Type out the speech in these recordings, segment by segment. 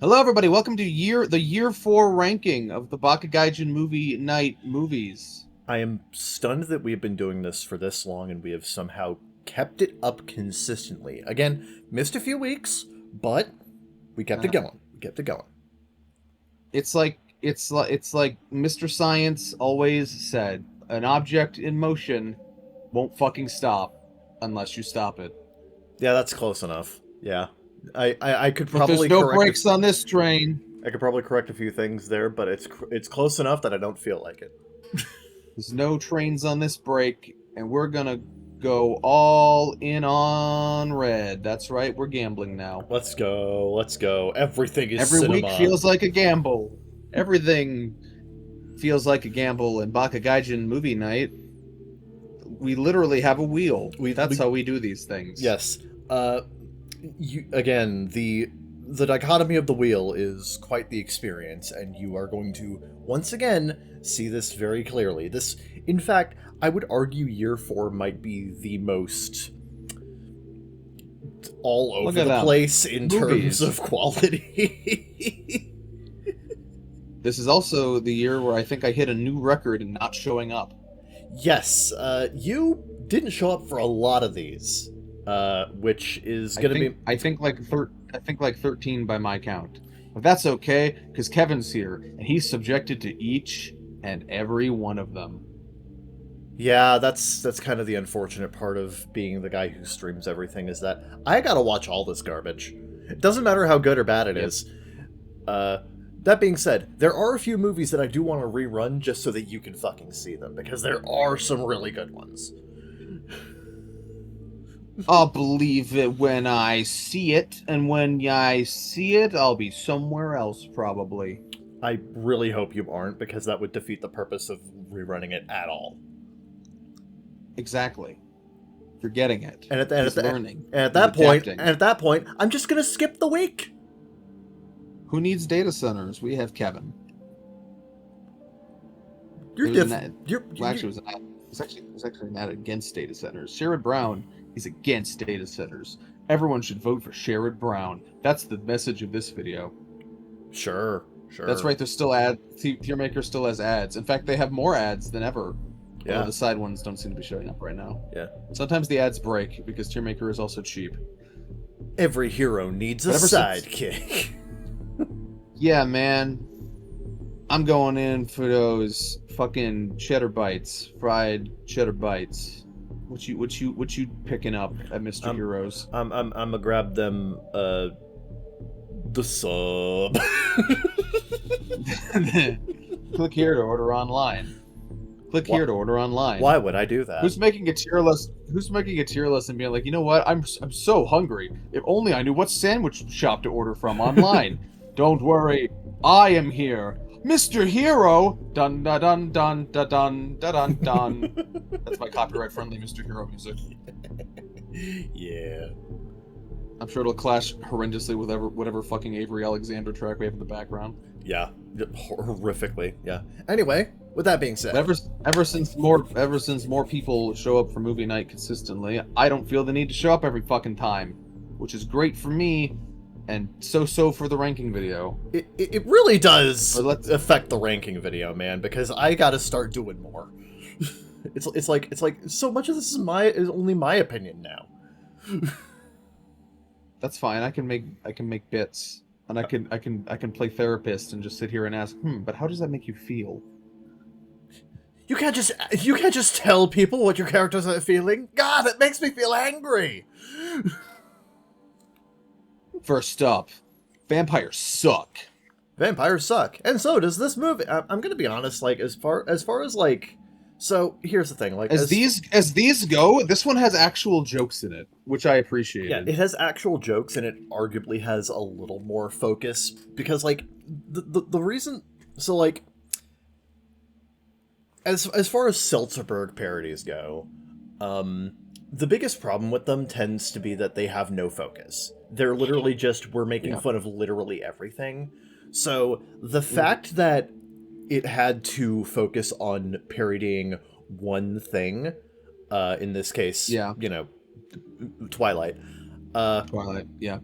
Hello, everybody. Welcome to the year four ranking of the Baka Gaijin movie night movies. I am stunned that we've been doing this for this long and we have somehow kept it up consistently. Again, missed a few weeks, but we kept it going. We kept it going. It's like Mr. Science always said: an object in motion won't fucking stop unless you stop it. Yeah, that's close enough. Yeah, I could But there's probably no correct. brakes on this train. I could probably correct a few things there, but it's close enough that I don't feel like it. There's no trains on this break, and we're gonna go all in on red. That's right, we're gambling now. Let's go. Let's go. Everything is Every cinema. week feels like a gamble. Everything feels like a gamble in Baka Gaijin movie night. We literally have a wheel. That's how we do these things. Yes. Again, the dichotomy of the wheel is quite the experience, and you are going to once again see this very clearly. This, in fact, I would argue year 4 might be the most all over the place in terms of quality. This is also the year where I think I hit a new record in not showing up. Yes, you didn't show up for a lot of these, which is going to be... I think like 13 by my count. But that's okay, because Kevin's here, and he's subjected to each and every one of them. Yeah, that's kind of the unfortunate part of being the guy who streams everything, is that I gotta watch all this garbage. It doesn't matter how good or bad it is. That being said, there are a few movies that I do want to rerun just so that you can fucking see them, because there are some really good ones. I'll believe it when I see it, and when I see it, I'll be somewhere else, probably. I really hope you aren't, because that would defeat the purpose of rerunning it at all. Exactly. You're getting it. And at learning. And at that point, I'm just gonna skip the week. Who needs data centers? We have Kevin. You're different. It's actually not against data centers. Sherrod Brown is against data centers. Everyone should vote for Sherrod Brown. That's the message of this video. Sure. That's right. There's still ads. Tiermaker still has ads. In fact, they have more ads than ever. Yeah. Although the side ones don't seem to be showing up right now. Yeah. Sometimes the ads break because Tiermaker is also cheap. Every hero needs a sidekick. Yeah, man. I'm going in for those fucking cheddar bites, fried cheddar bites. What you picking up at Mr. Heroes? I'm gonna grab them. The sub. Click here to order online. Here to order online. Why would I do that? Who's making a tier list? Who's making a tier list and being like, you know what? I'm so hungry. If only I knew what sandwich shop to order from online. Don't worry, I am here, Mr. Hero. Dun dun dun dun dun dun dun dun. That's my copyright-friendly Mr. Hero music. Yeah. I'm sure it'll clash horrendously with whatever fucking Avery Alexander track we have in the background. Yeah, horrifically. Yeah. Anyway, with that being said, ever since more people show up for movie night consistently, I don't feel the need to show up every fucking time, which is great for me, and so for the ranking video. It really does affect the ranking video, man, because I got to start doing more. it's like so much of this is only my opinion now. That's fine. I can make bits, and I can play therapist and just sit here and ask, but how does that make you feel? You can't just tell people what your characters are feeling. God, it makes me feel angry. First up, vampires suck. Vampires suck, and so does this movie. I'm gonna be honest. Like as far as like. So here's the thing, like as these go, this one has actual jokes in it, which I appreciate. Yeah, it has actual jokes, and it arguably has a little more focus because, like, the reason. So, like, as far as Seltzerberg parodies go, the biggest problem with them tends to be that they have no focus. They're literally just we're making fun of literally everything. So the fact that it had to focus on parodying one thing, in this case, Twilight. Twilight, yeah.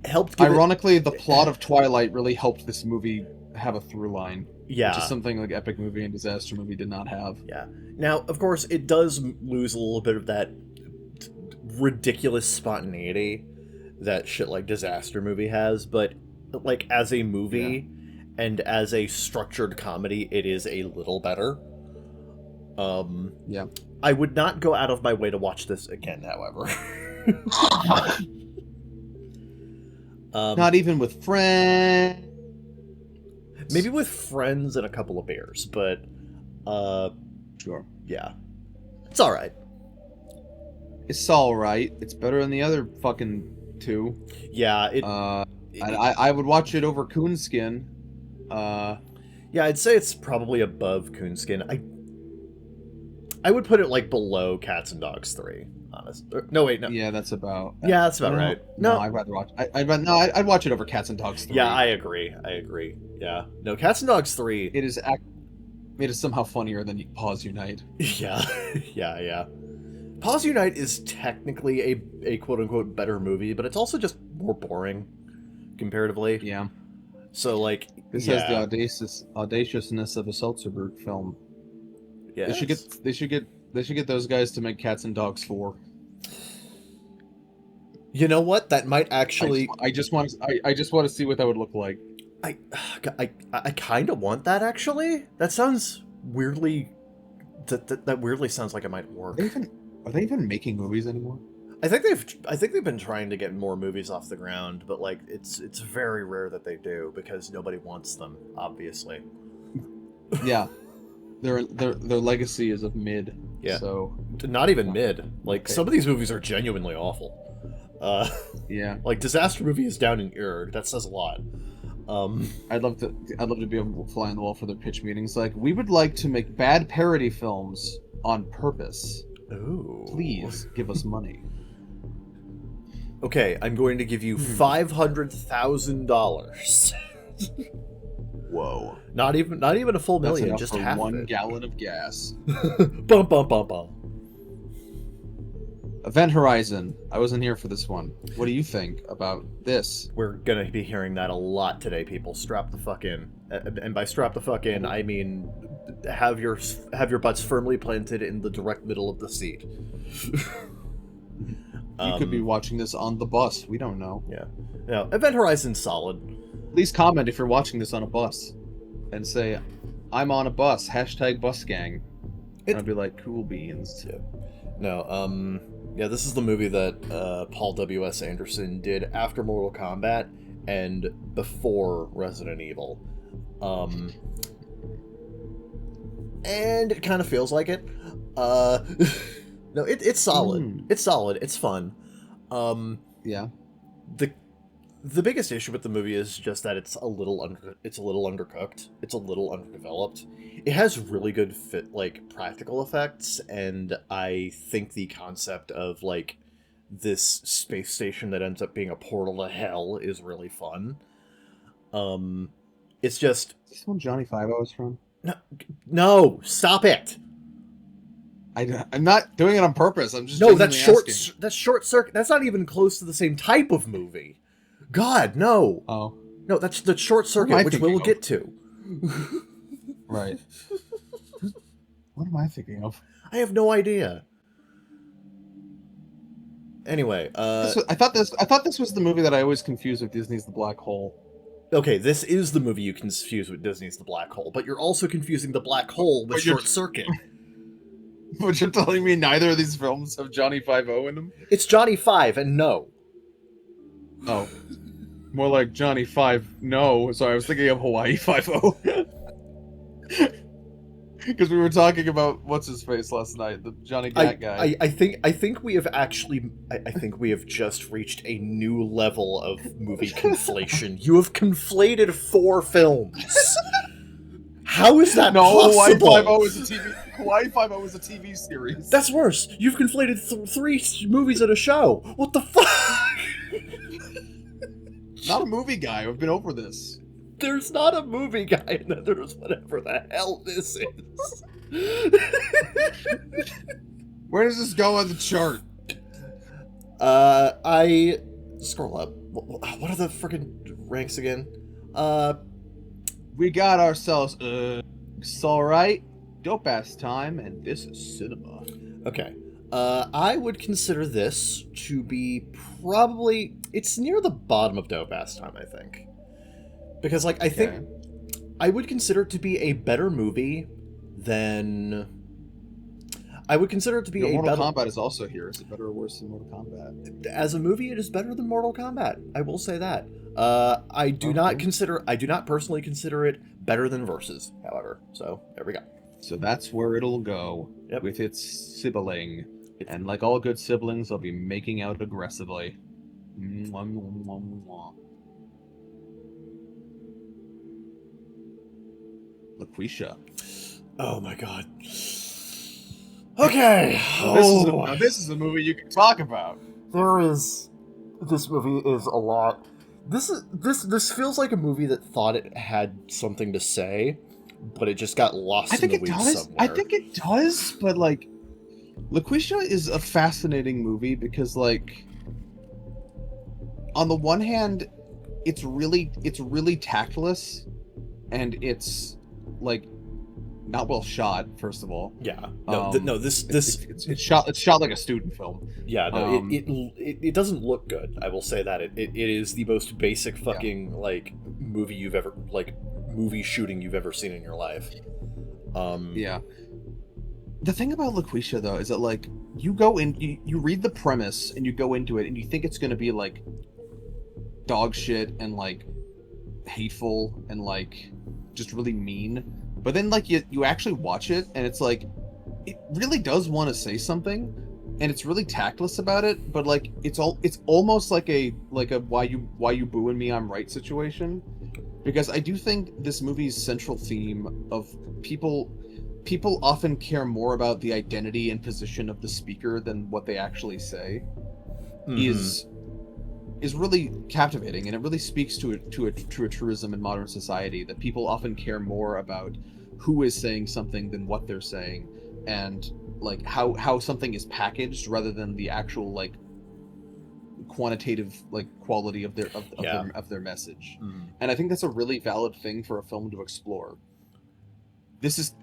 helped give Ironically, the plot of Twilight really helped this movie have a through line. Yeah. Which is something like epic movie and disaster movie did not have. Yeah. Now, of course, it does lose a little bit of that ridiculous spontaneity that shit like disaster movie has, but like as a movie and as a structured comedy, it is a little better. Yeah. I would not go out of my way to watch this again, however. Not even with friends. Maybe with friends and a couple of beers, but Sure. yeah. It's alright. It's alright. It's better than the other fucking two. Yeah, I would watch it over Coonskin. Yeah, I'd say it's probably above Coonskin. I would put it like below Cats and Dogs 3, honest. No, wait, no. Yeah, that's about. Yeah, that's about right. No, I'd rather watch. I'd watch it over Cats and Dogs 3. Yeah, I agree. Yeah, no, Cats and Dogs 3. It is somehow funnier than Pause Unite. Yeah, yeah. Pause Unite is technically a quote unquote better movie, but it's also just more boring comparatively. Yeah. So like, this has the audaciousness of a Seltzerberg film. Yeah. They should get those guys to make Cats and Dogs 4. You know what? That might actually. I just want to see what that would look like. I kind of want that actually. That sounds weirdly. That weirdly sounds like it might work. Are they even making movies anymore? I think they've been trying to get more movies off the ground, but like it's very rare that they do because nobody wants them, obviously. Yeah. Their legacy is of mid. Yeah. So not even mid. Like some of these movies are genuinely awful. Yeah. Like Disaster Movie is down in Ur. That says a lot. I'd love to be able to fly on the wall for their pitch meetings. Like, we would like to make bad parody films on purpose. Ooh. Please give us money. Okay, I'm going to give you $500,000. Whoa. Not even a full million, just for half of 1 it. gallon of gas. Bum bum bum bum. Event Horizon. I wasn't here for this one. What do you think about this? We're gonna be hearing that a lot today, people. Strap the fuck in. And by strap the fuck in, I mean have your butts firmly planted in the direct middle of the seat. You could be watching this on the bus. We don't know. Yeah. No, Event Horizon's solid. Please comment if you're watching this on a bus. And say, I'm on a bus. #BusGang. And I'd be like, cool beans. Yeah. No, yeah, this is the movie that Paul W.S. Anderson did after Mortal Kombat and before Resident Evil. And it kind of feels like it. No, it's solid. It's solid. It's fun. Yeah. The biggest issue with the movie is just that it's a little undercooked. It's a little underdeveloped. It has really good practical effects, and I think the concept of like this space station that ends up being a portal to hell is really fun. It's just Is this one Johnny Five was from? no, stop it. I'm not doing it on purpose. I'm just that's short circuit. That's not even close to the same type of movie. God, no. Oh. No, that's the Short Circuit, which we'll get to. Right. What am I thinking of? I have no idea. Anyway, I thought this was the movie that I always confuse with Disney's The Black Hole. Okay, this is the movie you confuse with Disney's The Black Hole, but you're also confusing The Black Hole with Short Circuit. But you're telling me neither of these films have Johnny Five-O in them? It's Johnny Five, and no. Oh. More like Johnny Five. No, sorry, I was thinking of Hawaii Five-O. Because we were talking about what's his face last night, the Johnny Gat guy. I think we have actually I think we have just reached a new level of movie conflation. You have conflated 4 films. How is that possible? Hawaii Five-O is a TV series. That's worse. You've conflated 3 movies in a show. What the fuck? Not a movie guy. I've been over this. There's not a movie guy, and then there's whatever the hell this is. Where does this go on the chart? I scroll up. what are the freaking ranks again? We got ourselves it's all right, dope ass time, and this is cinema. Okay. I would consider this to be probably, it's near the bottom of dope ass time, I think, because like I think I would consider it to be a better movie than. I would consider it to be Mortal Kombat is also here. Is it better or worse than Mortal Kombat? As a movie, it is better than Mortal Kombat. I will say that. I do not personally consider it better than Versus, however. So there we go. So that's where it'll go with its sibling. And like all good siblings, they'll be making out aggressively. LaQuisha. Oh my god. Okay. This is a movie you can talk about. This movie is a lot. This feels like a movie that thought it had something to say, but it just got lost in the weeds somewhere. I think it does, but like LaQuisha is a fascinating movie because like on the one hand it's really tactless and it's like not well shot, first of all. Yeah. It's shot like a student film. Yeah, no, it doesn't look good. I will say that. It is the most basic fucking like movie shooting you've ever seen in your life. Yeah. The thing about LaQuisha though is that like you go in, you read the premise and you go into it and you think it's gonna be like dog shit and like hateful and like just really mean. But then, like, you actually watch it, and it's like, it really does want to say something, and it's really tactless about it. But like, it's almost like a why you booing me, I'm right situation, because I do think this movie's central theme of people often care more about the identity and position of the speaker than what they actually say, is really captivating, and it really speaks to a truism in modern society that people often care more about who is saying something than what they're saying, and like how something is packaged rather than the actual like quantitative like quality of their message. And I think that's a really valid thing for a film to explore. This is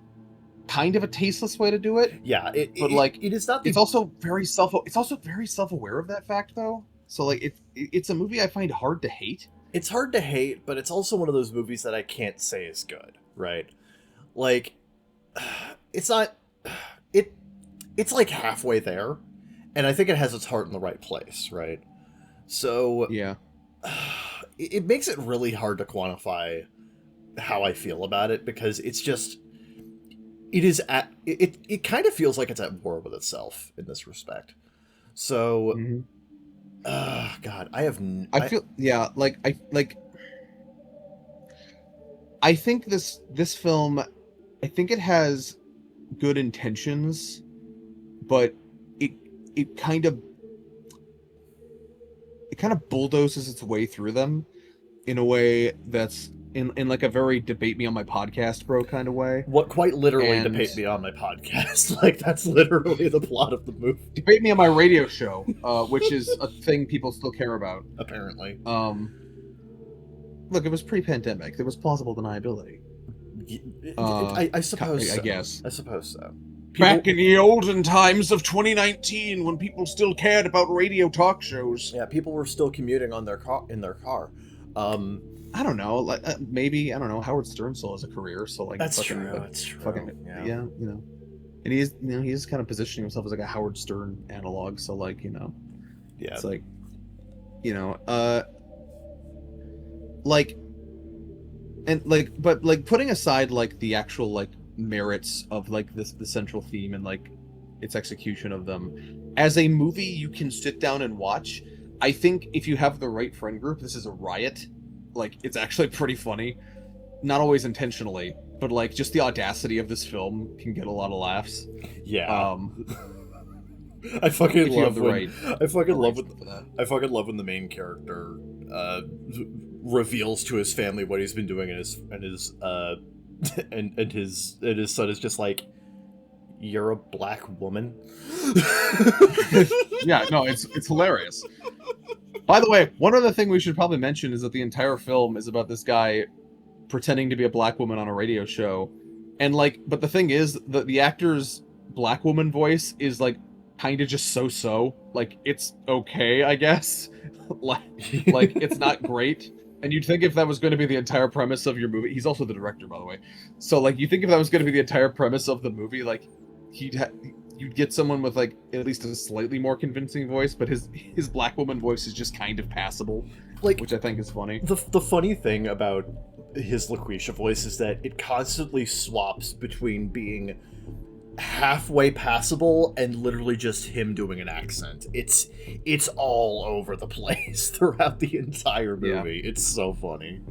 kind of a tasteless way to do it. Yeah, it is not. It's also very self-aware of that fact though. So like it's a movie I find hard to hate. It's hard to hate, but it's also one of those movies that I can't say is good, right? Like it's not it's like halfway there, and I think it has its heart in the right place, right? So yeah. It makes it really hard to quantify how I feel about it, because it's just it kind of feels like it's at war with itself in this respect. So God, I think this film, I think it has good intentions, but it kind of bulldozes its way through them in a way that's in like a very debate me on my podcast bro kind of way. What quite literally debate me on my podcast. Like that's literally the plot of the movie. Debate me on my radio show, which is a thing people still care about. Apparently. Look, it was pre-pandemic. There was plausible deniability. I suppose so. I guess. I suppose so. Back in the olden times of 2019, when people still cared about radio talk shows. Yeah, people were still commuting on their car. I don't know. Like maybe I don't know. Howard Stern still has a career, so like that's true. That's true. Yeah, you know, and he's kind of positioning himself as like a Howard Stern analog. So like yeah, it's like but putting aside like the actual like merits of like the central theme and like its execution of them, as a movie you can sit down and watch. I think if you have the right friend group, this is a riot. Like, it's actually pretty funny. Not always intentionally, but like just the audacity of this film can get a lot of laughs. Yeah. I fucking love when the main character reveals to his family what he's been doing, and his son is just like, "You're a black woman." Yeah, no, it's hilarious. By the way, one other thing we should probably mention is that the entire film is about this guy pretending to be a black woman on a radio show, and like, but the thing is that the actor's black woman voice is like kind of just so, like it's okay, I guess. like, like it's not great. And you'd think if that was going to be the entire premise of your movie, he's also the director, by the way. So like, you think if that was going to be the entire premise of the movie, like you'd get someone with like at least a slightly more convincing voice, but his black woman voice is just kind of passable, Like, which I think is funny. the funny thing about his LaQuisha voice is that it constantly swaps between being halfway passable and literally just him doing an accent. It's all over the place throughout the entire movie. Yeah. It's so funny.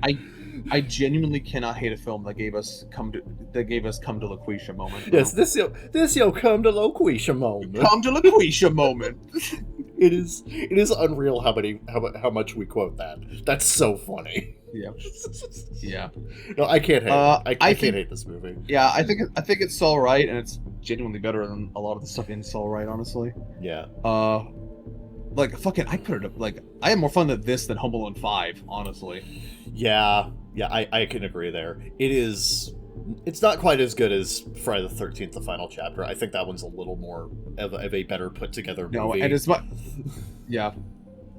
I genuinely cannot hate a film that gave us come to LaQuisha moment. Yes, this yo come to LaQuisha moment. Come to LaQuisha moment. It is unreal how much we quote that. That's so funny. Yeah. Yeah. No, I can't hate. I can't hate this movie. Yeah, I think it's all right, and it's genuinely better than a lot of the stuff in All Right, honestly. Yeah. Like fucking, I put it up. Like, I had more fun with this than Home Alone 5, honestly. Yeah. I can agree there. It's not quite as good as Friday the 13th, the final chapter. I think that one's a little more of a better put together movie. No, and as much, yeah.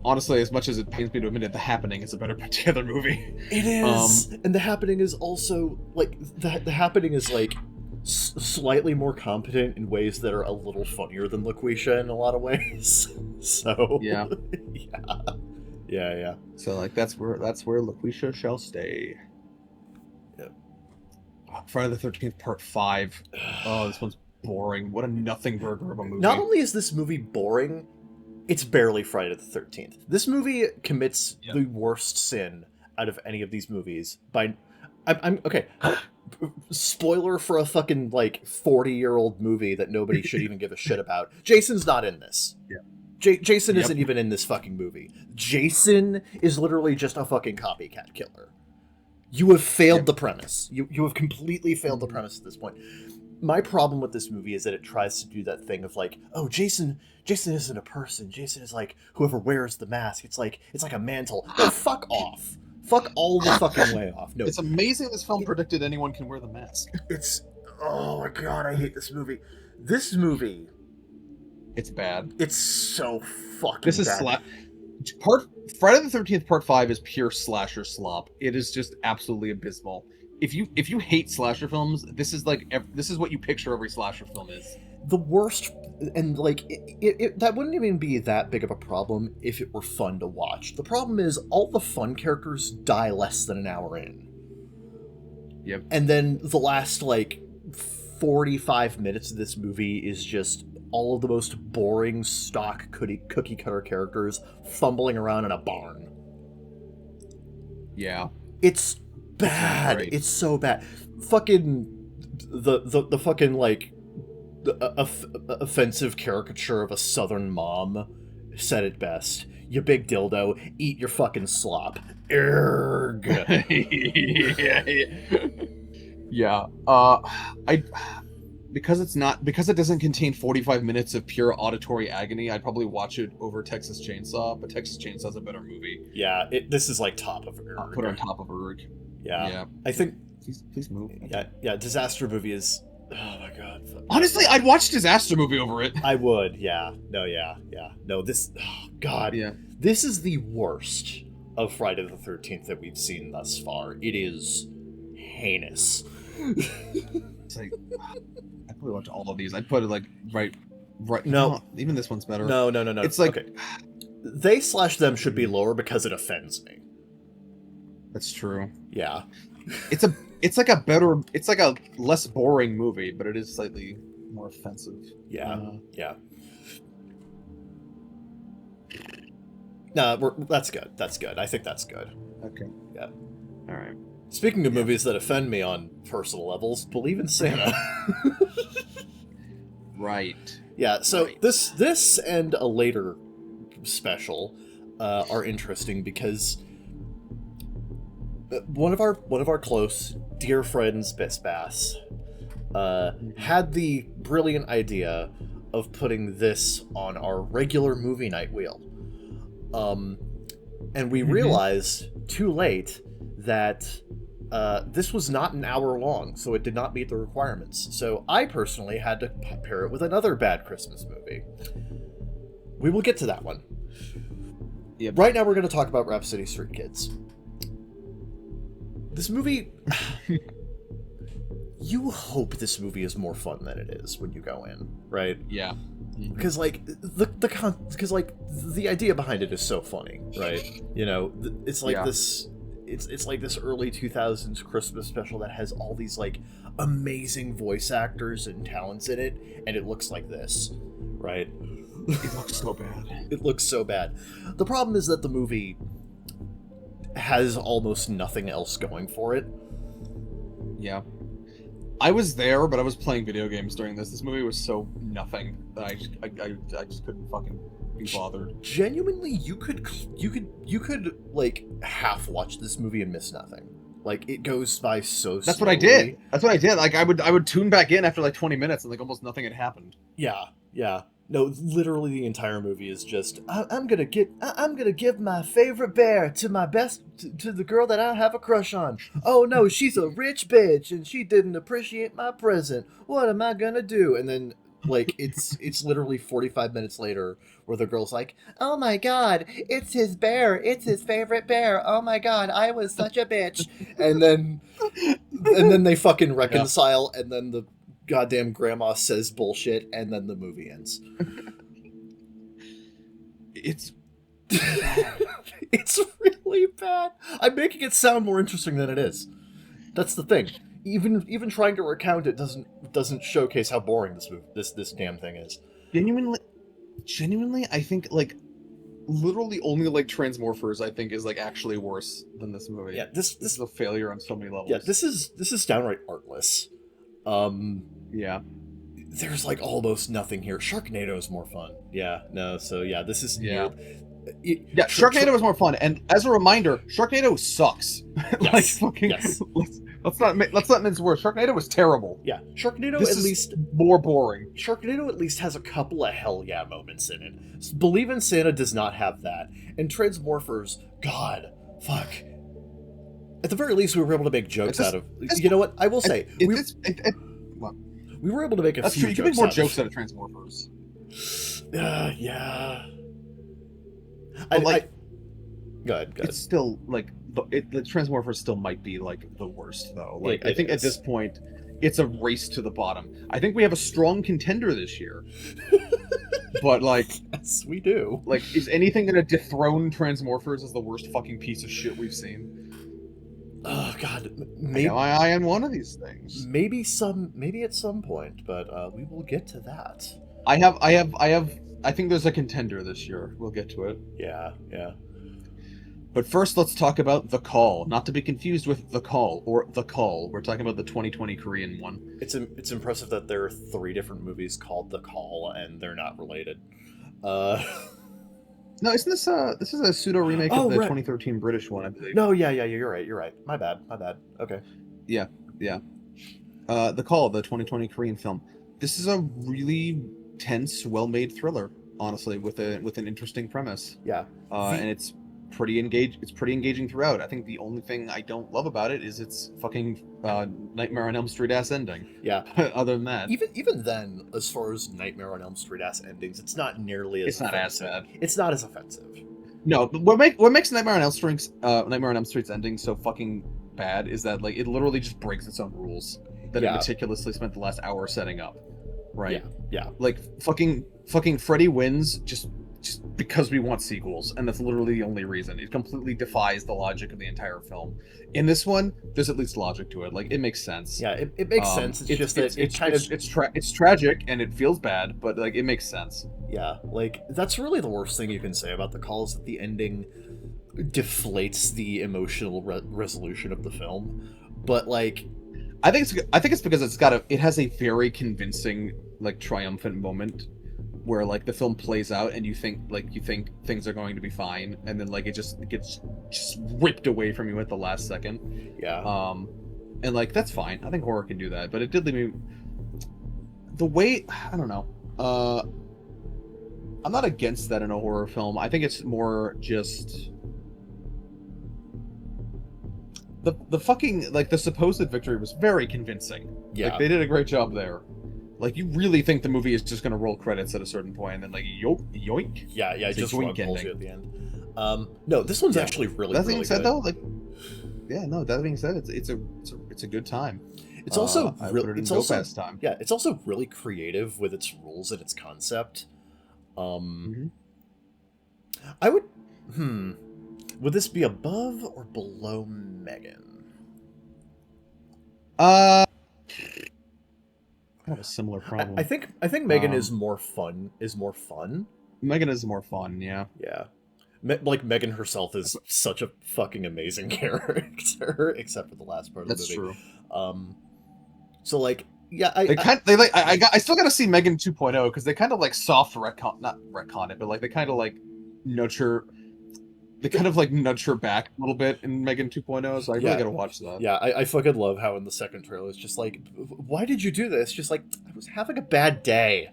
Honestly, as much as it pains me to admit it, The Happening is a better put together movie. It is, and The Happening is also like the Happening is like slightly more competent in ways that are a little funnier than LaQuisha in a lot of ways. So yeah. Yeah. So like that's where LaQuisha shall stay. Yep. Friday the 13th Part 5. Oh, this one's boring. What a nothing burger of a movie. Not only is this movie boring, it's barely Friday the 13th. This movie commits the worst sin out of any of these movies by... I'm okay. Spoiler for a fucking, like, 40-year-old movie that nobody should even give a shit about. Jason's not in this. Yeah. Jason isn't even in this fucking movie. Jason is literally just a fucking copycat killer. You have failed the premise. You have completely failed the premise at this point. My problem with this movie is that it tries to do that thing of like, oh, Jason isn't a person. Jason is like whoever wears the mask. It's like a mantle. No, fuck off. Fuck all the fucking way off. No, it's amazing this film predicted anyone can wear the mask. Oh my god, I hate this movie. This movie, it's bad. It's so fucking. This is bad. Friday the 13th Part 5 is pure slasher slop. It is just absolutely abysmal. If you hate slasher films, this is what you picture every slasher film is. The worst, and like that wouldn't even be that big of a problem if it were fun to watch. The problem is all the fun characters die less than an hour in. Yep. And then the last like 45 minutes of this movie is just all of the most boring stock cookie cutter characters fumbling around in a barn. Yeah. It's bad. It's so bad. Fucking the fucking like offensive caricature of a southern mom said it best. You big dildo, eat your fucking slop. Erg. Yeah. Because it doesn't contain 45 minutes of pure auditory agony, I'd probably watch it over Texas Chainsaw, but Texas Chainsaw's a better movie. Yeah, this is like top of Erg. I'll put it on top of Erg. Yeah. I think... Please move. Yeah, disaster movie is... Oh my god. Honestly, I'd watch disaster movie over it. I would, yeah. No, yeah. No, this... Oh, god. Yeah. This is the worst of Friday the 13th that we've seen thus far. It is heinous. It's like... I'd probably watch all of these. I'd put it like right. No. Even this one's better. No. It's like... Okay. They/them should be lower because it offends me. That's true. Yeah. It's like a less boring movie, but it is slightly more offensive. Yeah. Yeah. No, that's good. That's good. I think that's good. Okay. Yeah. All right. Speaking of movies that offend me on personal levels, Believe in Santa. Right. Yeah, so this and a later special are interesting because one of our close dear friends, Biss Bass, had the brilliant idea of putting this on our regular movie night wheel. And we realized too late that this was not an hour long, so it did not meet the requirements. So I personally had to pair it with another bad Christmas movie. We will get to that one. Yep. Right now we're going to talk about Rhapsody Street Kids. This movie... You hope this movie is more fun than it is when you go in, right? Yeah. Because like the idea behind it is so funny, right? You know, it's like this. It's like this early 2000s Christmas special that has all these like amazing voice actors and talents in it, and it looks like this, right? It looks so bad. It looks so bad. The problem is that the movie has almost nothing else going for it. Yeah. I was there, but I was playing video games during this. This movie was so nothing that I just couldn't fucking be bothered. Genuinely, you could like half watch this movie and miss nothing. Like it goes by so. That's slowly. what I did. That's what I did. Like I would tune back in after like 20 minutes, and like almost nothing had happened. Yeah. No, literally the entire movie is just I'm gonna give my favorite bear to my best to the girl that I have a crush on. Oh no, she's a rich bitch and she didn't appreciate my present. What am I gonna do? And then like it's literally 45 minutes later where the girl's like, oh my god, it's his bear, it's his favorite bear. Oh my god, I was such a bitch. And then they fucking reconcile, and then the goddamn grandma says bullshit, and then the movie ends. It's it's really bad. I'm making it sound more interesting than it is. That's the thing. Even trying to recount it doesn't showcase how boring this damn thing is. Genuinely, I think like literally only like Transmorphers I think is like actually worse than this movie. Yeah, this is a failure on so many levels. Yeah, this is downright artless. Yeah. There's like almost nothing here. Sharknado is more fun. Yeah, no, so yeah, this is Sharknado was more fun, and as a reminder, Sharknado sucks. Like fucking let's not mince words. Sharknado was terrible. Yeah, Sharknado this at is least more boring. Sharknado at least has a couple of hell yeah moments in it. Believe in Santa does not have that, and Transmorphers, God, fuck. At the very least, we were able to make jokes out of. You know what? I will say we were able to make a few. True. You can make more jokes out of Transmorphers. Yeah. Go ahead. It's still like the Transmorphers still might be like the worst though. Like I think at this point, it's a race to the bottom. I think we have a strong contender this year. But like, yes, we do. Like, is anything gonna dethrone Transmorphers as the worst fucking piece of shit we've seen? Oh God, maybe my eye on one of these things. Maybe at some point, but we will get to that. I think there's a contender this year. We'll get to it. Yeah. But first, let's talk about The Call, not to be confused with The Call or The Call. We're talking about the 2020 Korean one. It's impressive that there are 3 different movies called The Call and they're not related. No, isn't this this is a pseudo remake of the 2013 British one, I believe. No, yeah, you're right. My bad. Okay. Yeah. The Call, the 2020 Korean film. This is a really tense, well-made thriller, honestly, with an interesting premise. Yeah. And it's pretty engaging throughout. I think the only thing I don't love about it is its fucking Nightmare on Elm Street ass ending. Yeah. Other than that, even then, as far as Nightmare on Elm Street ass endings, it's not nearly as. It's not as bad. It's not as offensive. No, but what makes Nightmare on Elm Street's ending so fucking bad is that like it literally just breaks its own rules that it meticulously spent the last hour setting up. Right. Yeah. Like fucking Freddy wins just because we want sequels, and that's literally the only reason. It completely defies the logic of the entire film. In this one, there's at least logic to it. Like it makes sense. Yeah, it makes sense. It's just that it's tragic and it feels bad, but like it makes sense. Yeah, like that's really the worst thing you can say about The Call is that the ending deflates the emotional resolution of the film. But like, I think it's because it has a very convincing like triumphant moment where like the film plays out and you think things are going to be fine, and then like it gets ripped away from you at the last second. Yeah. And like that's fine. I think horror can do that, but it did leave me the way I don't know. I'm not against that in a horror film. I think it's more just the fucking like the supposed victory was very convincing. Yeah. Like they did a great job there. Like you really think the movie is just gonna roll credits at a certain point and then like yoink. Yeah, it It's a just yoink rug pulls ending. you at the end. No, this one's actually really, That really being said, good. though, like, yeah, no. That being said, it's a good time. It's also I really, put it in it's also dope-ass time. yeah, it's also really creative with its rules and its concept. Mhm. I would, would this be above or below Megan? I have a similar problem. I think Megan is more fun. Megan is more fun, yeah. Yeah. Like Megan herself is such a fucking amazing character, except for the last part of That's the movie. true. So like, yeah, I still gotta see Megan 2.0 because they kind of like soft retcon, not retcon it, but like they kind of like nurture. They kind of like nudge her back a little bit in Megan 2.0, so I really gotta watch that. Yeah, I fucking love how in the second trailer it's just like, why did you do this? Just like, I was having a bad day.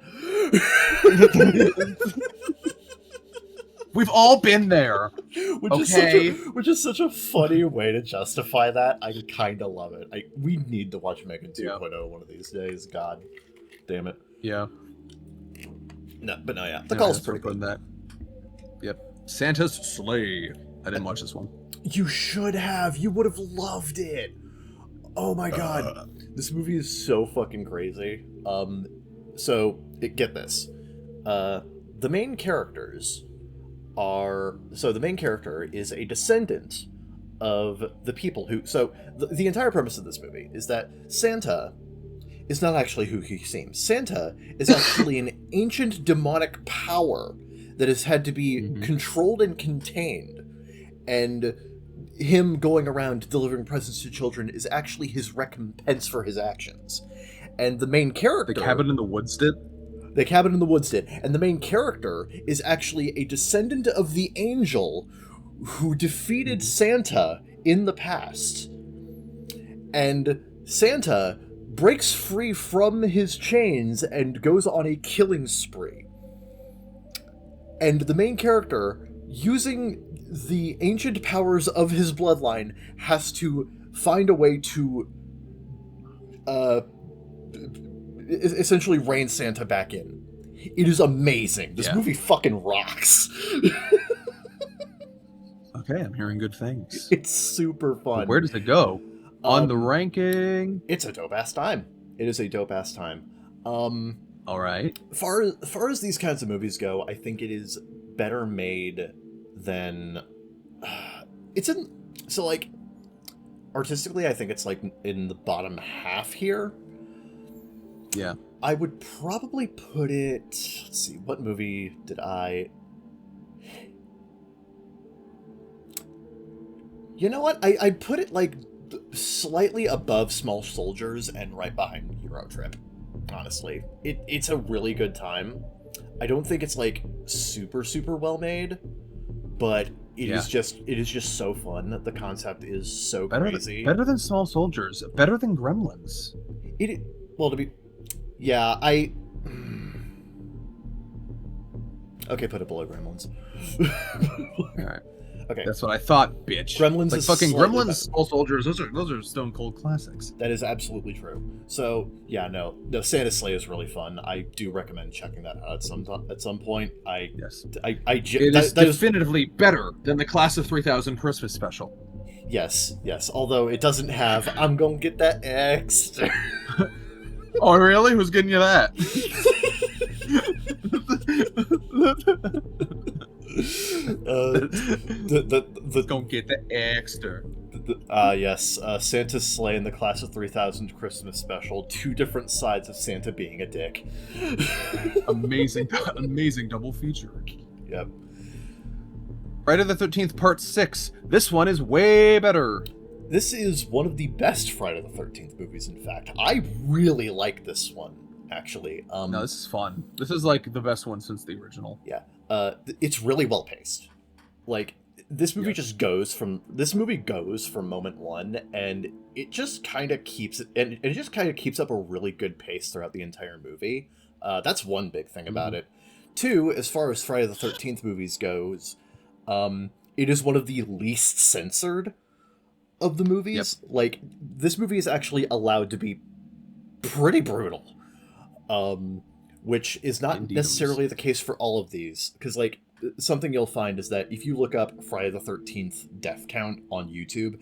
We've all been there. Which is such a funny way to justify that. I kind of love it. We need to watch Megan 2.0 one of these days. God damn it. Yeah. No, but no, yeah. The call's pretty good. good. That. Yep. Santa's Sleigh. I didn't watch this one. You should have. You would have loved it. Oh my god. This movie is so fucking crazy. Get this. The main characters are... So the main character is a descendant of the people who... So the entire premise of this movie is that Santa is not actually who he seems. Santa is actually an ancient demonic power that has had to be controlled and contained. And him going around delivering presents to children is actually his recompense for his actions. And the main character... The Cabin in the Woods did? The Cabin in the Woods did. And the main character is actually a descendant of the angel who defeated Santa in the past. And Santa breaks free from his chains and goes on a killing spree. And the main character, using the ancient powers of his bloodline, has to find a way to essentially rein Santa back in. It is amazing. This movie fucking rocks. Okay, I'm hearing good things. It's super fun. But where does it go? On the ranking? It's a dope-ass time. It is a dope-ass time. All right. Far as these kinds of movies go, I think it is better made than... So, like, artistically, I think it's, like, in the bottom half here. Yeah. I would probably put it... Let's see, what movie did I... You know what? I'd put it, like, slightly above Small Soldiers and right behind Euro Trip. Honestly, it's a really good time. I don't think it's like super well made, but it is just so fun. The concept is so crazy. Better than Small Soldiers. Better than Gremlins. Okay, put it below Gremlins. All right. Okay, that's what I thought, bitch. Gremlins like is fucking Gremlins, better. Small Soldiers. Those are stone cold classics. That is absolutely true. So yeah, no, Santa's Sleigh is really fun. I do recommend checking that out at some point. It is definitively better than the Class of 3000 Christmas special. Yes. Although it doesn't have "I'm gonna get that extra." Oh really? Who's getting you that? Don't get the extra. Yes, Santa's Sleigh and the Class of 3000 Christmas special. Two different sides of Santa being a dick. Amazing double feature. Yep. Friday the 13th Part 6. This one is way better. This is one of the best Friday the 13th movies, in fact. I really like this one, actually. No, this is fun. This is like the best one since the original. Yeah. It's really well paced. Like, this movie goes from moment one, and it just kind of keeps up a really good pace throughout the entire movie. That's one big thing about it. Two, as far as Friday the 13th movies goes, it is one of the least censored. of the movies. Like, this movie is actually allowed to be pretty brutal, which is not Indeed. necessarily the case for all of these. Because, like, something you'll find is that if you look up Friday the 13th death count on YouTube,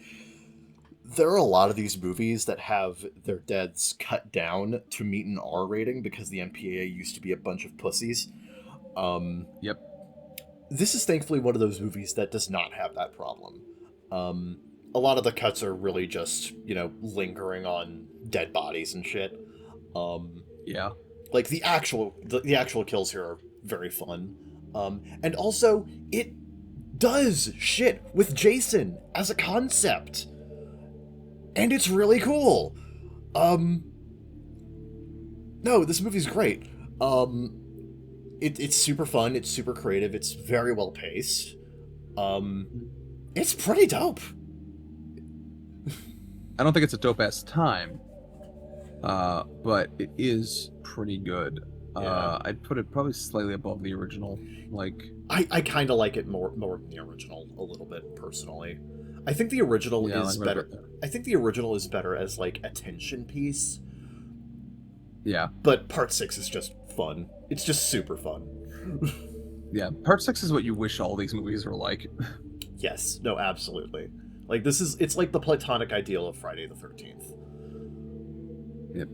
there are a lot of these movies that have their deaths cut down to meet an R rating because the MPAA used to be a bunch of pussies. Yep. This is thankfully one of those movies that does not have that problem. A lot of the cuts are really just, lingering on dead bodies and shit. Yeah. Like, the actual kills here are very fun. And also, it does shit with Jason as a concept. And it's really cool. No, this movie's great. It's super fun. It's super creative. It's very well paced. It's pretty dope. I don't think it's a dope ass time, but it is pretty good. Yeah. I'd put it probably slightly above the original. Like, I kind of like it more than the original a little bit personally. I think the original is better. I think the original is better as like a tension piece. Yeah. But Part 6 is just fun. It's just super fun. Yeah, Part 6 is what you wish all these movies were like. Yes. No, absolutely. Like, it's like the platonic ideal of Friday the 13th. Yep.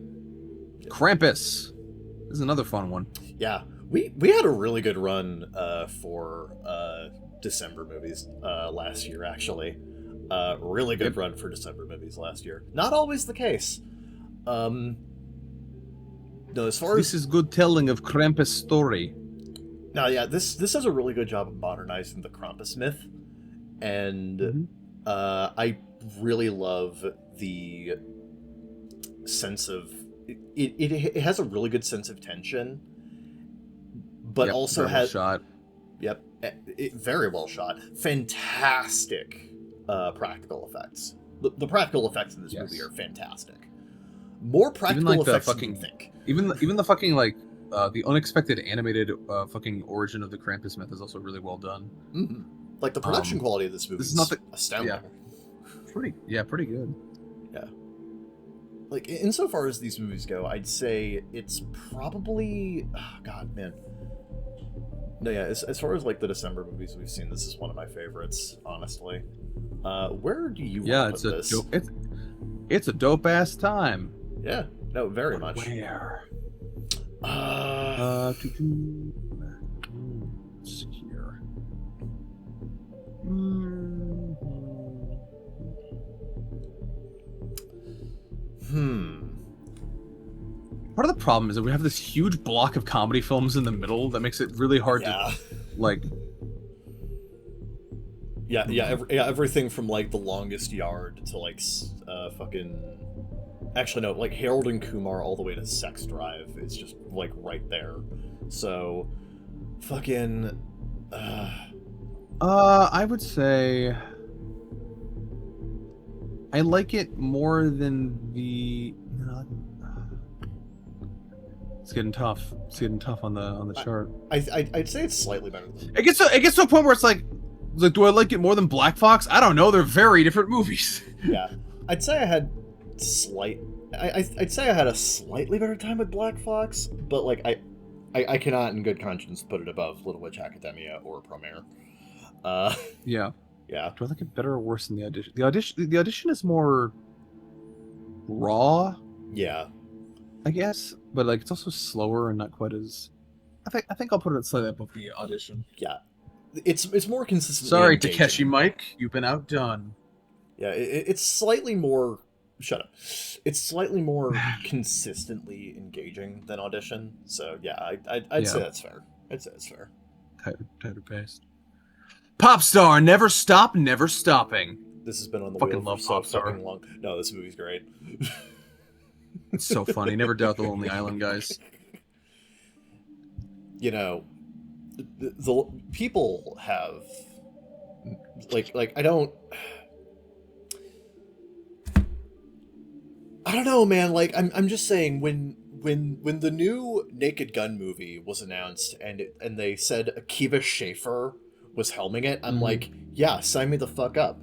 Krampus is another fun one. Yeah. We had a really good run for December movies last year, actually. Really good run for December movies last year. Not always the case. No, as far as this is good telling of Krampus story. No, yeah, this does a really good job of modernizing the Krampus myth, and I really love the sense of it has a really good sense of tension, but also has shot. Yep, very well shot. Fantastic practical effects. The practical effects in this movie are fantastic. More practical effects than you think. Even the fucking like the unexpected animated fucking origin of the Krampus myth is also really well done. Mm-hmm. Like the production quality of this movie is not astounding. Yeah, pretty good. Yeah. Like, insofar as these movies go, I'd say it's probably... Oh, God, man. No, yeah, as far as, like, the December movies we've seen, this is one of my favorites, honestly. Where do you want to put this? It's a dope-ass time. Yeah, no, very much. Where? Secure. Part of the problem is that we have this huge block of comedy films in the middle that makes it really hard to, like... everything from, like, The Longest Yard to, like, fucking... Actually, no, like, Harold and Kumar all the way to Sex Drive is just, like, right there. So, fucking... I would say... I like it more than the... It's getting tough. It's getting tough on the chart. I'd say it's slightly better. It gets to a point where it's like, do I like it more than Black Fox? I don't know. They're very different movies. Yeah, I'd say I had I'd say I had a slightly better time with Black Fox, but like I cannot in good conscience put it above Little Witch Academia or Premiere. Yeah. Yeah. Do I like it better or worse than the audition? The audition is more raw. Yeah. I guess, but like it's also slower and not quite as. I think I'll put it slightly above the audition. Yeah, it's more consistent. Sorry, Takeshi Mike, you've been outdone. Yeah, it's slightly more. Shut up. It's slightly more consistently engaging than audition. So yeah, I'd say that's fair. I'd say that's fair. Tighter paced. Popstar, never stop, never stopping. This has been on the fucking wheel love for so Popstar. fucking long. No, this movie's great. It's so funny. Never doubt the Lonely Island guys. You know, the people have like I don't know, man. Like I'm just saying when the new Naked Gun movie was announced and they said Akiva Schaffer was helming it, I'm like, yeah, sign me the fuck up.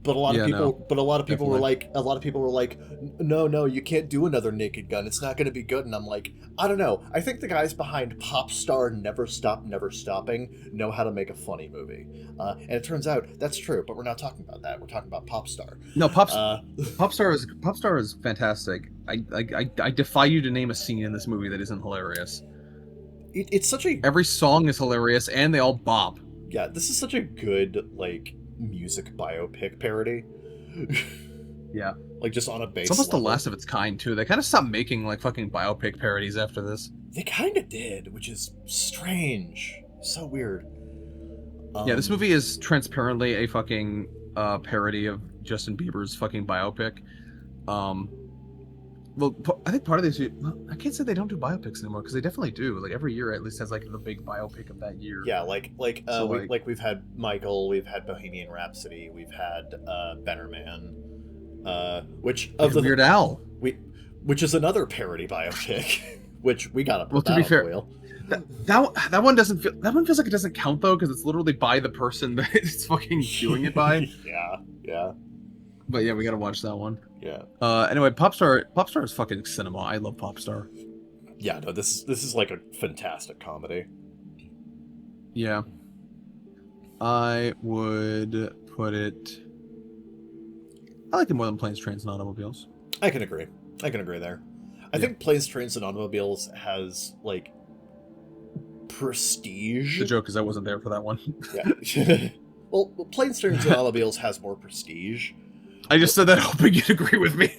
But a lot of Yeah, people, no, but a lot of people were definitely. like, no, you can't do another Naked Gun. It's not going to be good. And I'm like, I don't know. I think the guys behind Pop Star Never Stop, Never Stopping know how to make a funny movie. And it turns out that's true. But we're not talking about that. We're talking about Pop Star. No, Uh, Pop Star is fantastic. I defy you to name a scene in this movie that isn't hilarious. it's such a Every song is hilarious, and they all bop. yeah. This is such a good like music biopic parody. Yeah. Like just on a base It's almost level. the last of its kind too. They kind of stopped making like fucking biopic parodies after this. They kind of did, which is strange. So weird. Yeah, this movie is transparently a fucking parody of Justin Bieber's fucking biopic. Well, I think part of this, I can't say they don't do biopics anymore because they definitely do. Like every year, at least has like the big biopic of that year. Yeah, So, we've had Michael, we've had Bohemian Rhapsody, we've had Better Man, which of the Weird Al. which is another parody biopic, which we gotta put Well, to that be on fair, the wheel. that one doesn't feel, that one feels like it doesn't count though because it's literally by the person that it's fucking doing it by. yeah. But yeah, we gotta watch that one. Yeah. Anyway, Popstar is fucking cinema. I love Popstar. Yeah, no, this is like a fantastic comedy. Yeah. I would put it. I like it more than Planes, Trains, and Automobiles. I can agree there. I think Planes, Trains, and Automobiles has like prestige. The joke is I wasn't there for that one. Yeah. Well, Planes, Trains, and Automobiles has more prestige. I just said that hoping you'd agree with me.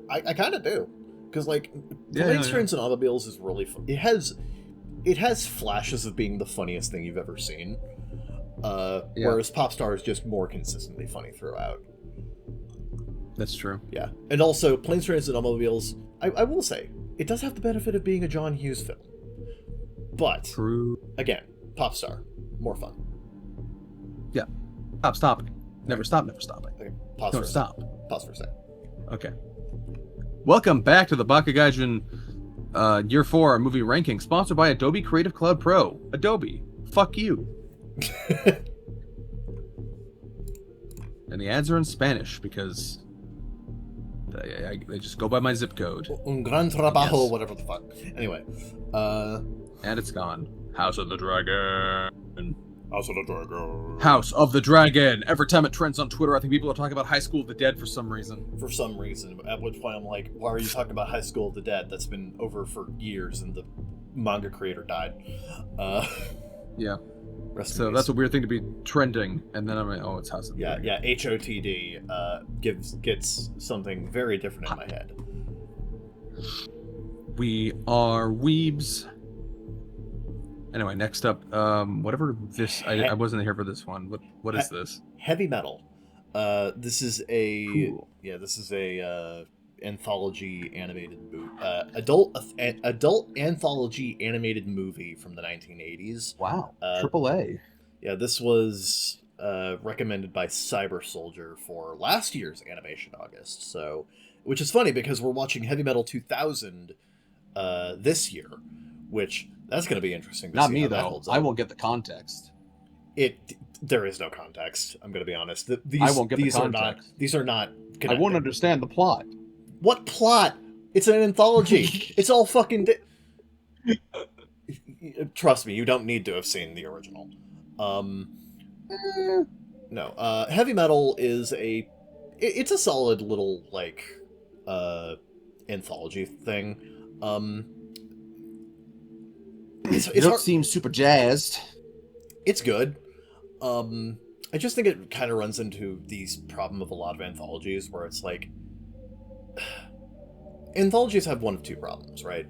I kind of do, because like Yeah, Planes, yeah. Trains, and Automobiles is really fun. It has flashes of being the funniest thing you've ever seen. Whereas Popstar is just more consistently funny throughout. That's true. Yeah, and also Planes, Trains, and Automobiles. I will say it does have the benefit of being a John Hughes film, but True. again, Popstar more fun. Yeah. Stop stopping. Never stop, never stopping. Okay, pause Don't for a stop. second. Pause for a second. Okay. Welcome back to the Baka Gaijin Year 4 movie ranking, sponsored by Adobe Creative Cloud Pro. Adobe, fuck you. And the ads are in Spanish because they just go by my zip code. Un gran trabajo, Yes. whatever the fuck. Anyway, And it's gone. House of the Dragon. House of the Dragon. House of the Dragon. Every time it trends on Twitter, I think people are talking about High School of the Dead for some reason. For some reason, at which point I'm like, why are you talking about High School of the Dead? That's been over for years, and the manga creator died. Yeah. Rest in So peace. that's a weird thing to be trending, and then I'm like, oh, it's House of the Dragon. Yeah, HOTD gets something very different in my head. We are weebs. Anyway, next up, whatever this, I wasn't here for this one. What is this? Heavy Metal. This is a Cool. this is a anthology animated adult anthology animated movie from the 1980s. Wow. Uh, AAA. Yeah, this was recommended by Cyber Soldier for last year's Animation August. So, which is funny because we're watching Heavy Metal 2000 this year, which that's going to be interesting. To Not see me how that though. holds up. I won't get the context. There is no context. I'm going to be honest. These, I won't get the these context. Are not. These are not. I won't connected. understand the plot. What plot? It's an anthology. It's all fucking. Trust me, you don't need to have seen the original. No. Heavy Metal is it's a solid little like anthology thing. You don't seem super jazzed. It's good. I just think it kind of runs into these problem of a lot of anthologies where it's like anthologies have one of two problems, right?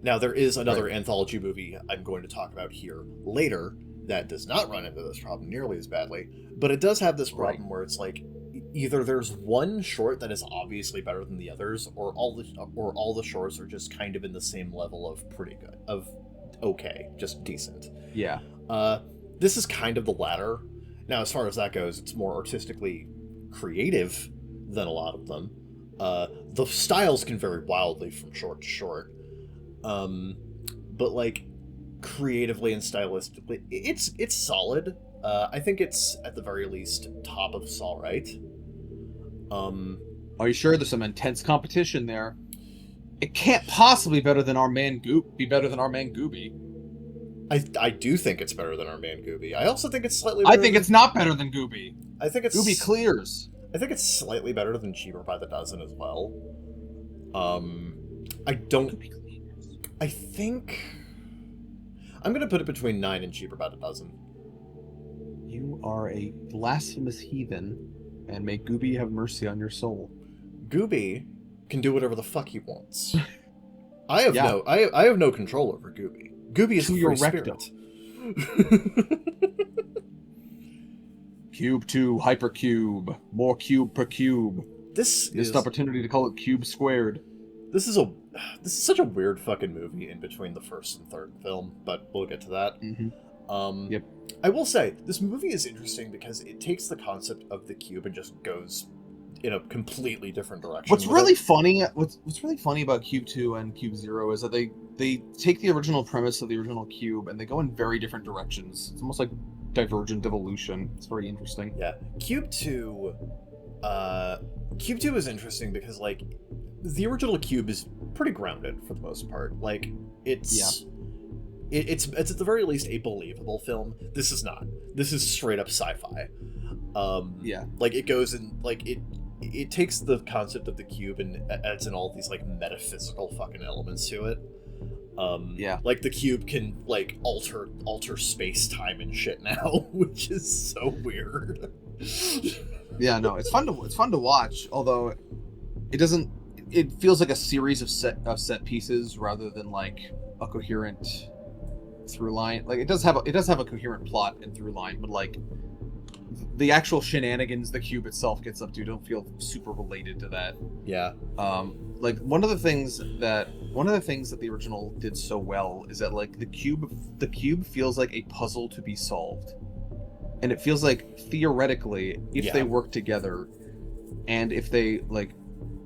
Now there is another anthology movie I'm going to talk about here later that does not run into this problem nearly as badly, but it does have this problem where it's like either there's one short that is obviously better than the others, or all the shorts are just kind of in the same level of pretty good, of okay, just decent. Yeah. This is kind of the latter. Now, as far as that goes, it's more artistically creative than a lot of them. The styles can vary wildly from short to short. But like creatively and stylistically, it's solid. I think it's at the very least top of Saw Right. Are you sure? There's some intense competition there. It can't possibly be better than our man Gooby. I do think it's better than our man Gooby. I also think it's slightly I better think than... it's not better than Gooby. I think it's... Gooby clears. I think it's slightly better than Cheaper by the Dozen as well. I don't... I think... I'm gonna put it between 9 and Cheaper by the Dozen. You are a blasphemous heathen, and may Gooby have mercy on your soul. Gooby can do whatever the fuck he wants. I have no control over Gooby. Gooby is to a your free rectum. spirit. Cube 2, hypercube, more cube per cube. This Missed opportunity to call it cube squared. This is such a weird fucking movie in between the first and third film, but we'll get to that. Mm-hmm. Yep. I will say this movie is interesting because it takes the concept of the cube and just goes in a completely different direction. What's really funny about Cube 2 and Cube 0 is that they take the original premise of the original cube and they go in very different directions. It's almost like divergent evolution. It's very interesting. Yeah. Cube 2 is interesting because, like, the original cube is pretty grounded for the most part. Like, it's at the very least a believable film. This is not. This is straight up sci-fi. Like, it goes in, like, it takes the concept of the cube and adds in all these, like, metaphysical fucking elements to it. Like, the cube can, like, alter space-time and shit now, which is so weird. Yeah, no, it's fun to watch, although it feels like a series of set pieces rather than like a coherent through line. Like, it does have a coherent plot and through line, but like the actual shenanigans the cube itself gets up to don't feel super related to that. Yeah. Like one of the things that the original did so well is that, like, the cube feels like a puzzle to be solved. And it feels like, theoretically, if they work together and if they, like,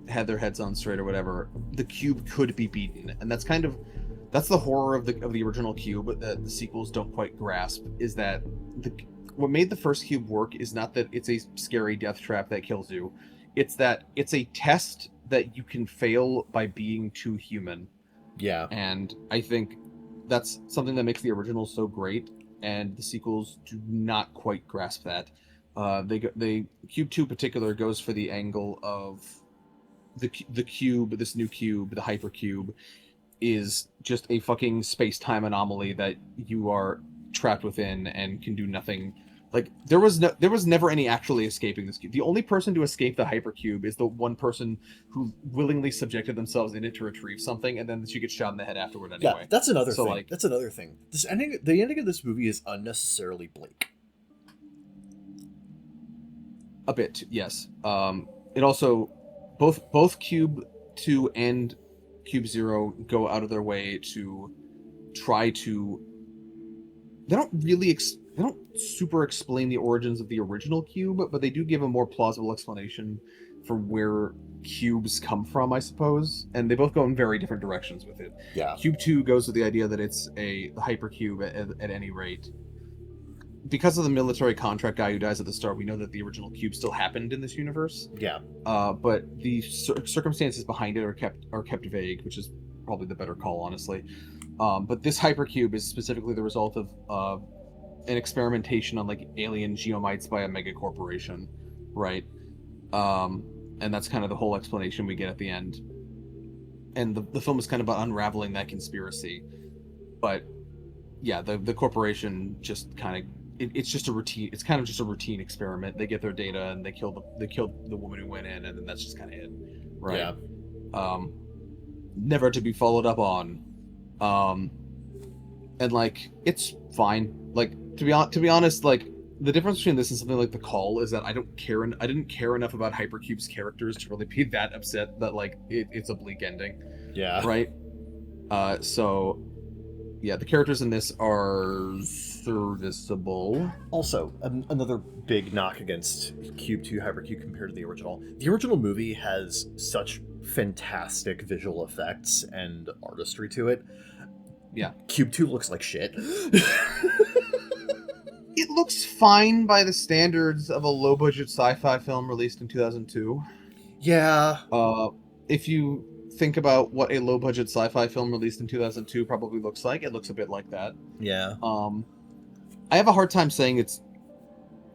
had their heads on straight or whatever, the cube could be beaten. And that's the horror of the original cube that the sequels don't quite grasp, is that what made the first cube work is not that it's a scary death trap that kills you. It's that it's a test that you can fail by being too human. Yeah. And I think that's something that makes the original so great, and the sequels do not quite grasp that. Cube 2 in particular goes for the angle of the cube, this new cube, the hypercube, is just a fucking space-time anomaly that you are trapped within and can do nothing. Like, there was never any actually escaping this cube. The only person to escape the hypercube is the one person who willingly subjected themselves in it to retrieve something, and then she gets shot in the head afterward anyway. Yeah, that's another thing. Like, that's another thing. The ending of this movie is unnecessarily bleak. A bit, yes. It also, both Cube 2 and Cube 0 go out of their way to try to... They don't super explain the origins of the original cube, but they do give a more plausible explanation for where cubes come from, I suppose. And they both go in very different directions with it. Yeah. Cube 2 goes with the idea that it's a hypercube at any rate. Because of the military contract guy who dies at the start, we know that the original cube still happened in this universe. Yeah. But the circumstances behind it are kept vague, which is probably the better call, honestly. But this hypercube is specifically the result of an experimentation on, like, alien geomites by a mega corporation, right? And that's kind of the whole explanation we get at the end. And the film is kind of about unraveling that conspiracy. But yeah, the corporation just kind of it's just a routine. It's kind of just a routine experiment. They get their data and they kill the woman who went in, and then that's just kind of it, right? Yeah. Never to be followed up on. And, like, it's fine. Like, to be honest, like, the difference between this and something like The Call is that I didn't care enough about Hypercube's characters to really be that upset that, like, it's a bleak ending. Yeah. Right? So yeah, the characters in this are serviceable. Also, another big knock against Cube 2 Hypercube compared to the original. The original movie has such fantastic visual effects and artistry to it. Yeah. Cube 2 looks like shit. It looks fine by the standards of a low-budget sci-fi film released in 2002. Yeah. If you think about what a low-budget sci-fi film released in 2002 probably looks like, it looks a bit like that. Yeah. I have a hard time saying it's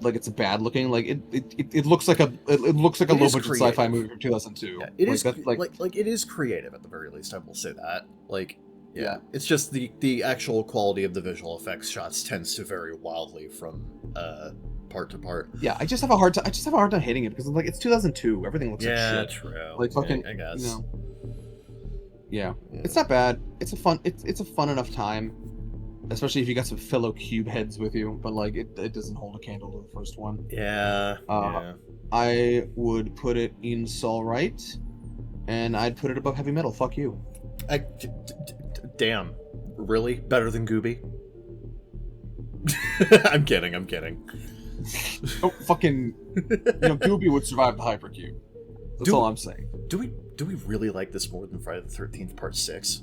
a bad looking. Like it looks like a low-budget sci-fi movie from 2002. Yeah, it is like it is creative at the very least. I will say that. Like, yeah, it's just the actual quality of the visual effects shots tends to vary wildly from part to part. Yeah, I just have a hard time hating it because like it's 2002. Everything looks like shit. Yeah, true. Like fucking, I guess. You know, yeah, it's not bad. It's a fun enough time, especially if you got some fellow cube heads with you. But like it doesn't hold a candle to the first one. Yeah. I would put it in Sol Right, and I'd put it above Heavy Metal. Fuck you. Damn. Really? Better than Gooby? I'm kidding. Oh, fucking, Gooby would survive the hypercube. That's all I'm saying. Do we really like this more than Friday the 13th Part 6?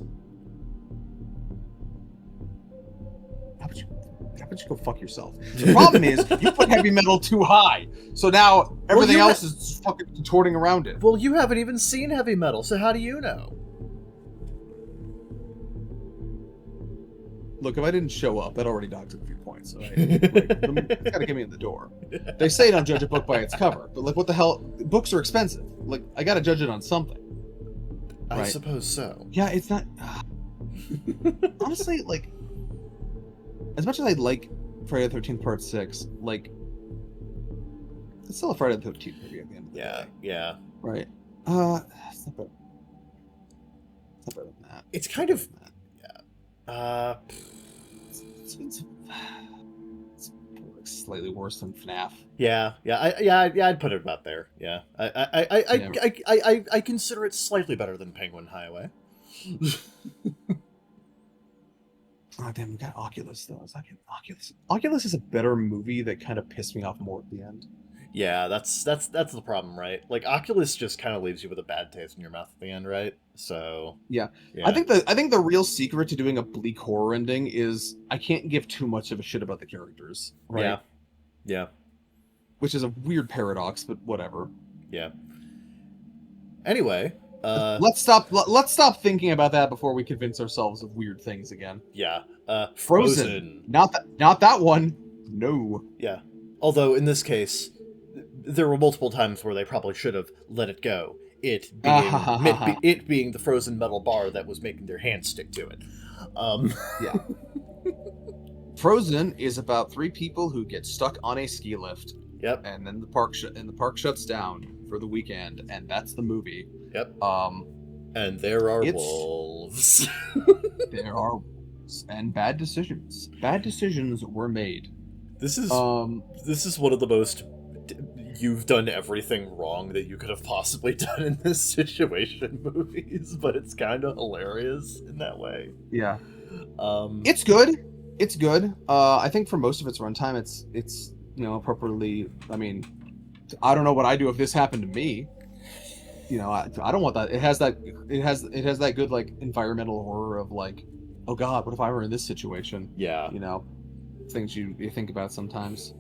How about you go fuck yourself? The problem is you put Heavy Metal too high, so now everything else is fucking contorting around it. Well, you haven't even seen Heavy Metal, so how do you know? Look, if I didn't show up, that already dogs a few points. So it's gotta get me in the door. They say don't judge a book by its cover, but like, what the hell? Books are expensive. Like, I gotta judge it on something. I suppose so. Yeah, it's not. Honestly, like, as much as I like Friday the 13th Part 6, like, it's still a Friday the 13th movie at the end of the day. Yeah. Right. It's not better. It's not better than that. It's kind of. It's slightly worse than FNAF. I'd put it about there. Yeah, I consider it slightly better than Penguin Highway. Oh damn, we got Oculus though. It's like Oculus. Oculus is a better movie that kind of pissed me off more at the end. Yeah, that's the problem, right? Like, Oculus just kind of leaves you with a bad taste in your mouth at the end, right? So yeah. I think the real secret to doing a bleak horror ending is I can't give too much of a shit about the characters, right? Yeah. Which is a weird paradox, but whatever. Yeah. Anyway, let's stop thinking about that before we convince ourselves of weird things again. Yeah. Frozen. Not that one. No. Yeah. Although in this case, there were multiple times where they probably should have let it go. It being the frozen metal bar that was making their hands stick to it. Yeah. Frozen is about 3 people who get stuck on a ski lift. Yep. And then the park shuts down for the weekend, and that's the movie. Yep. And there are wolves. There are wolves and bad decisions. Bad decisions were made. This is one of the most you've done everything wrong that you could have possibly done in this situation movies, but it's kind of hilarious in that way. Yeah. It's good. It's good. I think for most of its runtime, it's appropriately. I mean, I don't know what I'd do if this happened to me. I don't want that. It has that good like environmental horror of like, oh God, what if I were in this situation? Yeah. Things you think about sometimes.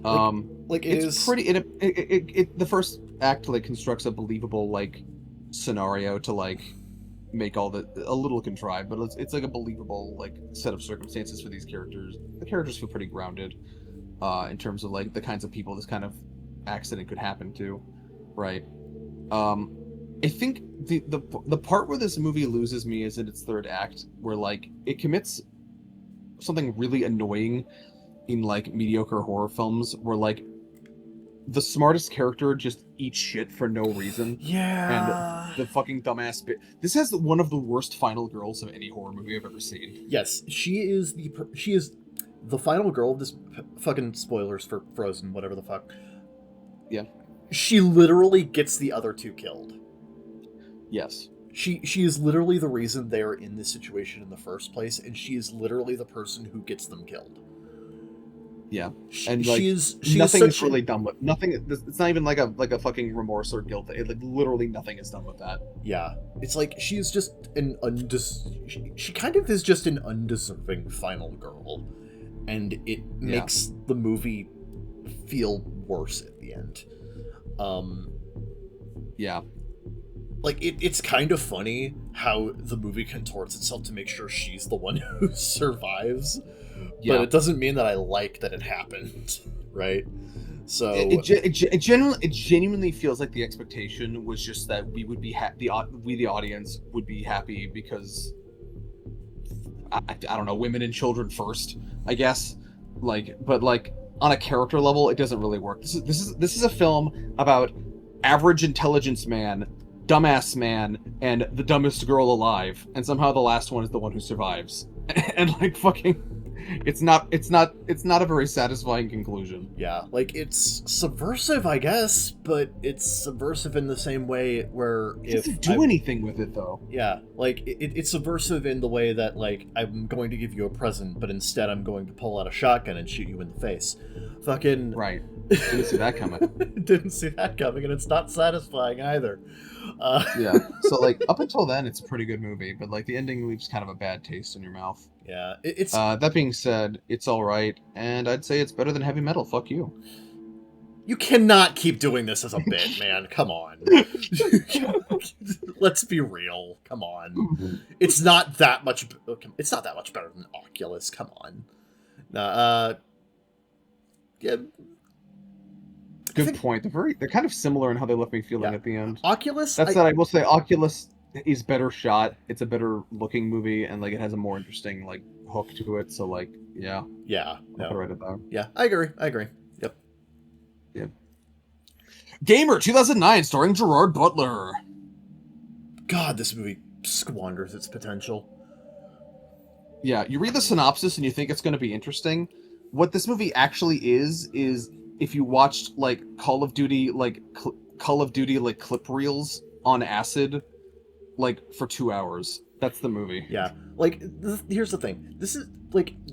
It's pretty. The first act like constructs a believable like scenario to like make all a little contrived, but it's like a believable like set of circumstances for these characters. The characters feel pretty grounded, in terms of like the kinds of people this kind of accident could happen to, right? I think the part where this movie loses me is in its third act, where like it commits something really annoying in like mediocre horror films, where like the smartest character just eats shit for no reason. Yeah. And the fucking dumbass bit. This has one of the worst final girls of any horror movie I've ever seen. Yes, she is the final girl of this fucking spoilers for Frozen, whatever the fuck. Yeah. She literally gets the other 2 killed. Yes. She is literally the reason they're in this situation in the first place, and she is literally the person who gets them killed. Yeah, and like nothing is really done with nothing. It's not even like a fucking remorse or guilt. Like literally nothing is done with that. Yeah, it's like she is just she kind of is just an undeserving final girl, and it makes the movie feel worse at the end. Yeah. Like, it's kind of funny how the movie contorts itself to make sure she's the one who survives, but it doesn't mean that I like that it happened, right? So it genuinely feels like the expectation was just that we would be we the audience would be happy because I don't know, women and children first, I guess. But on a character level, it doesn't really work. This is a film about average intelligence man, dumbass man, and the dumbest girl alive, and somehow the last one is the one who survives. And it's not a very satisfying conclusion. Yeah, like, it's subversive, I guess, but it's subversive in the same way where it doesn't do anything with it, though. Yeah, like, it's subversive in the way that, like, I'm going to give you a present, but instead I'm going to pull out a shotgun and shoot you in the face. Fucking... Right. Didn't see that coming. Didn't see that coming, and it's not satisfying either. Yeah, so, up until then, it's a pretty good movie, but, the ending leaves kind of a bad taste in your mouth. Yeah, it's... that being said, it's alright, and I'd say it's better than heavy metal. Fuck you. You cannot keep doing this as a bit, man. Come on. Let's be real. Come on. It's not that much... It's not that much better than Oculus. Come on. Yeah... Good point. They're kind of similar in how they left me feeling at the end. Oculus? I will say Oculus is better shot. It's a better looking movie, and it has a more interesting hook to it. So yeah. Yeah. I'll put it right there. Yeah, I agree. Yep. Gamer 2009, starring Gerard Butler. God, this movie squanders its potential. Yeah, you read the synopsis and you think it's going to be interesting. What this movie actually is if you watched Call of Duty clip reels on acid for 2 hours. That's the movie. Yeah. Here's the thing. This is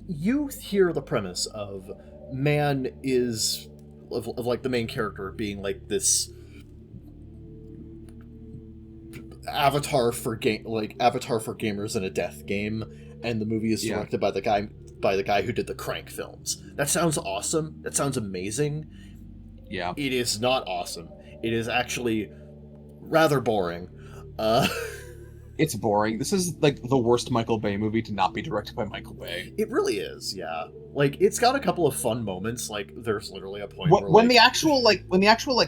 you hear the premise of man is of the main character being this avatar for gamers in a death game, and the movie is directed by the guy who did the Crank films. That sounds awesome. That sounds amazing. Yeah. It is not awesome. It is actually rather boring. It's boring. This is the worst Michael Bay movie to not be directed by Michael Bay. It really is, yeah. It's got a couple of fun moments. There's literally a point where when the actual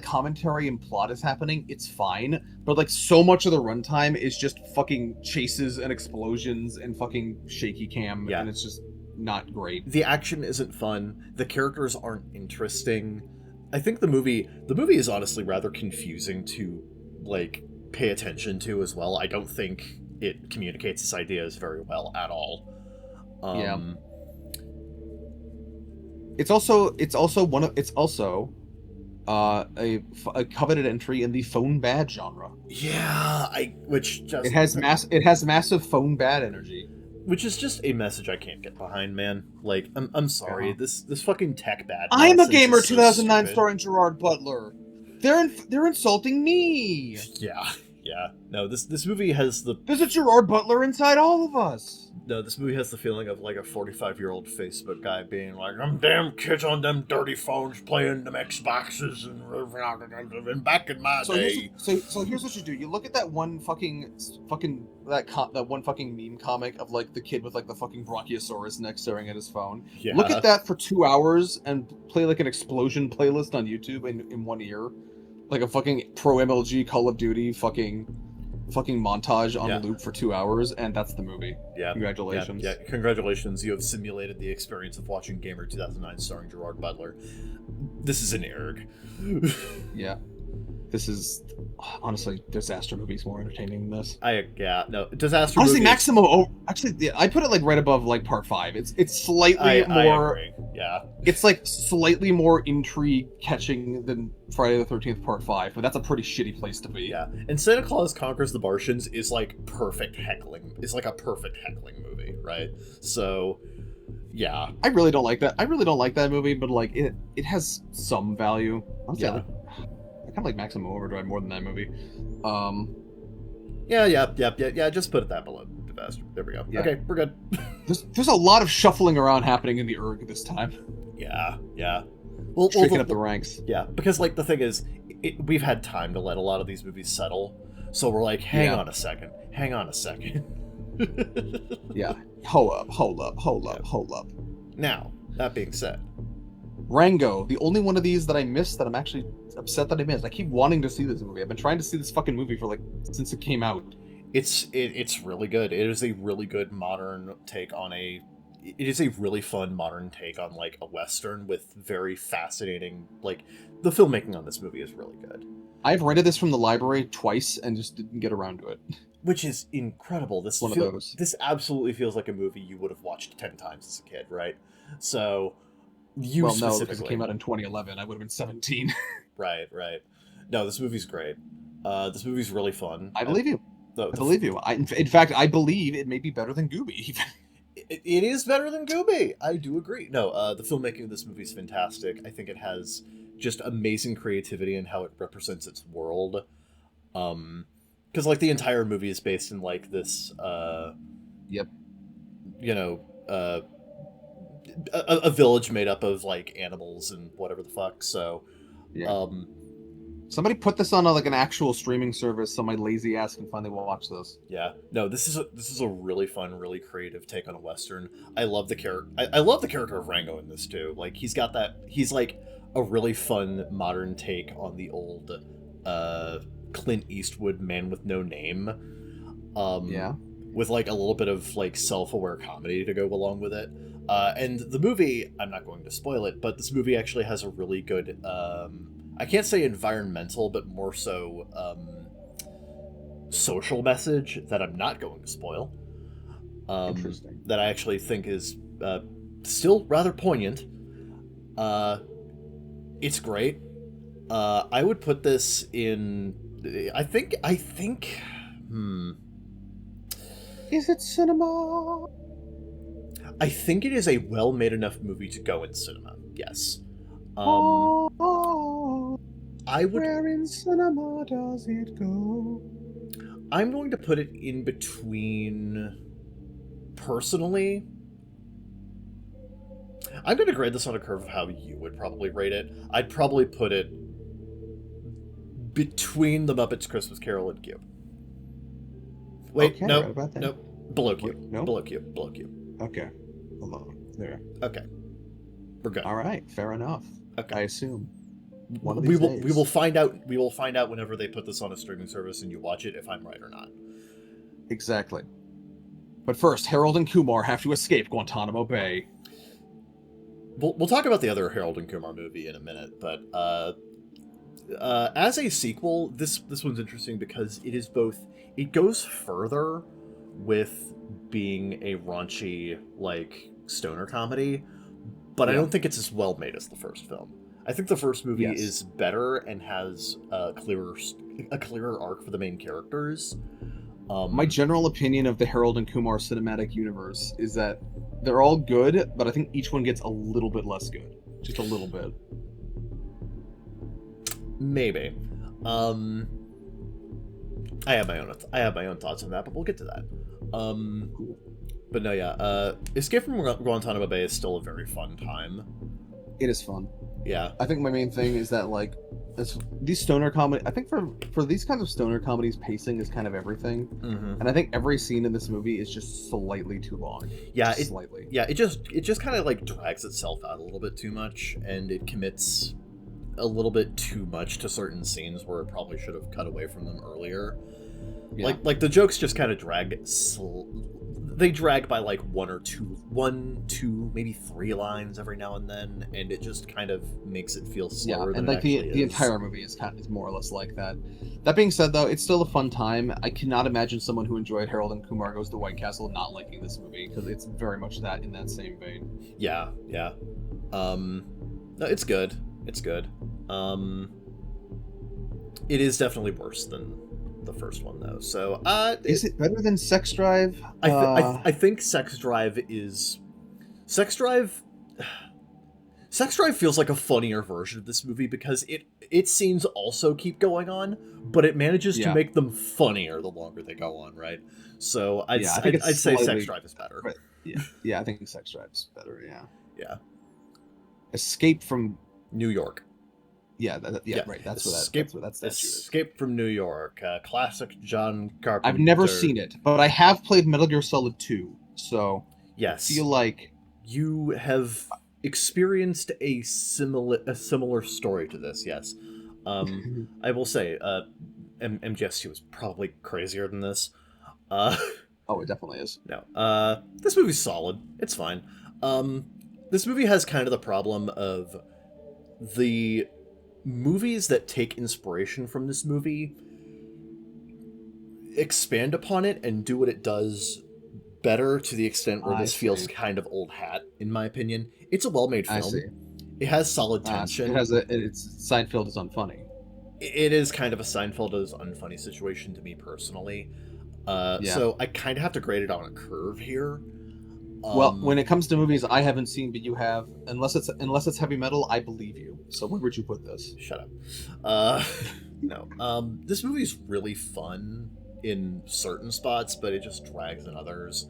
commentary and plot is happening, it's fine. But so much of the runtime is just fucking chases and explosions and fucking shaky cam, and it's just not great. The action isn't fun. The characters aren't interesting. I think the movie is honestly rather confusing to pay attention to as well. I don't think it communicates its ideas very well at all. It's also a coveted entry in the phone bad genre. Yeah, it has massive phone bad energy. Which is just a message I can't get behind, man. I'm sorry, this fucking tech bad. I'm a Gamer 2009 starring Gerard Butler. They're insulting me. Yeah. No, this movie has There's a Gerard Butler inside all of us. No, this movie has the feeling of a 45-year-old Facebook guy being them damn kids on them dirty phones playing them Xboxes and back in my day. So here's what you do. You look at that one that one fucking meme comic of the kid with the fucking Brachiosaurus neck staring at his phone. Yeah. Look at that for 2 hours and play an explosion playlist on YouTube in one ear. A fucking pro MLG Call of Duty fucking montage on loop for 2 hours, and that's the movie. Yeah. Congratulations. Yeah, congratulations. You have simulated the experience of watching Gamer 2009 starring Gerard Butler. This is an erg. Yeah. This is honestly Disaster movie's more entertaining than this. Disaster. Honestly, Maximo. Actually, I put it right above Part 5. It's slightly more. I agree. Yeah. It's slightly more intrigue catching than Friday the 13th Part 5, but that's a pretty shitty place to be. Yeah. And Santa Claus Conquers the Martians is perfect heckling. It's a perfect heckling movie, right? So. Yeah. I really don't like that. I really don't like that movie, but it has some value. Yeah. I kind of like Maximum Overdrive more than that movie. Yeah. Just put it that below bastard. There we go. Yeah. Okay, we're good. There's a lot of shuffling around happening in the Urg this time. Yeah. Shaking up the ranks. Yeah, because like the thing is, we've had time to let a lot of these movies settle, so we're like, hang on a second. Yeah. Hold up. Now, that being said, Rango, the only one of these that I missed that I'm actually upset that I missed. I keep wanting to see this movie. I've been trying to see this fucking movie for since it came out. it's really good. It is a really good modern take on a. It is a really fun modern take on like a Western with very fascinating the filmmaking on this movie is really good. I've rented this from the library twice and just didn't get around to it. Which is incredible. This one of those. This absolutely feels like a movie you would have watched 10 times as a kid, right? So, no, because it came out in 2011. I would have been 17. Right. No, this movie's great. This movie's really fun. I believe you. I believe you. In fact, I believe it may be better than Gooby. It is better than Gooby. I do agree. No, the filmmaking of this movie is fantastic. I think it has just amazing creativity in how it represents its world. Because the entire movie is based in this yep, a village made up of animals and whatever the fuck. So yeah. Somebody put this on an actual streaming service so my lazy ass can finally watch this. Yeah, no, this is a really fun, really creative take on a Western. I love the character. I love the character of Rango in this too. He's got that. He's a really fun modern take on the old Clint Eastwood Man with No Name. Yeah. With a little bit of self-aware comedy to go along with it. And the movie, I'm not going to spoil it, but this movie actually has a really good I can't say environmental, but more so social message that I'm not going to spoil. Interesting. That I actually think is still rather poignant. It's great. I would put this in. I think. Is it cinema? I think it is a well-made enough movie to go in cinema. Yes. I would. Where in cinema does it go? I'm going to put it in between. Personally, I'm going to grade this on a curve of how you would probably rate it. I'd probably put it between The Muppets Christmas Carol and Cube. Wait, okay, no, right no, below Cube. No? Below Cube. Okay, hold on. There. Okay, we're good. All right, fair enough. Okay, I assume. One of we these will. days. We will find out. We will find out whenever they put this on a streaming service and you watch it if I'm right or not. Exactly. But first, Harold and Kumar have to escape Guantanamo Bay. We'll talk about the other Harold and Kumar movie in a minute, but as a sequel, this one's interesting because it is both. It goes further with being a raunchy stoner comedy, but I don't think it's as well made as the first film. I think the first movie is better and has a clearer arc for the main characters. My general opinion of the Harold and Kumar cinematic universe is that they're all good, but I think each one gets a little bit less good. Just a little bit. Maybe. I have my own thoughts on that, but we'll get to that. But no, yeah. Escape from Guantanamo Bay is still a very fun time. It is fun. Yeah. I think my main thing is that these stoner comedy. I think for these kinds of stoner comedies, pacing is kind of everything. Mm-hmm. And I think every scene in this movie is just slightly too long. Yeah, slightly. Yeah, it just kind of drags itself out a little bit too much, and it commits a little bit too much to certain scenes where it probably should have cut away from them earlier. Yeah. Like the jokes just kind of drag. They drag by one, two, maybe 3 lines every now and then, and it just kind of makes it feel slower. Yeah, and than the entire movie is more or less like that. That being said, though, it's still a fun time. I cannot imagine someone who enjoyed Harold and Kumar Goes to White Castle not liking this movie because it's very much that in that same vein. Yeah. No, it's good. It is definitely worse than the first one, though. So, is it better than Sex Drive? I think Sex Drive feels like a funnier version of this movie because its scenes also keep going on, but it manages to Yeah. make them funnier the longer they go on, right? So I'd Yeah, I think I'd it's say Sex slightly, Drive is better. but yeah, I think Sex Drive's better. Yeah. Yeah, Escape from, New York. yeah, yeah, right. That's what that statue is. Escape from New York, classic John Carpenter. I've never seen it, but I have played Metal Gear Solid 2, so Yes, I feel like you have experienced a similar story to this. Yes, I will say, MGS2 was probably crazier than this. Uh, oh, it definitely is. no, this movie's solid. It's fine. This movie has kind of the problem of the movies that take inspiration from this movie expand upon it and do what it does better, to the extent where this feels kind of old hat, in my opinion. It's a well-made film. I see. It has solid tension. It's Seinfeld is unfunny. It is kind of a Seinfeld is unfunny situation to me personally. So I kind of have to grade it on a curve here. Well, when it comes to movies I haven't seen, but you have, unless it's heavy metal, I believe you. So where would you put this? Shut up. No. This movie's really fun in certain spots, but it just drags in others.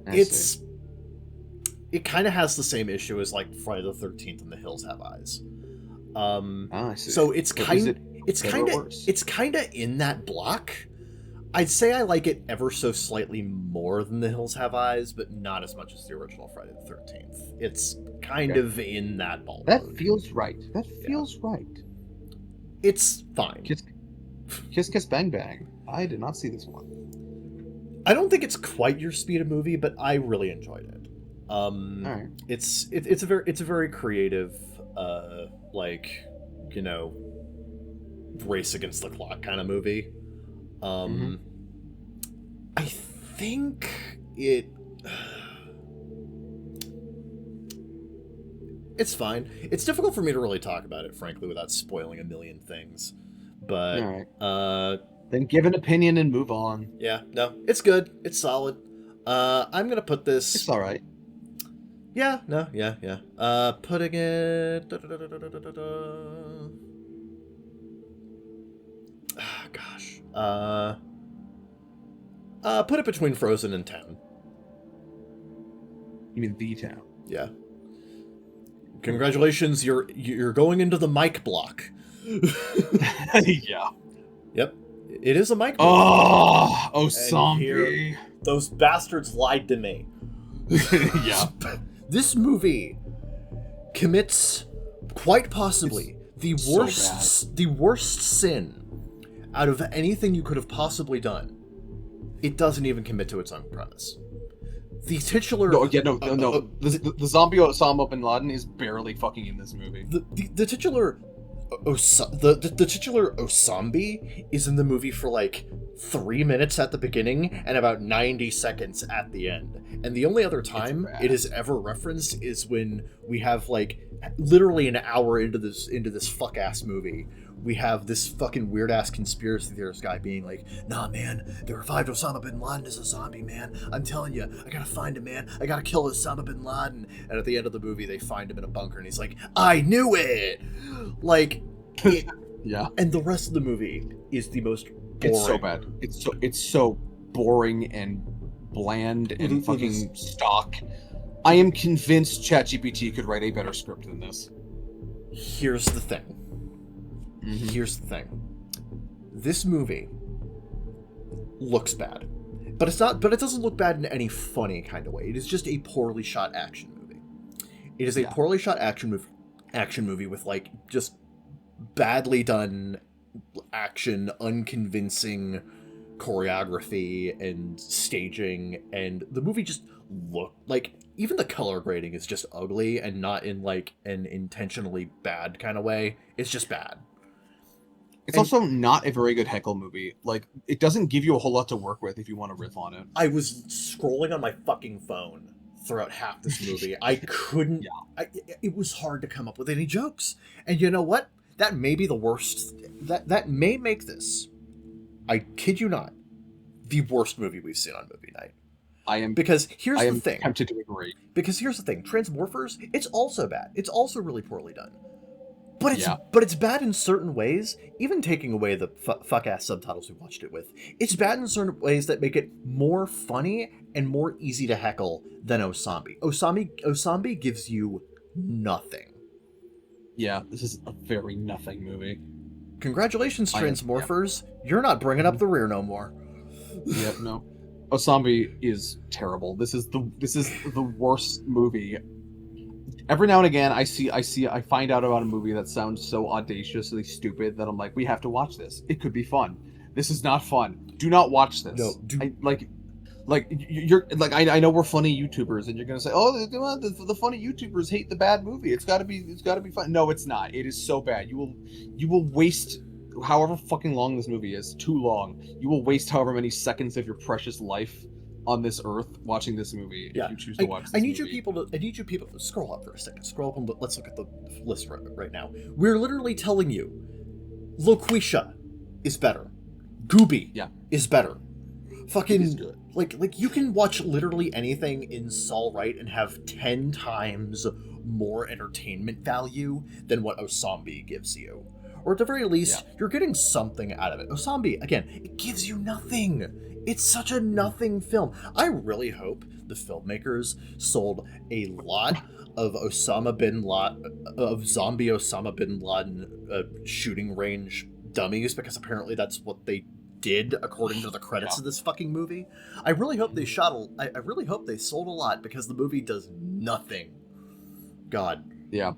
It kind of has the same issue as like Friday the 13th and The Hills Have Eyes. I see. So it's kind of in that block. I'd say I like it ever so slightly more than The Hills Have Eyes, but not as much as the original Friday the 13th. It's kind of in that ballpark. That feels right. Right. It's fine. Kiss Kiss Bang Bang. I did not see this one. I don't think it's quite your speed of movie, but I really enjoyed it. All right. It's a very creative, like, you know, race against the clock kind of movie. I think it's fine. It's difficult for me to really talk about it, frankly, without spoiling a million things. But all right. Then give an opinion and move on. Yeah, no, it's good. It's solid. I'm gonna put this. It's all right. Yeah, no, yeah. Putting it. Gosh. Put it between Frozen and Town. You mean The Town? Yeah. Congratulations, you're going into the mic block. Yeah. Yep. It is a mic block. Oh, zombie. Those bastards lied to me. Yeah. This movie commits quite possibly the worst sin out of anything you could have possibly done. It doesn't even commit to its own premise. The titular... No. The zombie Osama bin Laden is barely fucking in this movie. The titular... The titular Osambi is in the movie for like 3 minutes at the beginning and about 90 seconds at the end. And the only other time it is ever referenced is when we have like literally an hour into this fuck ass movie. We have this fucking weird ass conspiracy theorist guy being like, "Nah, man, they revived Osama bin Laden as a zombie, man. I'm telling you, I gotta find him, man. I gotta kill Osama bin Laden." And at the end of the movie, they find him in a bunker, and he's like, "I knew it!" Like, yeah. And the rest of the movie is the most boring. It's so bad. It's so boring and bland and fucking stock. I am convinced ChatGPT could write a better script than this. Here's the thing. Here's the thing. This movie looks bad. But it doesn't look bad in any funny kind of way. It is just a poorly shot action movie. It is a poorly shot action movie with like just badly done action, unconvincing choreography and staging, and the movie just looked like, even the color grading is just ugly, and not in like an intentionally bad kind of way. It's just bad. It's also not a very good heckle movie. Like, it doesn't give you a whole lot to work with if you want to riff on it. I was scrolling on my fucking phone throughout half this movie. I couldn't... it was hard to come up with any jokes. And you know what? That may be the worst... That may make this, I kid you not, the worst movie we've seen on movie night. Because here's the thing. I am tempted to agree. Because here's the thing. Transmorphers, it's also bad. It's also really poorly done. but it's bad in certain ways. Even taking away the fuck ass subtitles we watched it with, it's bad in certain ways that make it more funny and more easy to heckle than Osambi. Osambi gives you nothing. Yeah, this is a very nothing movie. Congratulations, Transmorphers. You're not bringing up the rear no more. Yep, no. Osambi is terrible. This is the worst movie. Every now and again, I find out about a movie that sounds so audaciously stupid that I'm like, we have to watch this. It could be fun. This is not fun. Do not watch this. No, I know we're funny YouTubers, and you're gonna say, oh, the funny YouTubers hate the bad movie. It's gotta be fun. No, it's not. It is so bad. You will waste however fucking long this movie is. Too long. You will waste however many seconds of your precious life on this earth watching this movie if you choose to watch this movie. I need you people to scroll up for a second. Scroll up and let's look at the list right now. We're literally telling you Loquisha is better. Gooby is better. Fucking good. Like you can watch literally anything in Saul Wright and have 10 times more entertainment value than what Osambi gives you. Or at the very least, you're getting something out of it. Osambi, again, it gives you nothing. It's such a nothing film. I really hope the filmmakers sold a lot of zombie Osama bin Laden shooting range dummies, because apparently that's what they did according to the credits of this fucking movie. I really hope they I really hope they sold a lot, because the movie does nothing. God. Yeah.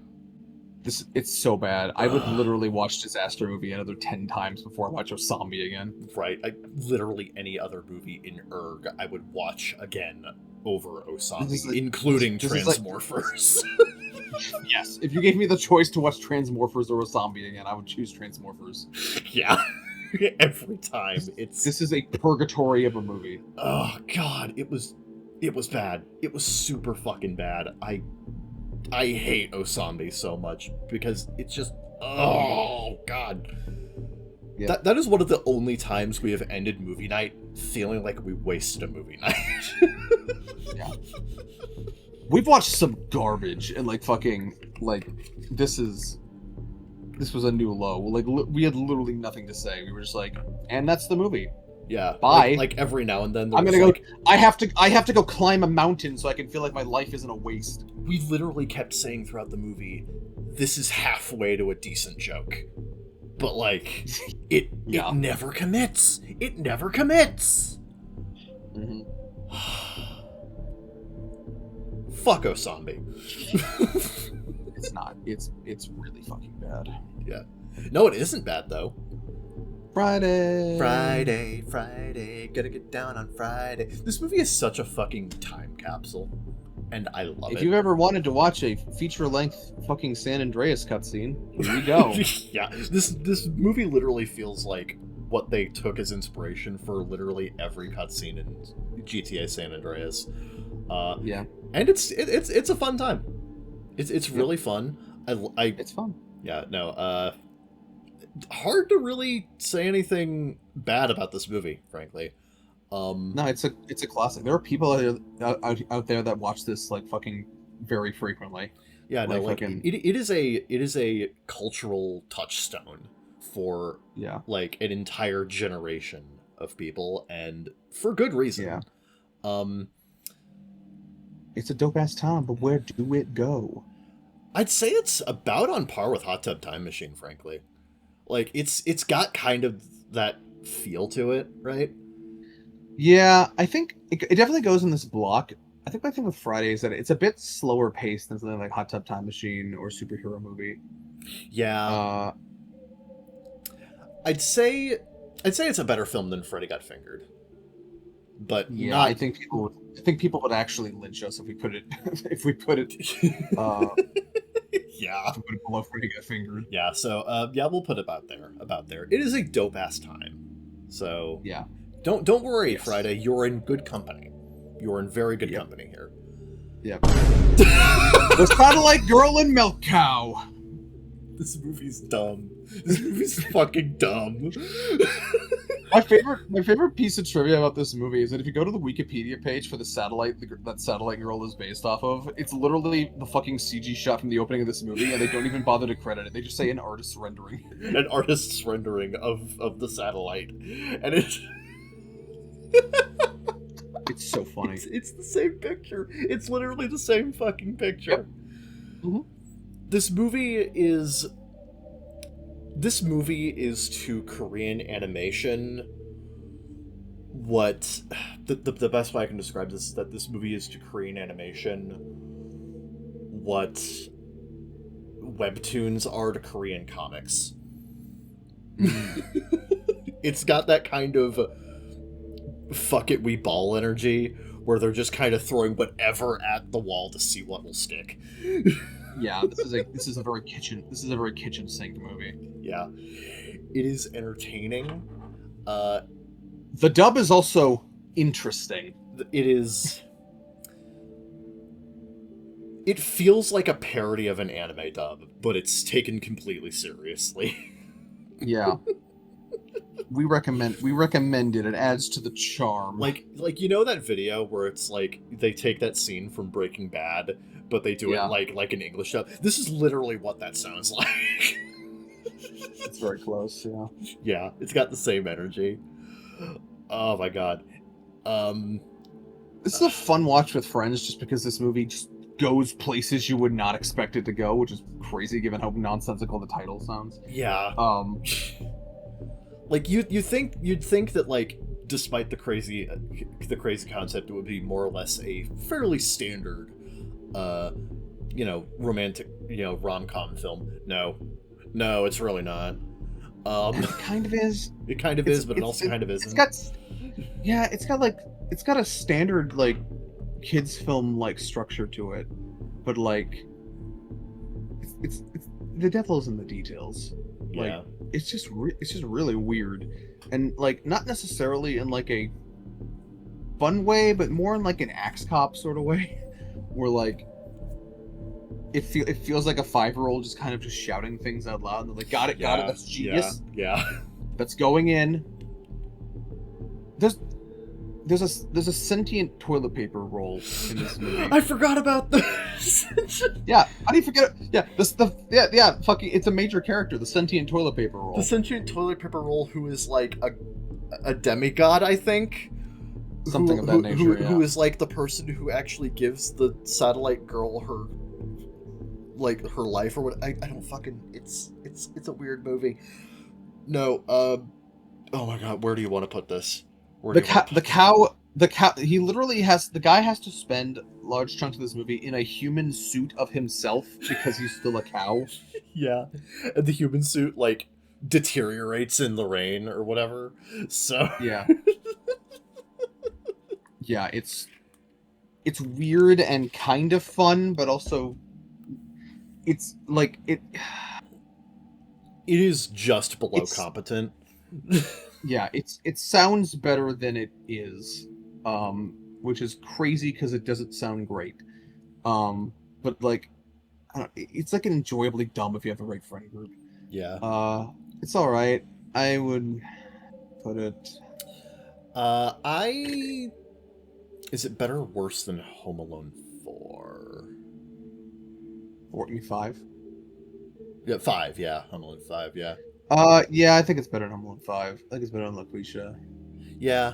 It's so bad. I would literally watch Disaster Movie another 10 times before I watch Osambi again. Right. Literally any other movie in Erg I would watch again over Osambi, including Transmorphers. Yes. If you gave me the choice to watch Transmorphers or Osambi again, I would choose Transmorphers. Yeah. Every time. This is a purgatory of a movie. Oh, God. It was bad. It was super fucking bad. I hate Osambi so much because it's just, oh God. Yeah. That is one of the only times we have ended movie night feeling like we wasted a movie night. Yeah. We've watched some garbage and this was a new low. We had literally nothing to say. We were just like, and that's the movie. Yeah. Bye. Like every now and then I'm gonna go. I have to go climb a mountain so I can feel like my life isn't a waste. We literally kept saying throughout the movie, this is halfway to a decent joke. But it never commits. It never commits. Mm-hmm. Fuck Osambi. It's not. It's really fucking bad. Yeah. No, it isn't bad though. Friday, gotta get down on Friday. This movie is such a fucking time capsule, and I love it. If you've ever wanted to watch a feature-length fucking San Andreas cutscene, here you go. Yeah, this movie literally feels like what they took as inspiration for literally every cutscene in GTA San Andreas. Yeah, and it's a fun time. It's really fun. It's fun. Yeah, no. Hard to really say anything bad about this movie, frankly. No, it's a classic. There are people out there that watch this fucking very frequently. Yeah, no, it is a cultural touchstone for an entire generation of people, and for good reason. Yeah. It's a dope ass time, but where do it go? I'd say it's about on par with Hot Tub Time Machine, frankly. It's got kind of that feel to it, right? Yeah, I think it definitely goes in this block. I think my thing with Friday is that it's a bit slower paced than something like Hot Tub Time Machine or Superhero Movie. Yeah. I'd say it's a better film than Freddy Got Fingered. But yeah, I think people would actually lynch us if we put it yeah. To put it below Freddy Got Fingered. Yeah, so we'll put it about there. It is a dope ass time. So yeah. Don't worry, yes. Friday, you're in good company. You're in very good company here. Yep. It's kind of like Girl and Milk Cow. This movie's dumb. This movie's fucking dumb. My favorite piece of trivia about this movie is that if you go to the Wikipedia page for the satellite that Satellite Girl is based off of, it's literally the fucking CG shot from the opening of this movie, and they don't even bother to credit it. They just say an artist's rendering. An artist's rendering of the satellite, and it's so funny. It's the same picture. It's literally the same fucking picture. Yep. Mm-hmm. This movie is to Korean animation what the best way I can describe this is that this movie is to Korean animation what webtoons are to Korean comics. It's got that kind of fuck it, we ball energy where they're just kind of throwing whatever at the wall to see what will stick. Yeah, this is a very kitchen sink movie. Yeah, it is entertaining. The dub is also interesting. It is. It feels like a parody of an anime dub, but it's taken completely seriously. Yeah. We recommend it. It adds to the charm. Like you know that video where it's like they take that scene from Breaking Bad, but they do it like an English dub. This is literally what that sounds like. It's very close, yeah. Yeah, it's got the same energy. Oh my god. This is a fun watch with friends just because this movie just goes places you would not expect it to go, which is crazy given how nonsensical the title sounds. Yeah. Like you'd think that, like, despite the crazy concept, it would be more or less a fairly standard romantic, rom-com film. No, it's really not. It kind of is. It kind of is, but it also kind of isn't. It's got a standard like kids film like structure to it, but like it's the devil's in the details. Like, yeah. It's just really weird, and like not necessarily in like a fun way, but more in like an Axe Cop sort of way, where like it feels like a 5-year-old just kind of just shouting things out loud, and they're like, got it, that's genius. Yeah. That's going in. There's a sentient toilet paper roll in this movie. I forgot about this. Yeah, how do you forget it? Yeah, fucking, it's a major character, the sentient toilet paper roll. The sentient toilet paper roll, who is like a demigod, I think. Something of that nature, who is like the person who actually gives the satellite girl her life or what. I don't fucking. It's a weird movie. No. Oh my god, where do you want to put this? The cow. He literally has. The guy has to spend large chunks of this movie in a human suit of himself because he's still a cow. Yeah, and the human suit like deteriorates in the rain or whatever. So yeah, yeah. It's weird and kind of fun, but also it's like it. It is just below competent. Yeah, it sounds better than it is, which is crazy because it doesn't sound great. But like, it's like enjoyably dumb if you have the right friend group. Yeah. It's all right. I would put it. Is it better or worse than Home Alone 4? 45. Yeah, 5. Yeah, Home Alone 5. Yeah. Yeah, I think it's better than Home Alone 5. I think it's better than LaQuisha. Yeah.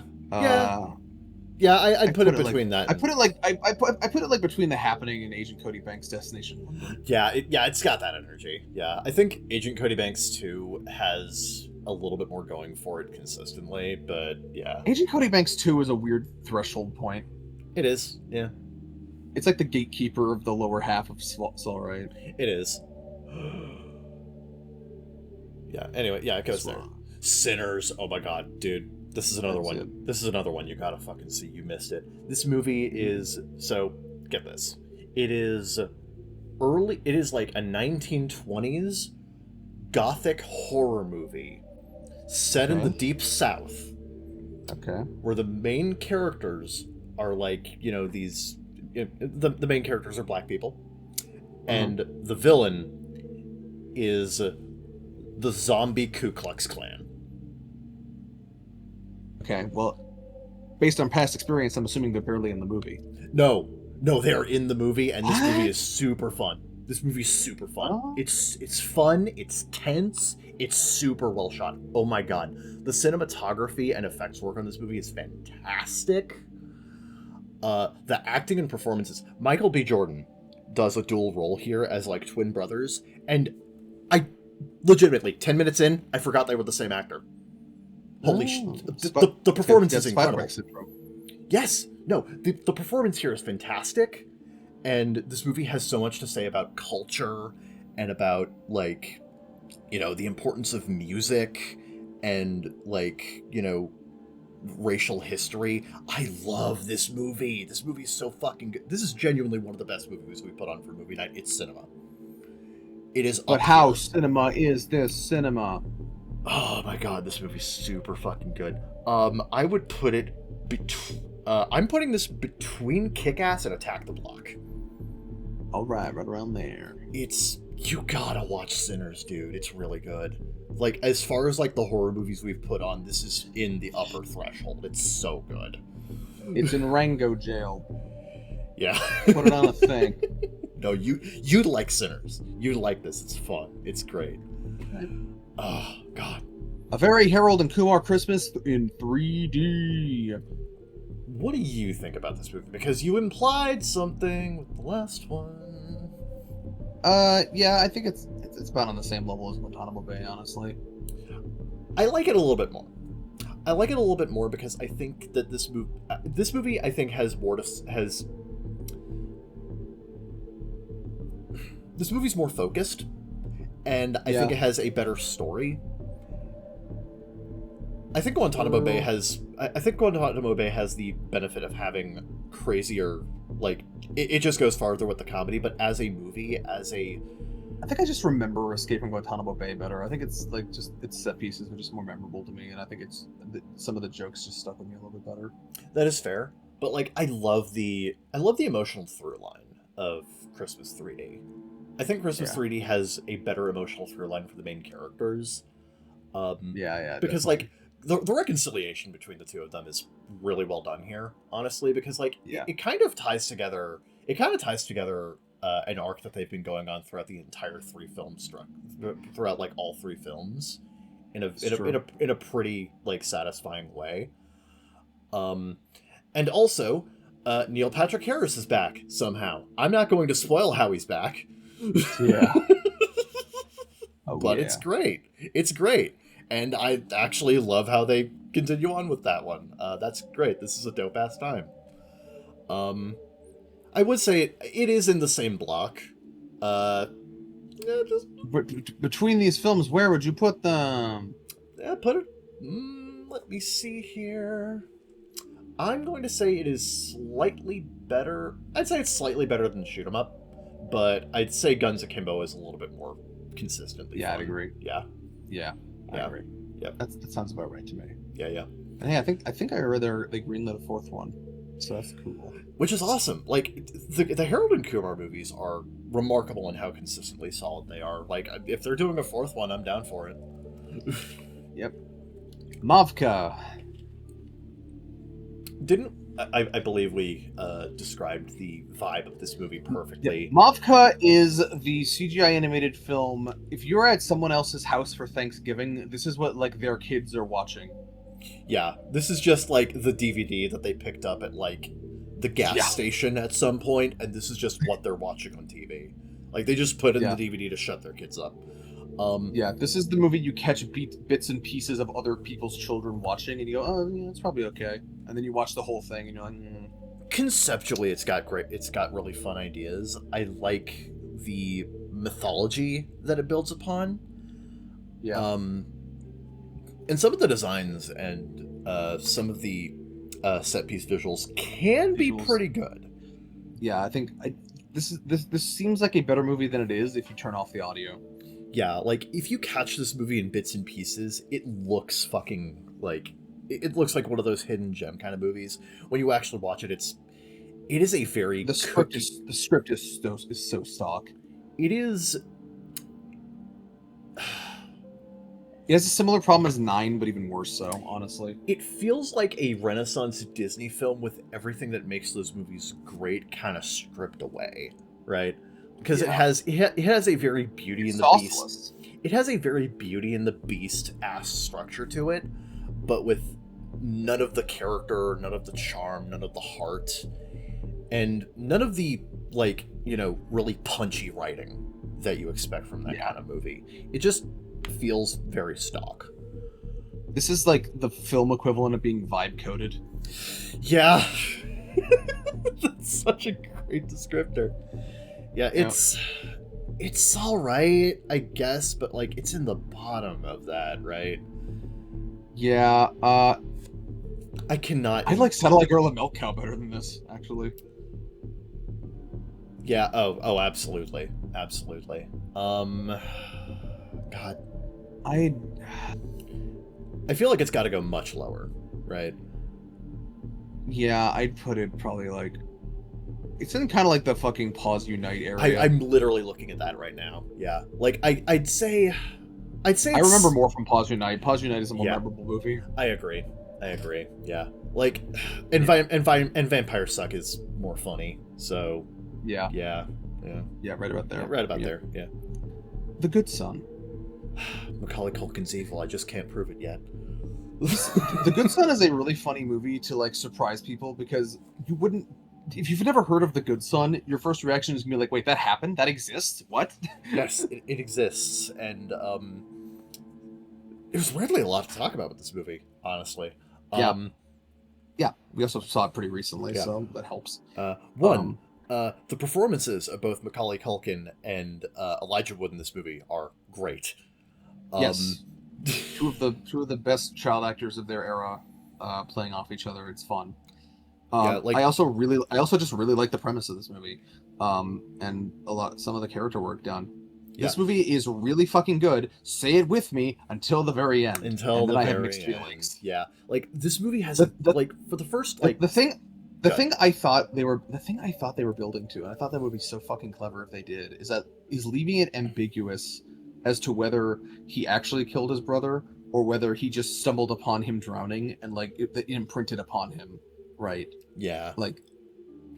Yeah, I'd put it between that. I put it like between The Happening and Agent Cody Banks' Destination London. Yeah, it's got that energy. Yeah, I think Agent Cody Banks 2 has a little bit more going for it consistently, but yeah. Agent Cody Banks 2 is a weird threshold point. It is, yeah. It's like the gatekeeper of the lower half of Soul Right. It is. Yeah, anyway, yeah, it goes there. Sinners, oh my god, dude. This is another one. This is another one you gotta fucking see. You missed it. This movie is, so, get this. It is like a 1920s gothic horror movie set in the deep south. Okay. Where the main characters are like, the main characters are black people. And the villain is the zombie Ku Klux Klan. Okay, well, based on past experience, I'm assuming they're barely in the movie. No, they're in the movie, and this movie What? is super fun. This movie is super fun. Oh. It's fun. It's tense. It's super well shot. Oh my god, the cinematography and effects work on this movie is fantastic. The acting and performances. Michael B. Jordan does a dual role here as like twin brothers, and I legitimately 10 minutes in, I forgot they were the same actor. Holy the performance is incredible. Yes, no, the performance here is fantastic, and this movie has so much to say about culture and about like, you know, the importance of music and like, you know, racial history. I love this movie. This movie is so fucking good. This is genuinely one of the best movies we put on for movie night. It's cinema. It is. But how cinema is this cinema? Oh my god, this movie's super fucking good. I would put it I'm putting this between Kick-Ass and Attack the Block. All right around there. You gotta watch Sinners, dude. It's really good. Like, as far as like the horror movies we've put on, this is in the upper threshold. It's so good. It's in Rango jail. Yeah. Put it on a thing. No, you'd like Sinners. You'd like this. It's fun. It's great. Oh god. A very Harold and Kumar Christmas in 3D. What do you think about this movie? Because you implied something with the last one. Yeah, I think it's about on the same level as Guantanamo Bay, honestly. I like it a little bit more. I like it a little bit more because I think that this movie I think has more to this movie's more focused, and I think it has a better story. I think Guantanamo Bay has the benefit of having crazier, like, it just goes farther with the comedy, but as a movie, I think I just remember Escape from Guantanamo Bay better. I think it's like its set pieces are just more memorable to me, and I think some of the jokes just stuck with me a little bit better. That is fair, but like I love the emotional through line of Christmas 3D. I think Christmas 3D has a better emotional through line for the main characters. Yeah, because definitely. like the reconciliation between the two of them is really well done here, honestly, because like it kind of ties together an arc that they've been going on throughout the entire throughout like all three films in a pretty like satisfying way. And also Neil Patrick Harris is back somehow. I'm not going to spoil how he's back. Yeah. But it's great. It's great. And I actually love how they continue on with that one. That's great. This is a dope-ass time. I would say it is in the same block. Between these films, where would you put them? Put it... let me see here. I'm going to say it is slightly better. I'd say it's slightly better than Shoot 'Em Up, but I'd say Guns Akimbo is a little bit more consistently fun. I'd agree. Yeah. I agree. Yep. That sounds about right to me. Yeah. And hey, I think I read they greenlit a fourth one, so that's cool. Which is awesome. Like the Harold and Kumar movies are remarkable in how consistently solid they are. Like if they're doing a fourth one, I'm down for it. Yep. Mavka. I believe we described the vibe of this movie perfectly. Yeah. Mavka is the CGI animated film. If you're at someone else's house for Thanksgiving, this is what like their kids are watching. Yeah, this is just like the DVD that they picked up at like the gas station at some point, and this is just what they're watching on TV. Like they just put in the DVD to shut their kids up. This is the movie you catch bits and pieces of other people's children watching, and you go, "Oh, yeah, it's probably okay." And then you watch the whole thing, and you're like, Conceptually, it's got really fun ideas. I like the mythology that it builds upon. Yeah. And some of the designs and some of the set piece visuals can be pretty good. Yeah, I think this seems like a better movie than it is if you turn off the audio. Yeah, like if you catch this movie in bits and pieces, it looks fucking like it looks like one of those hidden gem kind of movies. When you actually watch it, it is a very the script is so stock. It is. It has a similar problem as 9, but even worse so, honestly. It feels like a Renaissance Disney film with everything that makes those movies great kind of stripped away, right? Because it has a very Beauty and the Beast. It has a very Beauty and the Beast ass structure to it, but with none of the character, none of the charm, none of the heart, and none of the, like, you know, really punchy writing that you expect from that kind of movie. It just feels very stock. This is like the film equivalent of being vibe coded. Yeah. That's such a great descriptor. Yeah, it's all right, I guess, but like it's in the bottom of that, right? Yeah, I cannot. I like Satellite Girl and Milk Cow better than this, actually. Yeah, oh, absolutely. Absolutely. God. I feel like it's got to go much lower, right? Yeah, I'd put it probably like... It's in kind of like the fucking Pause Unite area. I'm literally looking at that right now. Yeah. Like, I'd say... I remember more from Pause Unite. Pause Unite is a more memorable movie. I agree. Yeah. Like, and Vampire Suck is more funny, so... Yeah. Yeah, right about there. Yeah, right about there, yeah. The Good Son. Macaulay Culkin's evil, I just can't prove it yet. The Good Son is a really funny movie to, like, surprise people, because you wouldn't... If you've never heard of The Good Son, your first reaction is going to be like, wait, that happened? That exists? What? Yes, it exists, and, there's weirdly a lot to talk about with this movie, honestly. Yeah, we also saw it pretty recently, so that helps. The performances of both Macaulay Culkin and Elijah Wood in this movie are great. Yes, two of the best child actors of their era playing off each other. It's fun. I also just really like the premise of this movie, and some of the character work done. Yeah. This movie is really fucking good. Say it with me until the very end. I have mixed feelings. Yeah, like this movie has like for the first like the thing I thought they were building to, and I thought that would be so fucking clever if they did, is leaving it ambiguous as to whether he actually killed his brother or whether he just stumbled upon him drowning and like it imprinted upon him, right? Yeah. Like,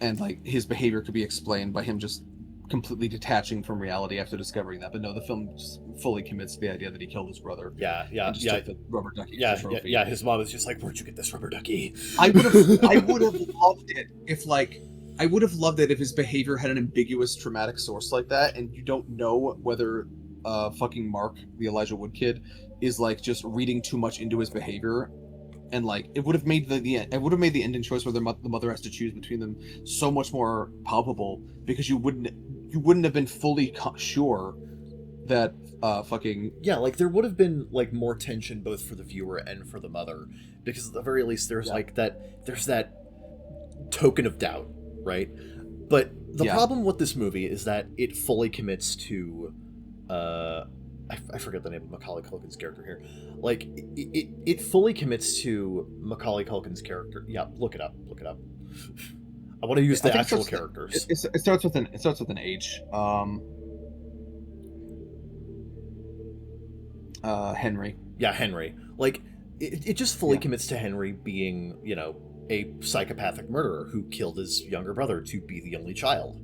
and like his behavior could be explained by him just completely detaching from reality after discovering that. But no, the film just fully commits to the idea that he killed his brother. Yeah. Took the rubber ducky. Yeah. His mom was just like, "Where'd you get this rubber ducky?" I would have loved it if his behavior had an ambiguous traumatic source like that, and you don't know whether fucking Mark, the Elijah Wood kid, is like just reading too much into his behavior. And like it would have made the ending choice where the mother has to choose between them so much more palpable, because you wouldn't have been fully sure that like there would have been like more tension both for the viewer and for the mother, because at the very least there's that token of doubt, right? But the problem with this movie is that it fully commits to I forget the name of Macaulay Culkin's character here. Like, it fully commits to Macaulay Culkin's character. Yeah, look it up. I want to use the actual characters. It starts with an H. Henry. Yeah, Henry. Like, it just fully commits to Henry being, you know, a psychopathic murderer who killed his younger brother to be the only child,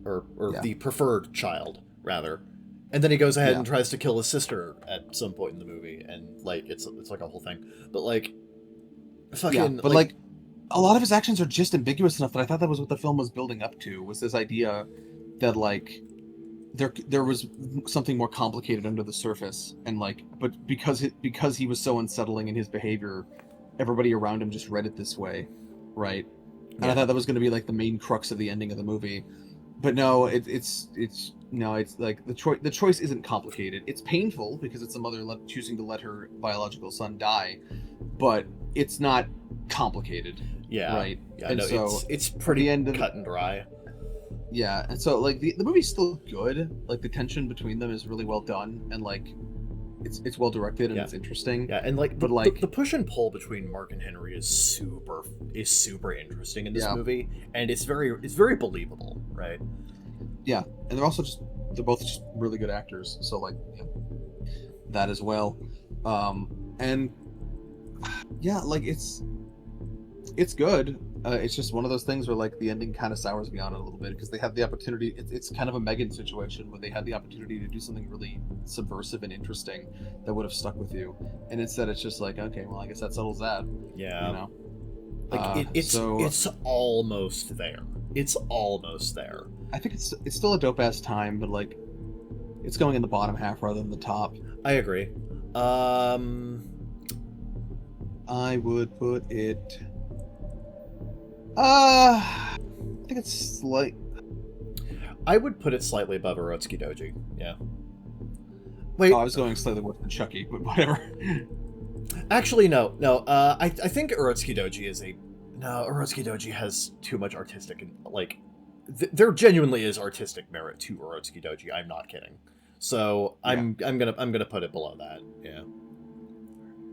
or the preferred child, rather. And then he goes ahead and tries to kill his sister at some point in the movie, and like it's like a whole thing. But like, fucking, like a lot of his actions are just ambiguous enough that I thought that was what the film was building up to, was this idea that like there was something more complicated under the surface, and like, but because he was so unsettling in his behavior, everybody around him just read it this way, right? And I thought that was going to be like the main crux of the ending of the movie. But no, it's like the choice isn't complicated. It's painful because it's a mother choosing to let her biological son die, but it's not complicated. Yeah, right. Yeah, and so it's pretty cut and dry. Yeah, and so like the movie's still good. Like the tension between them is really well done, and like it's well directed and it's interesting. Yeah, and like the push and pull between Mark and Henry is super interesting in this movie, and it's very believable, right? Yeah, and they're both just really good actors. So like, that as well. And yeah, like it's good. It's just one of those things where like the ending kind of sours me on it a little bit because they had the opportunity. It's kind of a Megan situation where they had the opportunity to do something really subversive and interesting that would have stuck with you, and instead it's just like, okay, well, I guess that settles that. Yeah. You know, Like it's almost there. It's almost there. I think it's still a dope ass time, but like it's going in the bottom half rather than the top. I agree. I would put it. I think it's like. I would put it slightly above Urotsuki Doji. Yeah. Wait. Oh, I was going slightly worse than Chucky, but whatever. Actually, no. I think Urotsuki Doji is Urotsuki Doji has too much artistic and like. There genuinely is artistic merit to Urotsuki Doji. I'm not kidding. So I'm gonna put it below that. Yeah.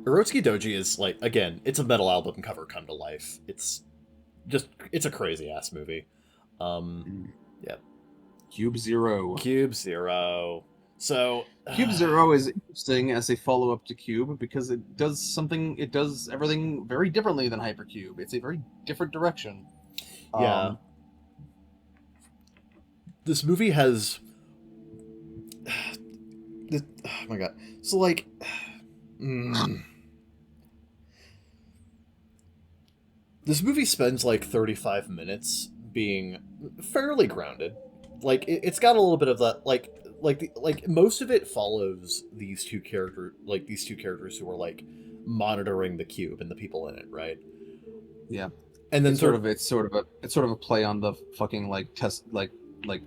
Urotsuki Doji is like, again, it's a metal album cover come to life. It's a crazy ass movie. Yeah. Cube Zero. So Cube Zero is interesting as a follow-up to Cube because it does everything very differently than Hypercube. It's a very different direction. Yeah. This movie has oh my god. So like this movie spends like 35 minutes being fairly grounded. Like it's got a little bit of that like most of it follows these two characters who are like monitoring the cube and the people in it, right? Yeah. And then it's sort of a play on the fucking like test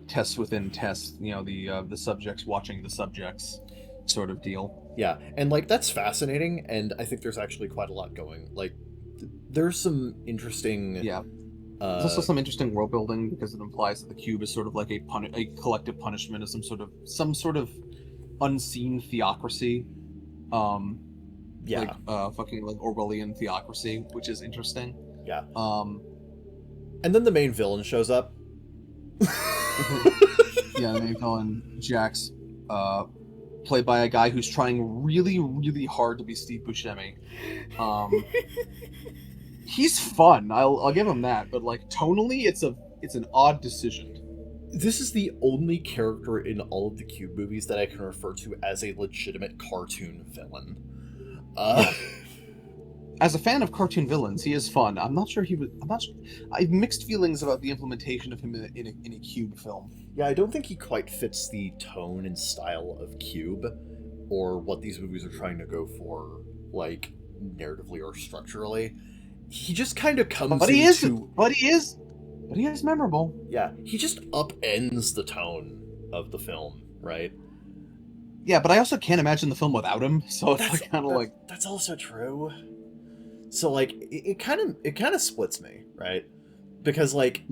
tests within tests, you know, the subjects watching the subjects sort of deal. Yeah, and like that's fascinating, and I think there's actually quite a lot going. Like there's some interesting there's also some interesting world building because it implies that the cube is sort of like a collective punishment of some sort of unseen theocracy. Fucking like Orwellian theocracy, which is interesting. Yeah. And then the main villain shows up. Yeah, the main villain, Jax, played by a guy who's trying really, really hard to be Steve Buscemi. He's fun. I'll give him that, but like tonally, it's an odd decision. This is the only character in all of the Cube movies that I can refer to as a legitimate cartoon villain. As a fan of cartoon villains, he is fun. I have mixed feelings about the implementation of him in a Cube film. Yeah, I don't think he quite fits the tone and style of Cube, or what these movies are trying to go for, like narratively or structurally. He just kind of comes. But he is memorable. Yeah, he just upends the tone of the film, right? Yeah, but I also can't imagine the film without him. So it's kind of like that's also true. So like it kind of splits me, right? Because like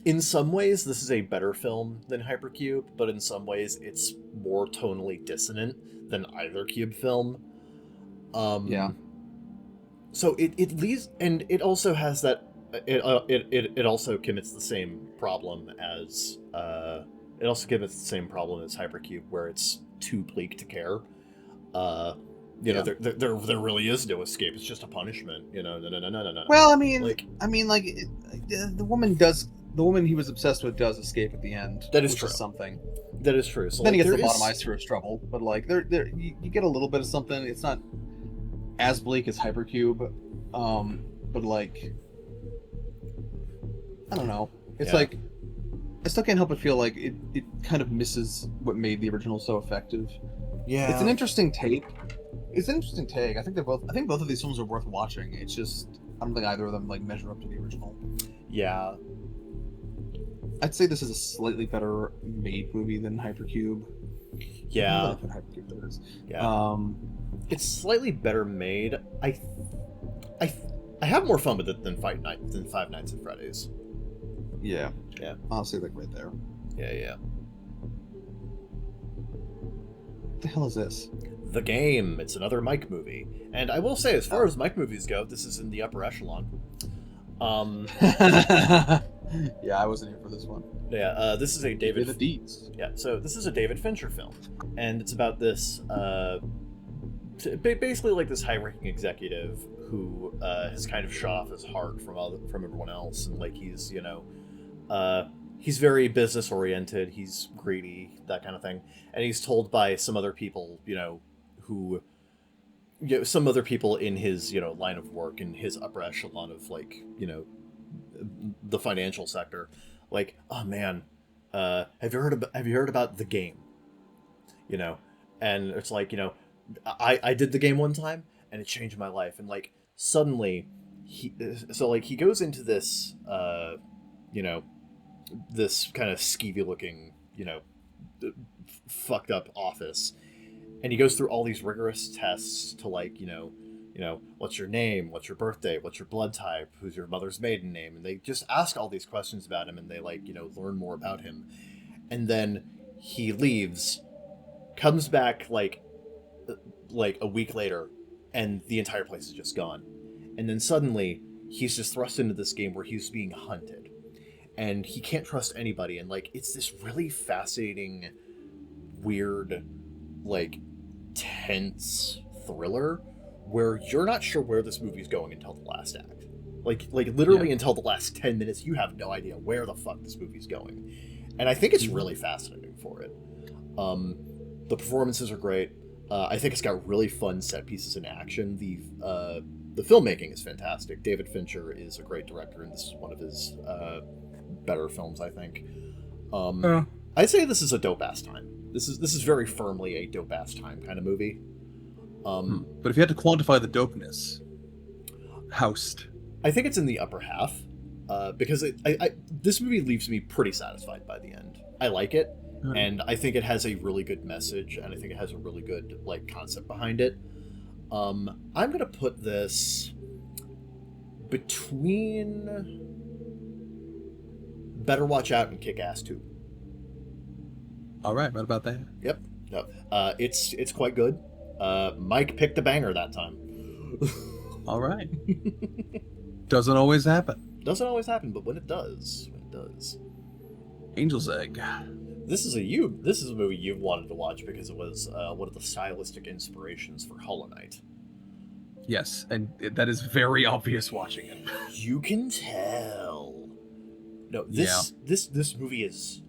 in some ways this is a better film than Hypercube, but in some ways it's more tonally dissonant than either Cube film. So it leaves, and it also has that it also commits the same problem as Hypercube, where it's too bleak to care. There really is no escape. It's just a punishment. No. Well, I mean, the woman he was obsessed with does escape at the end. That is true. Something. That is true. So then he gets lobotomized through his trouble, but like you get a little bit of something. It's not as bleak as Hypercube, but like I don't know. It's like I still can't help but feel like it kind of misses what made the original so effective. Yeah, it's an interesting take. I think both of these films are worth watching. It's just I don't think either of them like measure up to the original. Yeah. I'd say this is a slightly better made movie than Hypercube. Yeah. Hypercube, that is. Yeah. It's slightly better made. I have more fun with it than Five Nights at Freddy's. Yeah. Yeah. Honestly, like right there. Yeah. What the hell is this? The Game. It's another Mike movie. And I will say, as far as Mike movies go, this is in the upper echelon. Yeah, I wasn't here for this one. Yeah, this is a They're David. the deeds. Yeah, so this is a David Fincher film, and it's about this basically like this high-ranking executive who has kind of shut off his heart from everyone else, and like he's very business oriented, he's greedy, that kind of thing, and he's told by some other people, who some other people in his line of work, in his upper echelon of like the financial sector, like, oh man, have you heard about the game? And it's like, I did the game one time and it changed my life, and like suddenly he goes into this you know this kind of skeevy looking fucked up office, and he goes through all these rigorous tests to like what's your name, what's your birthday, what's your blood type, who's your mother's maiden name, and they just ask all these questions about him, and they like learn more about him, and then he leaves, comes back like a week later, and the entire place is just gone, and then suddenly he's just thrust into this game where he's being hunted, and he can't trust anybody, and like it's this really fascinating, weird, like tense thriller where you're not sure where this movie's going until the last act. Like literally until the last 10 minutes, you have no idea where the fuck this movie's going. And I think it's really fascinating for it. The performances are great. I think it's got really fun set pieces in action. The filmmaking is fantastic. David Fincher is a great director, and this is one of his better films, I think. I'd say this is a dope-ass time. This is very firmly a dope-ass time kind of movie. But if you had to quantify the dopeness, Housed. I think it's in the upper half, because this movie leaves me pretty satisfied by the end. I like it, and I think it has a really good message, and I think it has a really good like concept behind it. I'm gonna put this between Better Watch Out and Kick-Ass 2. All right, what about that? Yep. No, it's quite good. Mike picked a banger that time. All right. Doesn't always happen. Doesn't always happen, but when it does. Angel's Egg. This is a movie you've wanted to watch because it was one of the stylistic inspirations for Hollow Knight. Yes, and that is very obvious watching it. You can tell. No, this movie is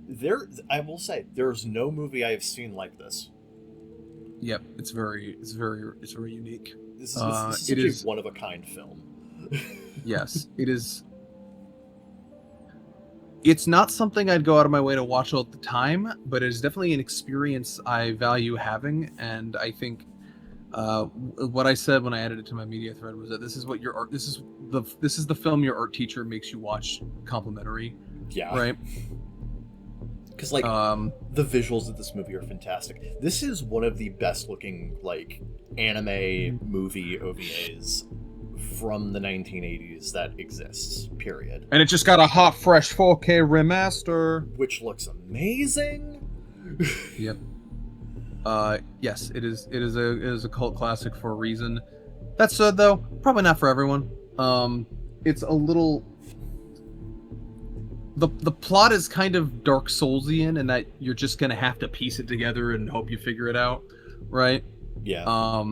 there. I will say there's no movie I have seen like this. Yep, it's very unique. This is such a one of a kind film. Yes, it is. It's not something I'd go out of my way to watch all the time, but it is definitely an experience I value having, and I think what I said when I added it to my media thread was that this is the film your art teacher makes you watch complimentary. Yeah. Right. Because like the visuals of this movie are fantastic. This is one of the best looking like anime movie OVAs from the 1980s that exists. Period. And it just got a hot, fresh 4K remaster, which looks amazing. Yep. Yes, it is a cult classic for a reason. That said, though, probably not for everyone. It's a little. The plot is kind of Dark Soulsian in that you're just gonna have to piece it together and hope you figure it out, right? Yeah.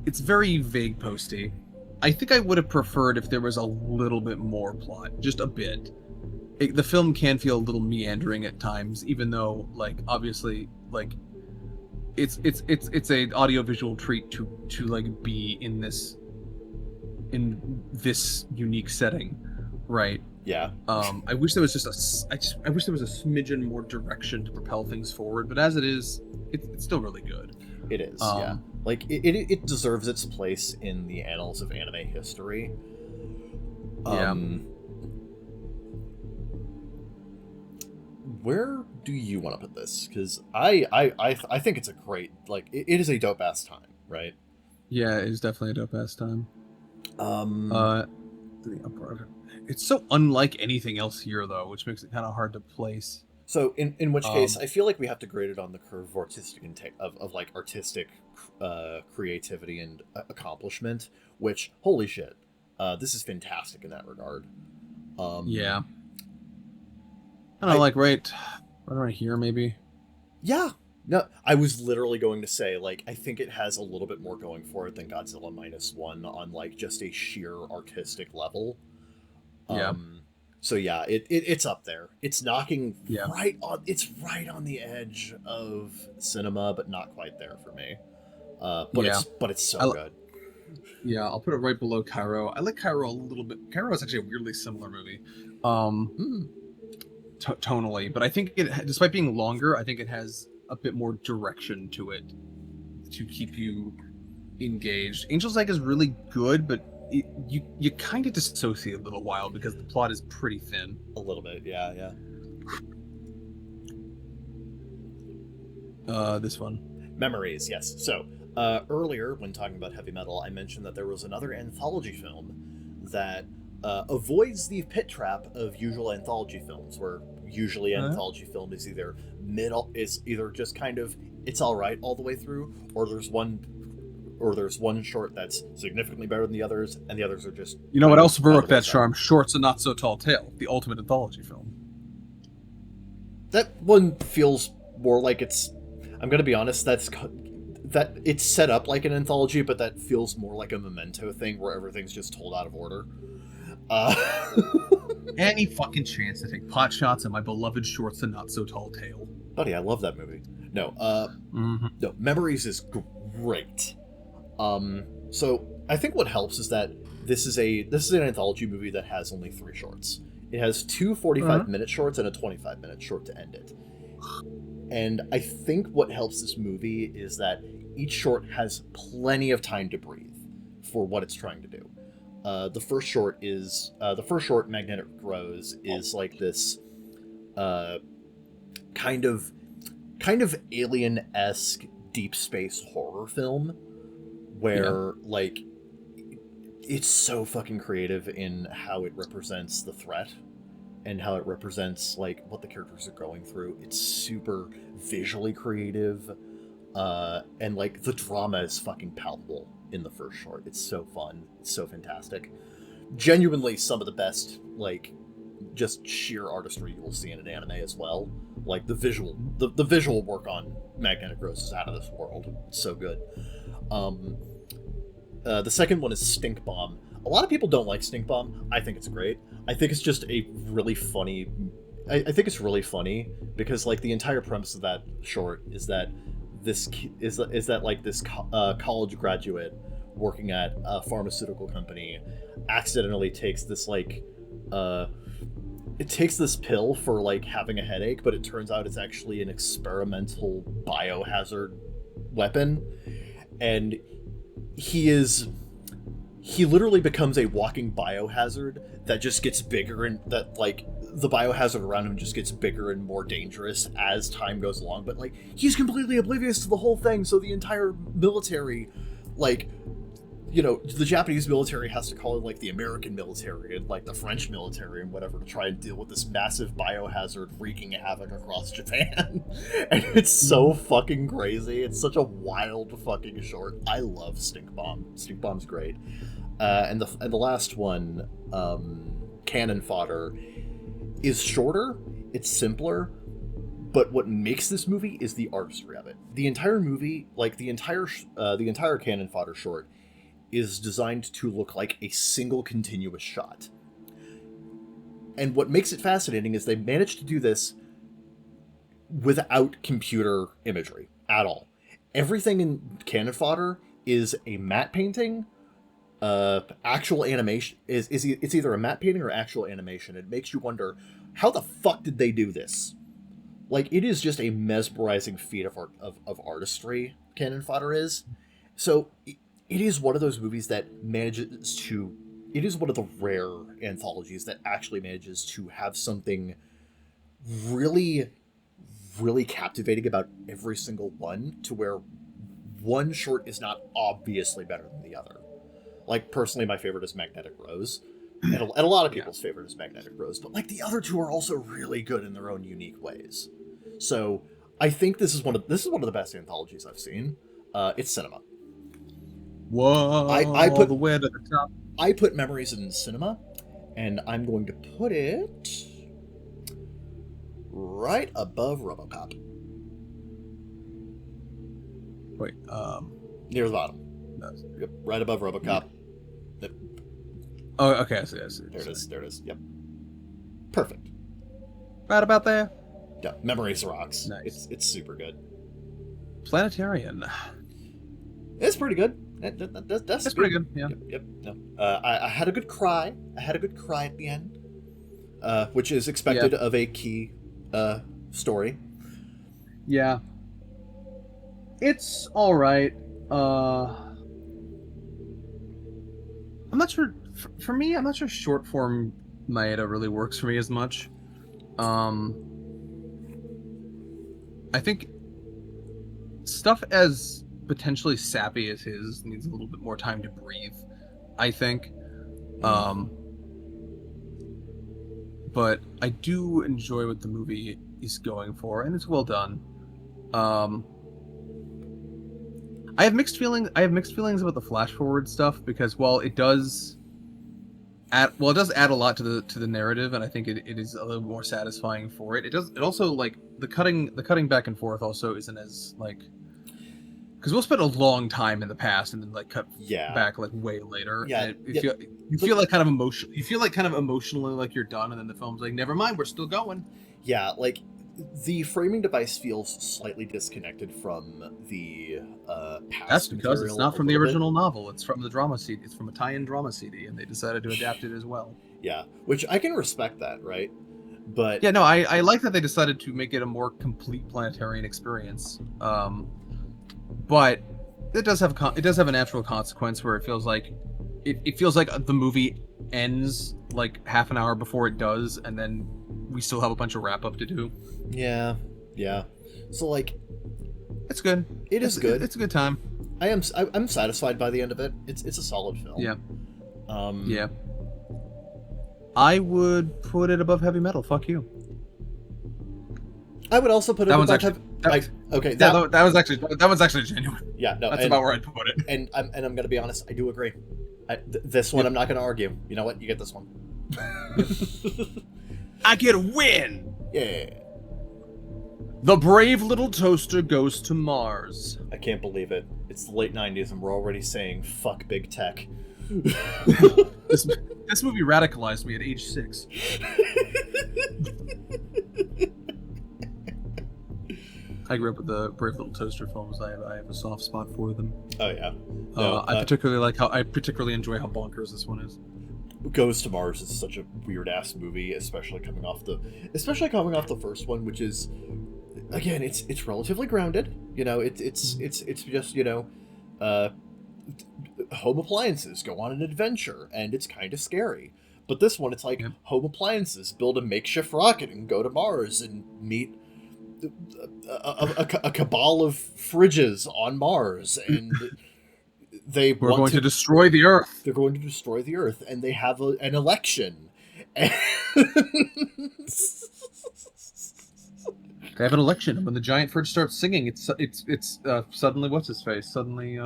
It's very vague posty. I think I would have preferred if there was a little bit more plot, just a bit. The film can feel a little meandering at times, even though, like, obviously, like, it's a audiovisual treat to like be in this unique setting, right? Yeah. I wish there was I wish there was a smidgen more direction to propel things forward, but as it is, it's still really good. It is, yeah. Like it deserves its place in the annals of anime history. Where do you want to put this? Because I think it's a great, like, it is a dope ass time, right? Yeah, it is definitely a dope ass time. It's so unlike anything else here, though, which makes it kind of hard to place. So in which case, I feel like we have to grade it on the curve of artistic artistic creativity and accomplishment. Which, holy shit, this is fantastic in that regard. Um, Yeah. I don't know, I like right around here maybe. Yeah. No, I was literally going to say, like, I think it has a little bit more going for it than Godzilla Minus One on, like, just a sheer artistic level. Yeah. Um, so yeah, it's up there. It's knocking Yeah. it's right on the edge of cinema, but not quite there for me. Yeah. But it's so I, good. yeah, I'll put it right below Cairo. I like Cairo a little bit. Cairo is actually a weirdly similar movie. Um, Mm. tonally, but I think despite being longer, I think it has a bit more direction to it to keep you engaged. Angel's Egg is really good, but you kind of dissociate a little while because the plot is pretty thin. A little bit, yeah, yeah. This one. Memories, yes. So, earlier, when talking about heavy metal, I mentioned that there was another anthology film that avoids the pit trap of usual anthology films, where usually an anthology film is either just kind of it's all right all the way through, or there's one short that's significantly better than the others, and the others are just You know what else by the broke that wayside. charm? Shorts and Not So Tall Tale, the ultimate anthology film. That one feels more like it's. I'm gonna be honest. That it's set up like an anthology, but that feels more like a Memento thing where everything's just told out of order. Uh, Any fucking chance to take pot shots at my beloved Shorts and Not So Tall Tale. buddy, I love that movie. No, no, Memories is great. So I think what helps is that this is an anthology movie that has only 3 shorts. It has two 45-minute shorts and a 25-minute short to end it. And I think what helps this movie is that each short has plenty of time to breathe for what it's trying to do. The first short, Magnetic Rose, is like this kind of alien-esque deep space horror film where like it's so fucking creative in how it represents the threat and how it represents like what the characters are going through. It's super visually creative, and like the drama is fucking palpable in the first short. It's so fun. It's so fantastic. Genuinely some of the best, like, just sheer artistry you'll see in an anime as well. Like the visual work on Magnetic Rose is out of this world. It's so good. The second one is Stink Bomb. A lot of people don't like Stink Bomb. I think it's great. I think it's just a really funny. I think it's really funny because like the entire premise of that short is that this college graduate working at a pharmaceutical company accidentally takes this it takes this pill for like having a headache, but it turns out it's actually an experimental biohazard weapon, and he literally becomes a walking biohazard that just gets bigger, and that like the biohazard around him just gets bigger and more dangerous as time goes along. But like he's completely oblivious to the whole thing, so the entire military, like, you know, the Japanese military has to call in like the American military and like the French military and whatever to try and deal with this massive biohazard wreaking havoc across Japan. And it's so fucking crazy. It's such a wild fucking short. I love Stink Bomb. Stink Bomb's great. And the last one, Cannon Fodder, is shorter. It's simpler. But what makes this movie is the artistry of it. The entire movie, like the entire Cannon Fodder short, is designed to look like a single continuous shot. And what makes it fascinating is they managed to do this without computer imagery at all. Everything in Cannon Fodder is a matte painting. Actual animation it's either a matte painting or actual animation. It makes you wonder, how the fuck did they do this? Like, it is just a mesmerizing feat of artistry, Cannon Fodder is. So it is one of those movies that manages to... It is one of the rare anthologies that actually manages to have something really, really captivating about every single one, to where one short is not obviously better than the other. Like, personally, my favorite is Magnetic Rose. And a lot of people's favorite is Magnetic Rose. But, like, the other two are also really good in their own unique ways. So, I think this is one of the best anthologies I've seen. It's cinema. Whoa! I put the way to the top. I put Memories in cinema, and I'm going to put it right above RoboCop, Wait, near the bottom. no. Yep, right above RoboCop. Yep, Oh, okay, I see. there it is. There it is. Yep, perfect. Right about there. Yeah, Memories rocks. Nice. It's super good. Planetarian. It's pretty good. That's Pretty good. Yeah. Yep. No. I had a good cry. I had a good cry at the end, which is expected of a key story. Yeah. It's all right. I'm not sure. For me, I'm not sure short form Maeda really works for me as much. I think stuff as potentially sappy as his needs a little bit more time to breathe, I think. But I do enjoy what the movie is going for, and it's well done. I have mixed feelings about the flash forward stuff, because while it does add a lot to the narrative, and I think it is a little more satisfying for it. It also, like, the cutting back and forth also isn't as, like, because we'll spend a long time in the past and then, like, cut back, like, way later. Yeah, and you feel like kind of emotionally like you're done, and then the film's like, never mind, we're still going. Yeah, like, the framing device feels slightly disconnected from the past. That's because it's not from the original novel. It's from the drama CD. It's from a tie-in drama CD, and they decided to adapt it as well. Yeah, which I can respect that, right? But yeah, no, I like that they decided to make it a more complete planetarian experience. But it does have a natural consequence where it feels like the movie ends like half an hour before it does, and then we still have a bunch of wrap up to do. Yeah. So, like, it's good. It's good. It's a good time. I'm satisfied by the end of it. It's a solid film. Yeah. Yeah. I would put it above Heavy Metal. Fuck you. I would also put it above that one's actually genuine. Yeah, no, that's about where I'd put it. And I'm gonna be honest, I do agree. This one, I'm not gonna argue. You know what? You get this one. I get a win. Yeah. The brave little toaster goes to Mars. I can't believe it. It's the late 90s and we're already saying fuck big tech. This movie radicalized me at age 6. I grew up with the Brave Little Toaster films. I have a soft spot for them. Oh yeah. I particularly enjoy how bonkers this one is. Goes to Mars is such a weird ass movie, especially coming off the first one, which is, again, it's relatively grounded. You know, it's just, you know, home appliances go on an adventure, and it's kind of scary. But this one, it's like home appliances build a makeshift rocket and go to Mars and meet a cabal of fridges on Mars, and we're going to destroy the Earth. They're going to destroy the Earth, and they have an election. And they have an election, and when the giant fridge starts singing, it's suddenly what's his face? Suddenly,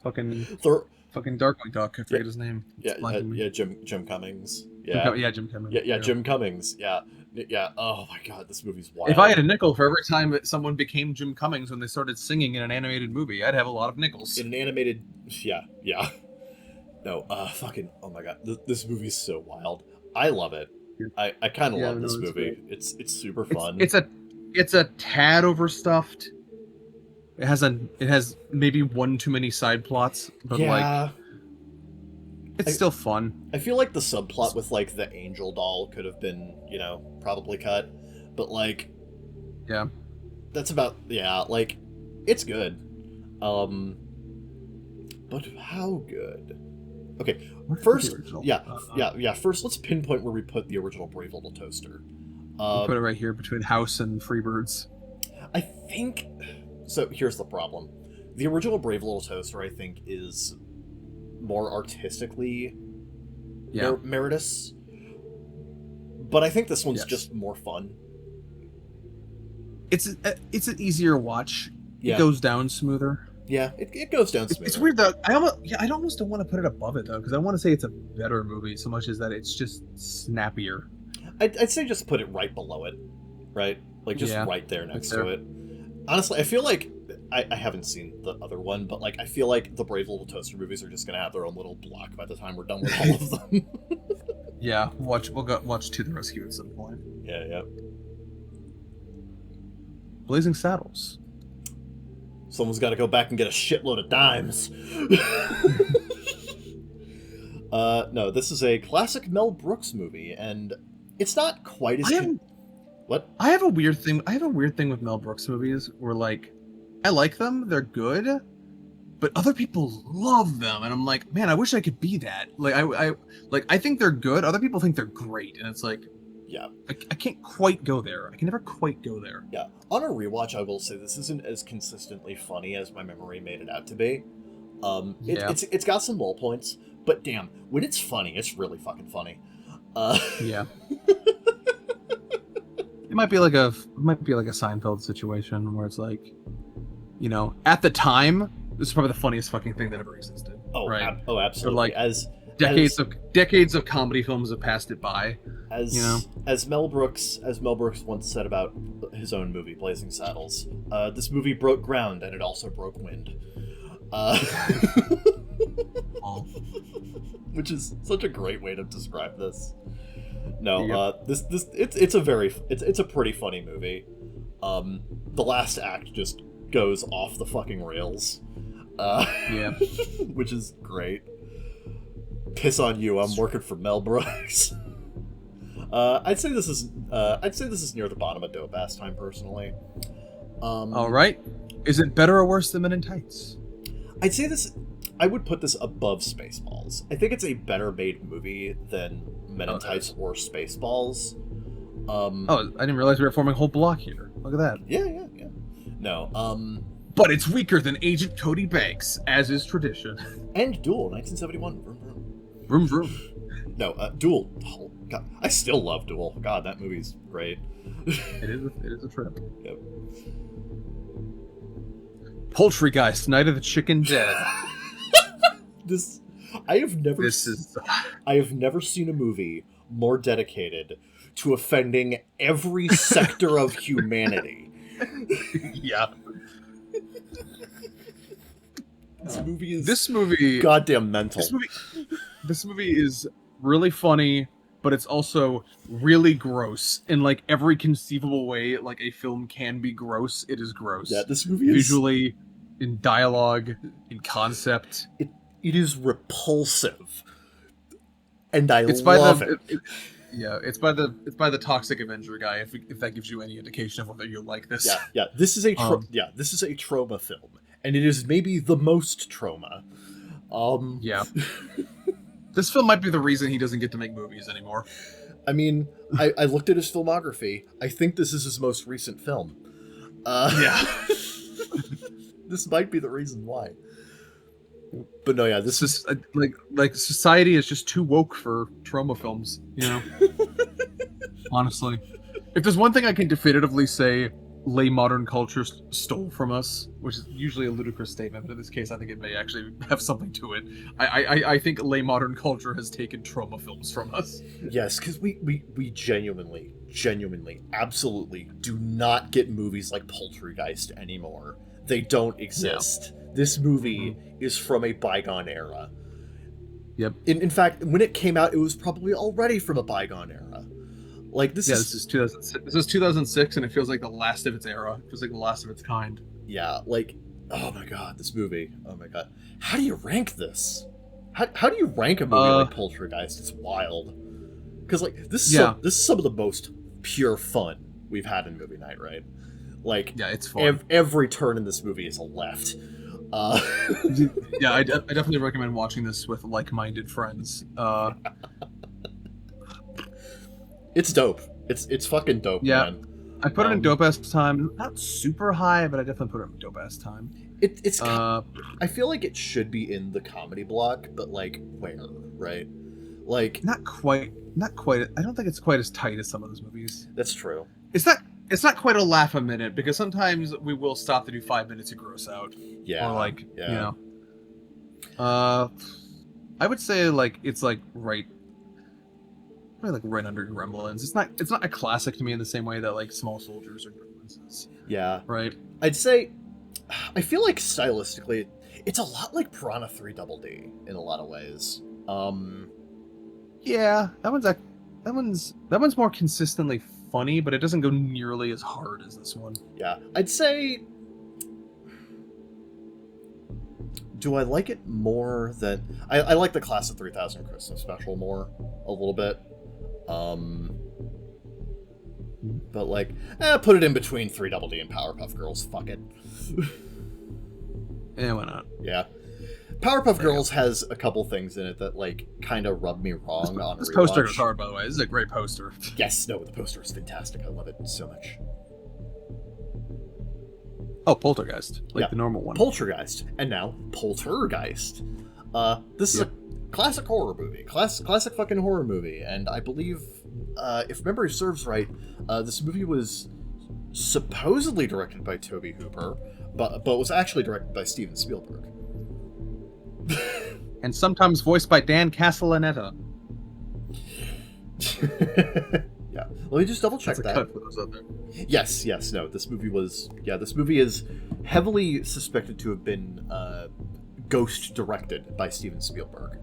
fucking Darkwing Duck. I forget his name. Jim Cummings. Jim Cummings. Jim Cummings. Yeah. Oh my God, this movie's wild. If I had a nickel for every time that someone became Jim Cummings when they started singing in an animated movie, I'd have a lot of nickels. In an animated, yeah. No, oh my God, this movie's so wild. I love it. I kind of love this movie. Great. It's super fun. It's a tad overstuffed. It has maybe one too many side plots, but like it's still fun. I feel like the subplot with like the angel doll could have been, you know, probably cut, but like, that's about like, it's good. But how good? Okay, first, first let's pinpoint where we put the original Brave Little Toaster. We'll put it right here between House and Freebirds. I think. So here's the problem: the original Brave Little Toaster, I think, is more artistically meritorious, but I think this one's just more fun. It's an easier watch. It goes down smoother. Yeah, it goes down smooth. It's weird that I almost don't want to put it above it though, because I want to say it's a better movie so much as that it's just snappier. I'd say just put it right below it, right? Like just right there next to it. Honestly, I feel like I haven't seen the other one, but like I feel like the Brave Little Toaster movies are just gonna have their own little block by the time we're done with all of them. Yeah, we'll watch To the Rescue at some point. Yeah. Blazing Saddles. Someone's got to go back and get a shitload of dimes. No, this is a classic Mel Brooks movie, and it's not quite as... What? I have a weird thing with Mel Brooks movies where, like, I like them, they're good, but other people love them, and I'm like, man, I wish I could be that. Like, I think they're good, other people think they're great, and it's like, yeah, I can't quite go there. I can never quite go there. Yeah, on a rewatch, I will say this isn't as consistently funny as my memory made it out to be. It's got some low points, but damn, when it's funny, it's really fucking funny. Yeah. It might be like a Seinfeld situation where it's like, you know, at the time, this is probably the funniest fucking thing that ever existed. Oh, right? Absolutely. But like decades of comedy films have passed it by. As Mel Brooks once said about his own movie, Blazing Saddles, this movie broke ground and it also broke wind. Which is such a great way to describe this. No, it's a pretty funny movie. The last act just goes off the fucking rails. Which is great. Piss on you, I'm working for Mel Brooks. I'd say this is near the bottom of Dope Ass Time, personally. All right. Is it better or worse than Men in Tights? I would put this above Spaceballs. I think it's a better made movie than Men in Tights or Spaceballs. I didn't realize we were forming a whole block here. Look at that. Yeah. No, but it's weaker than Agent Cody Banks, as is tradition. And Duel, 1971. Vroom, vroom. Vroom, vroom. No, Duel. Oh, God, I still love Duel. God, that movie's great. It is a trip. Yep. Poultrygeist, Night of the Chicken Dead. I have never seen a movie more dedicated to offending every sector of humanity. Yeah. This movie goddamn mental. This movie is really funny, but it's also really gross in like every conceivable way like a film can be gross. It is gross. Yeah, this movie visually, in dialogue, in concept. It is repulsive, and I love it. It's by the Toxic Avenger guy. If that gives you any indication of whether you like this. Yeah. This is a trauma film, and it is maybe the most trauma. Yeah. This film might be the reason he doesn't get to make movies anymore. I mean, I looked at his filmography. I think this is his most recent film. Yeah. This might be the reason why. But no, yeah, this is like society is just too woke for trauma films, you know. Honestly, if there's one thing I can definitively say, late modern culture stole from us, which is usually a ludicrous statement, but in this case, I think it may actually have something to it. I think late modern culture has taken trauma films from us. Yes, because we genuinely, absolutely do not get movies like Poultrygeist anymore. They don't exist. No. This movie is from a bygone era. Yep. In fact, when it came out, it was probably already from a bygone era. Like this is 2006. This is 2006, and it feels like the last of its era. It feels like the last of its kind. Yeah, like, oh my god, this movie. Oh my god, how do you rank this? How do you rank a movie like Poultrygeist? It's wild. Because like this is some of the most pure fun we've had in movie night, right? Like, yeah, it's fun. Every turn in this movie is a left. Yeah, I definitely recommend watching this with like-minded friends. It's dope. It's fucking dope, man. I put it in dope ass time. Not super high, but I definitely put it in dope ass time. It's I feel like it should be in the comedy block, but like where, right? Like not quite. I don't think it's quite as tight as some of those movies. That's true. Is that it's not quite a laugh a minute, because sometimes we will stop to do 5 minutes to gross out. Yeah. Or like, yeah. you know. I would say like it's like probably like right under Gremlins. It's not a classic to me in the same way that like Small Soldiers or Gremlins is. Yeah. Right. I'd say, I feel like stylistically, it's a lot like Piranha 3 Double D in a lot of ways. Yeah, that one's more consistently funny, but it doesn't go nearly as hard as this one. Yeah, I'd say. Do I like it more than I like the Class of 3000 Christmas special more a little bit, but like, put it in between 3 Double D and Powerpuff Girls. Fuck it. Yeah, why not? Yeah, Powerpuff Girls has a couple things in it that like kind of rub me wrong on a This rewatch. poster goes hard, by the way. This is a great poster. Yes, no, the poster is fantastic. I love it so much. Oh, Poltergeist, like Yeah. the normal one. Poltergeist, and now Poltergeist. This is a classic horror movie, classic fucking horror movie, and I believe, if memory serves right, this movie was supposedly directed by Tobe Hooper, but was actually directed by Steven Spielberg. And sometimes voiced by Dan Castellaneta. Yeah, let me just double check That's a that. cut for those out there. Yes, no, this movie is heavily suspected to have been ghost directed by Steven Spielberg.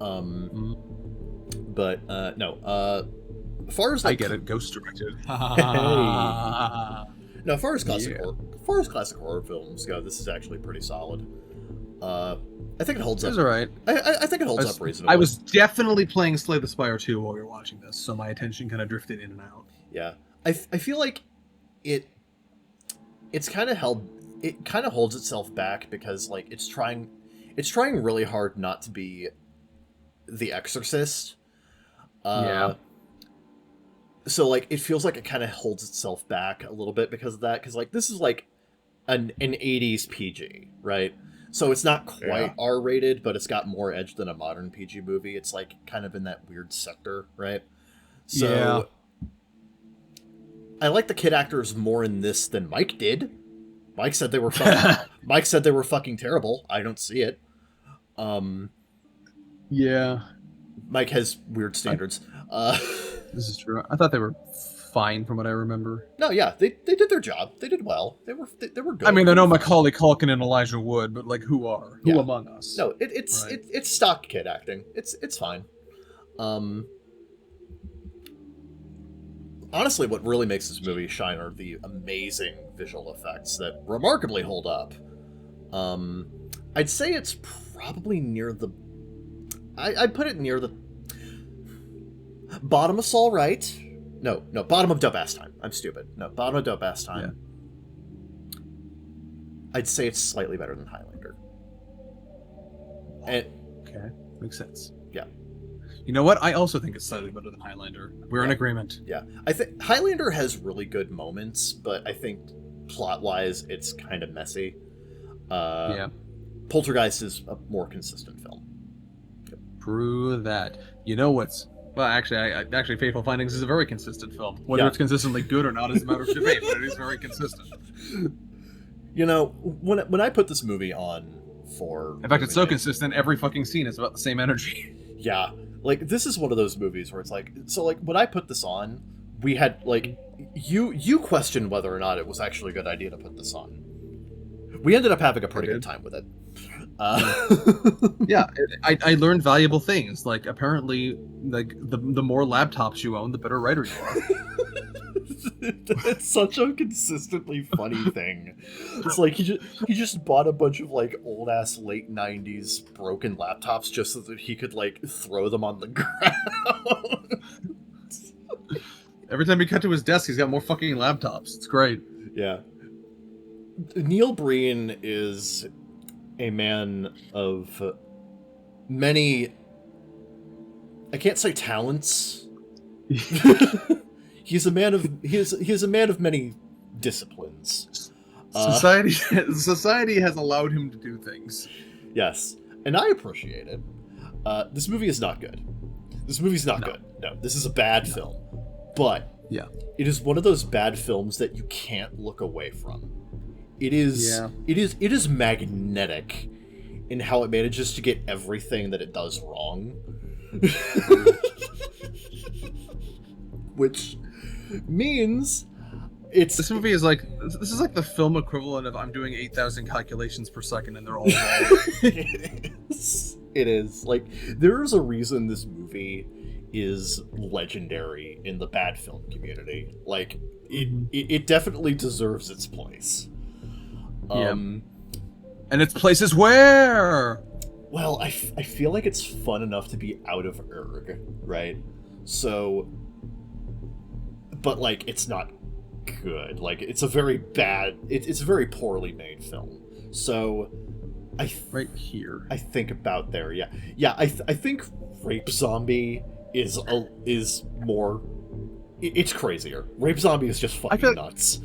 But no, as far as like, I get it, ghost directed. No, as far as classic horror films go, this is actually pretty solid. I think it holds up. It's alright. I think it holds up reasonably. I was definitely playing Slay the Spire 2 while we were watching this, so my attention kind of drifted in and out. Yeah, I feel like it's kind of holds itself back because like it's trying really hard not to be The Exorcist. Yeah. So like it feels like it kind of holds itself back a little bit because of that, because like this is like an 80s PG, right? So it's not quite R-rated, but it's got more edge than a modern PG movie. It's like kind of in that weird sector, right? So I like the kid actors more in this than Mike did. Mike said they were fucking terrible. I don't see it. Yeah. Mike has weird standards. This is true. I thought they were fine from what I remember. No, yeah, they did their job. They did well. They were good. I mean, they're no Macaulay Culkin and Elijah Wood, but like, who among us? No, it's stock kid acting. It's fine. Honestly, what really makes this movie shine are the amazing visual effects that remarkably hold up. I'd say it's probably near the. I'd put it near the bottom of Saul Right. No, bottom of Dope Ass Time. I'm stupid. No, bottom of Dope Ass Time. Yeah. I'd say it's slightly better than Highlander. And okay, makes sense. Yeah. You know what? I also think it's slightly better than Highlander. We're in agreement. Yeah, I think Highlander has really good moments, but I think plot-wise, it's kind of messy. Yeah. Poltergeist is a more consistent film. Yep. True that. You know what's... Well, actually, Fateful Findings is a very consistent film. Whether it's consistently good or not is a matter of debate, but it is very consistent. You know, when I put this movie on for... In fact, it's so consistent, every fucking scene is about the same energy. Yeah. Like, this is one of those movies where it's like... So, like, when I put this on, we had, like... You questioned whether or not it was actually a good idea to put this on. We ended up having a pretty good time with it. Yeah, I learned valuable things. Like, apparently, like the more laptops you own, the better writer you are. It's such a consistently funny thing. It's like he just bought a bunch of like old ass late 90s broken laptops just so that he could like throw them on the ground. Every time he cut to his desk, he's got more fucking laptops. It's great. Yeah. Neil Breen is a man of many, I can't say talents. He's a man of many disciplines. Society has allowed him to do things. Yes, and I appreciate it. This movie is not good. This movie's not good. No, this is a bad film. But Yeah. It is one of those bad films that you can't look away from. It is. Yeah. It is magnetic in how it manages to get everything that it does wrong. Which means This movie is like, this is like the film equivalent of I'm doing 8,000 calculations per second and they're all wrong. It is. Like, there's a reason this movie is legendary in the bad film community. Like, it definitely deserves its place. And its place is where? Well, I feel like it's fun enough to be out of erg, right? So, but like, it's not good. Like, it's a very bad, it's a very poorly made film. So, right here. I think about there, yeah. I think Rape Zombie is more, it's crazier. Rape Zombie is just fucking nuts.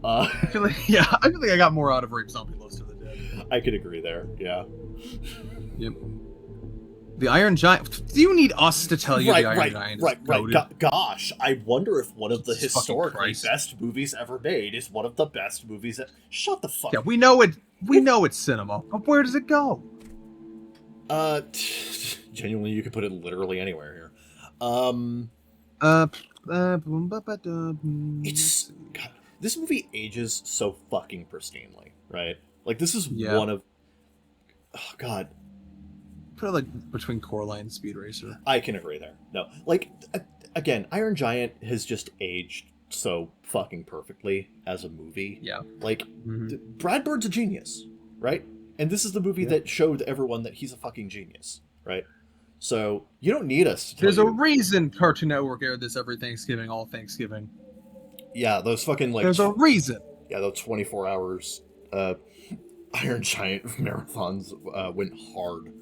I feel like I got more out of Rape Zombie Close to the Dead. I could agree there, yeah. Yep. The Iron Giant. Do you need us to tell you the Iron Giant is goated? Gosh, I wonder if one of the Jesus historically best movies ever made is one of the best movies that... Shut the fuck up. Yeah, we know it. We know it's cinema. But where does it go? Genuinely, you could put it literally anywhere here. It's... God, this movie ages so fucking pristinely, right? Like, this is one of... Oh, God. Put it like between Coraline and Speed Racer. I can agree there. No, like, again, Iron Giant has just aged so fucking perfectly as a movie. Yeah. Like, Brad Bird's a genius, right? And this is the movie that showed everyone that he's a fucking genius, right? So, you don't need us to tell There's a reason Cartoon Network aired this every Thanksgiving, all Thanksgiving. Yeah, those fucking, like... There's a reason. Yeah, those 24 hours Iron Giant marathons went hard.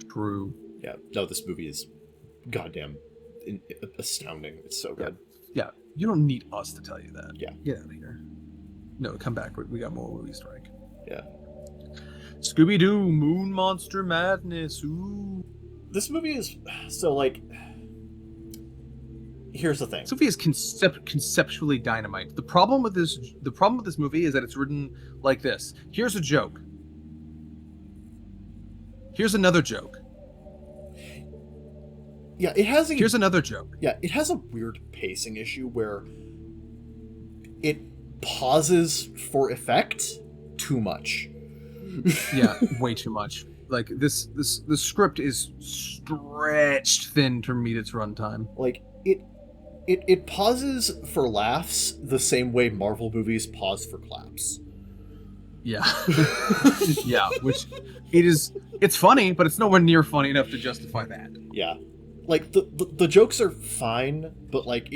True. Yeah, no, this movie is goddamn astounding. It's so good. Yeah, you don't need us to tell you that. Yeah. Get out of here. No, come back. We got more movies to rank. Yeah. Scooby-Doo, Moon Monster Madness. Ooh. This movie is... So, like... Here's the thing. This movie is conceptually dynamite. The problem with this movie is that it's written like this. Here's a joke. Here's another joke. Yeah, it has Here's another joke. Yeah, it has a weird pacing issue where it pauses for effect too much. Yeah, way too much. Like, the script is stretched thin to meet its runtime. Like, it pauses for laughs the same way Marvel movies pause for claps. Yeah. Yeah, which it's funny, but it's nowhere near funny enough to justify that. Yeah. Like, the jokes are fine, but like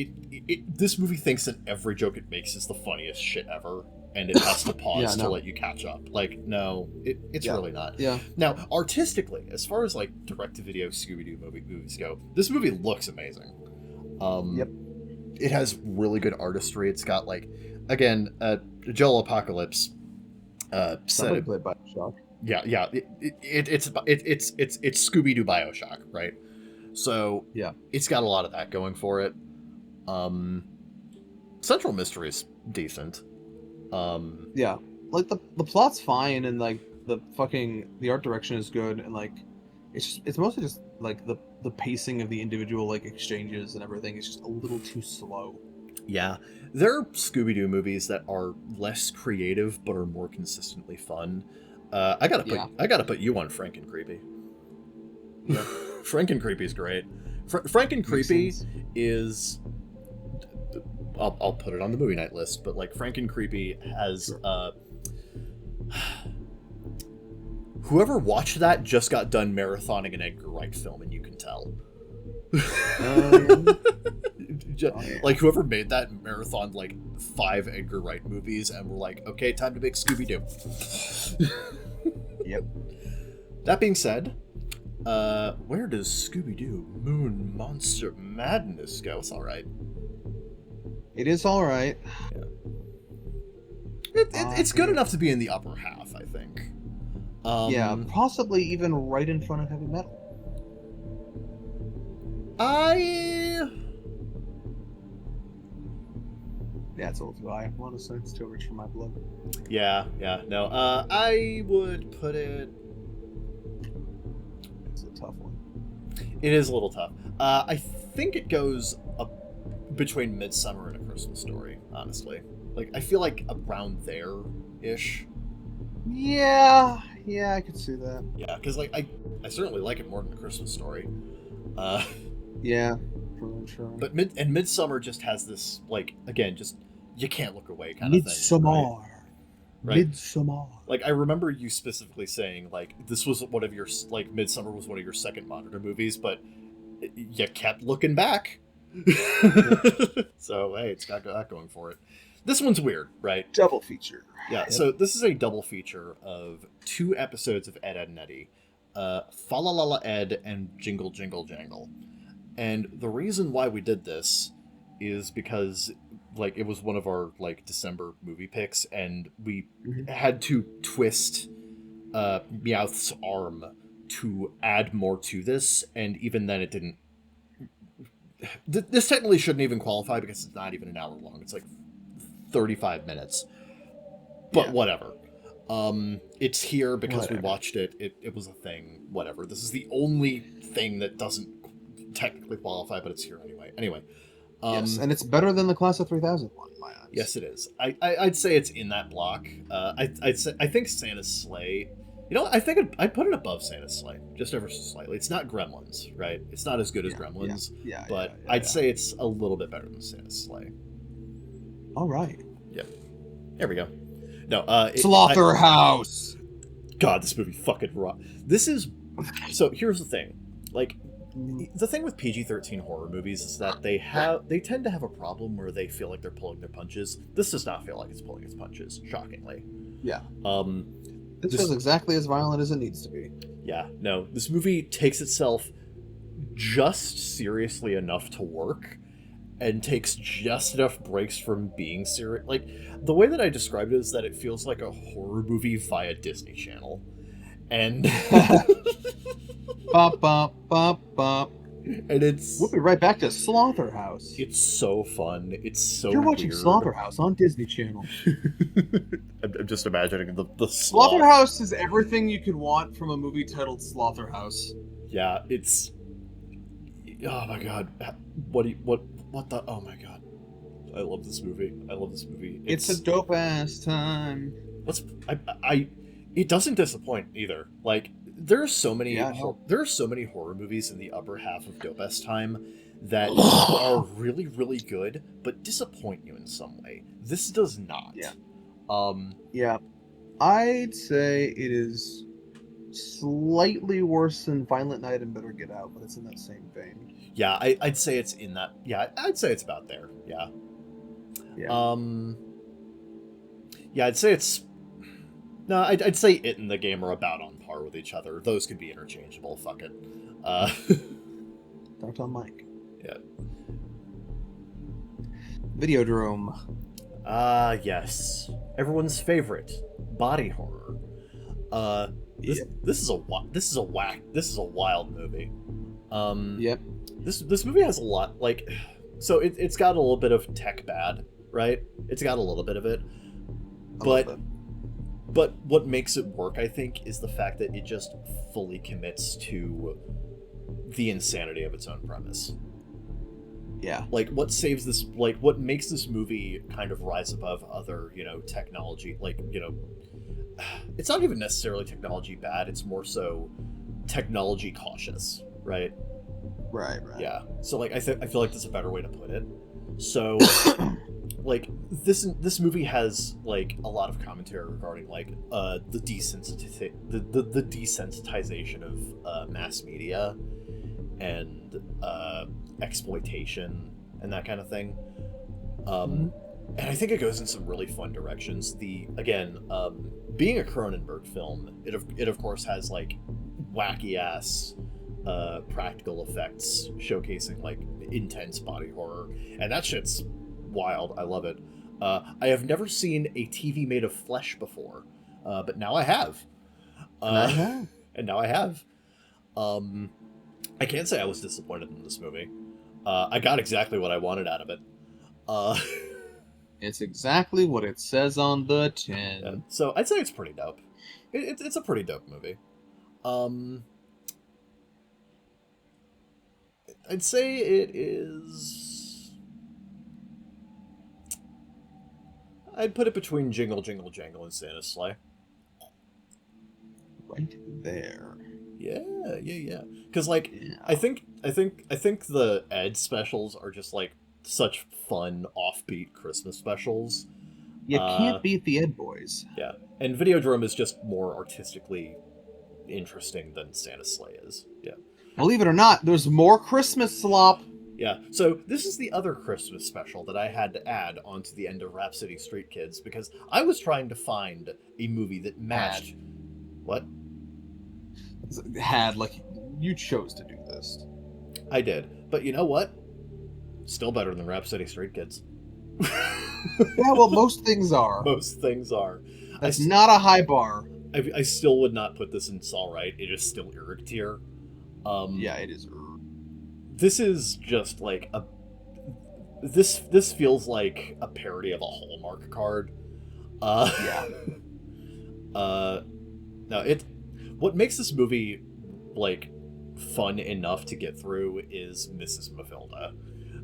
this movie thinks that every joke it makes is the funniest shit ever, and it has to pause to let you catch up. Like, no, it's really not. Yeah. Now, artistically, as far as like direct-to-video Scooby-Doo movies go, this movie looks amazing. Yep. It has really good artistry. It's got, like, again, Joel Apocalypse Somebody played Bioshock. Yeah. It's Scooby-Doo Bioshock, right? So yeah, it's got a lot of that going for it. Central Mystery is decent. Yeah, like the plot's fine, and like the art direction is good, and like it's mostly just like the pacing of the individual like exchanges and everything is just a little too slow. Yeah, there are Scooby-Doo movies that are less creative but are more consistently fun. I gotta put you on Franken-Creepy. Yeah. Franken-Creepy is great. Franken-Creepy is... I'll put it on the movie night list, but like Franken-Creepy has... Whoever watched that just got done marathoning an Edgar Wright film, and you can tell. Like, whoever made that marathon like 5 Edgar Wright movies and were like, okay, time to make Scooby-Doo. Yep. That being said, where does Scooby-Doo Moon Monster Madness go? It's alright. It is alright. Yeah. It's good enough to be in the upper half, I think. Yeah, possibly even right in front of Heavy Metal. Yeah, it's a little too high. Honestly, it's too rich for my blood. Yeah, no. I would put it. It's a tough one. It is a little tough. I think it goes between Midsummer and A Christmas Story. Honestly, like I feel like around there ish. Yeah, I could see that. Yeah, because like I certainly like it more than A Christmas Story. Yeah, for sure. But Midsummer just has this like again just you can't look away kind of thing. Midsummer. Right? Midsummer. Like I remember you specifically saying like this was one of your like Midsummer was one of your second monitor movies, but you kept looking back. So hey, it's got that going for it. This one's weird, right? Double feature. Yeah. Yep. So this is a double feature of 2 episodes of Ed, Edd n Eddy, Fa La La La Ed and Jingle Jingle Jangle. And the reason why we did this is because like it was one of our like December movie picks, and we had to twist Meowth's arm to add more to this, and even then it didn't. This technically shouldn't even qualify because it's not even an hour long. It's like 35 minutes. But whatever. It's here because we watched it. It was a thing. Whatever. This is the only thing that doesn't technically qualify, but it's here anyway. Yes, and it's better than the Class of 3000 one in my eyes. Yes, it is. I'd say it's in that block. I think Santa's Sleigh. You know, I think I'd put it above Santa's Sleigh, just ever so slightly. It's not Gremlins, right? It's not as good as Gremlins, but I'd say it's a little bit better than Santa's Sleigh. All right. Yep. There we go. No, Slaughterhouse. God, this movie fucking rock. This is so. Here's the thing, like. The thing with PG-13 horror movies is that they tend to have a problem where they feel like they're pulling their punches. This does not feel like it's pulling its punches, shockingly. Yeah. This feels exactly as violent as it needs to be. Yeah, no. This movie takes itself just seriously enough to work and takes just enough breaks from being serious. Like, the way that I described it is that it feels like a horror movie via Disney Channel. And bop bop bop bop. And we'll be right back to Slaughterhouse. It's so fun. It's so You're watching weird. Slaughterhouse on Disney Channel. I'm just imagining the Slaughterhouse is everything you could want from a movie titled Slaughterhouse. Yeah, it's. Oh my god! What the? Oh my god! I love this movie. It's a dope ass time. It doesn't disappoint either. Like there are so many horror movies in the upper half of Dope Ass Time that are really, really good, but disappoint you in some way. This does not. Yeah. I'd say it is slightly worse than Violent Night and Better Get Out, but it's in that same vein. Yeah, I'd say it's in that. Yeah, I'd say it's about there. Yeah. Yeah, I'd say it's. No, I'd say it and the game are about on par with each other. Those could be interchangeable. Fuck it. Don't tell Mike. Yeah. Videodrome. Yes. Everyone's favorite body horror. This is a wild movie. Yep. This movie has a lot, like, so it's got a little bit of tech bad, right? It's got a little bit of it, but what makes it work, I think, is the fact that it just fully commits to the insanity of its own premise. Yeah. Like, what saves this, like, what makes this movie kind of rise above other, technology, like, it's not even necessarily technology bad, it's more so technology cautious, right? Right. Yeah. So, like, I feel like that's a better way to put it. So, like, this movie has, like, a lot of commentary regarding, like, the desensitization of mass media and exploitation and that kind of thing. And I think it goes in some really fun directions. Being a Cronenberg film, it of course has, like, wacky ass practical effects showcasing, like, intense body horror, and that shit's wild. I love it. I have never seen a TV made of flesh before, but now I have. And now I have. I can't say I was disappointed in this movie. I got exactly what I wanted out of it. It's exactly what it says on the tin. Yeah. So I'd say it's pretty dope. It's a pretty dope movie. I'd say it is. I'd put it between Jingle Jingle Jangle and Santa's Sleigh. Right there. Yeah. Because like, Yeah. I think the Ed specials are just like such fun offbeat Christmas specials. You can't beat the Ed Boys. Yeah, and Videodrome is just more artistically interesting than Santa's Sleigh is. Yeah. Believe it or not, there's more Christmas slop. Yeah, so this is the other Christmas special that I had to add onto the end of Rhapsody Street Kids because I was trying to find a movie that matched. What? Like, you chose to do this. I did, but you know what? Still better than Rhapsody Street Kids. Yeah, well, most things are. Most things are. That's not a high bar. I still would not put this in All Right. It is still Eric tier. Yeah, it is. This is just like a. This feels like a parody of a Hallmark card. Yeah. No, what makes this movie like fun enough to get through is Mrs. Mafilda.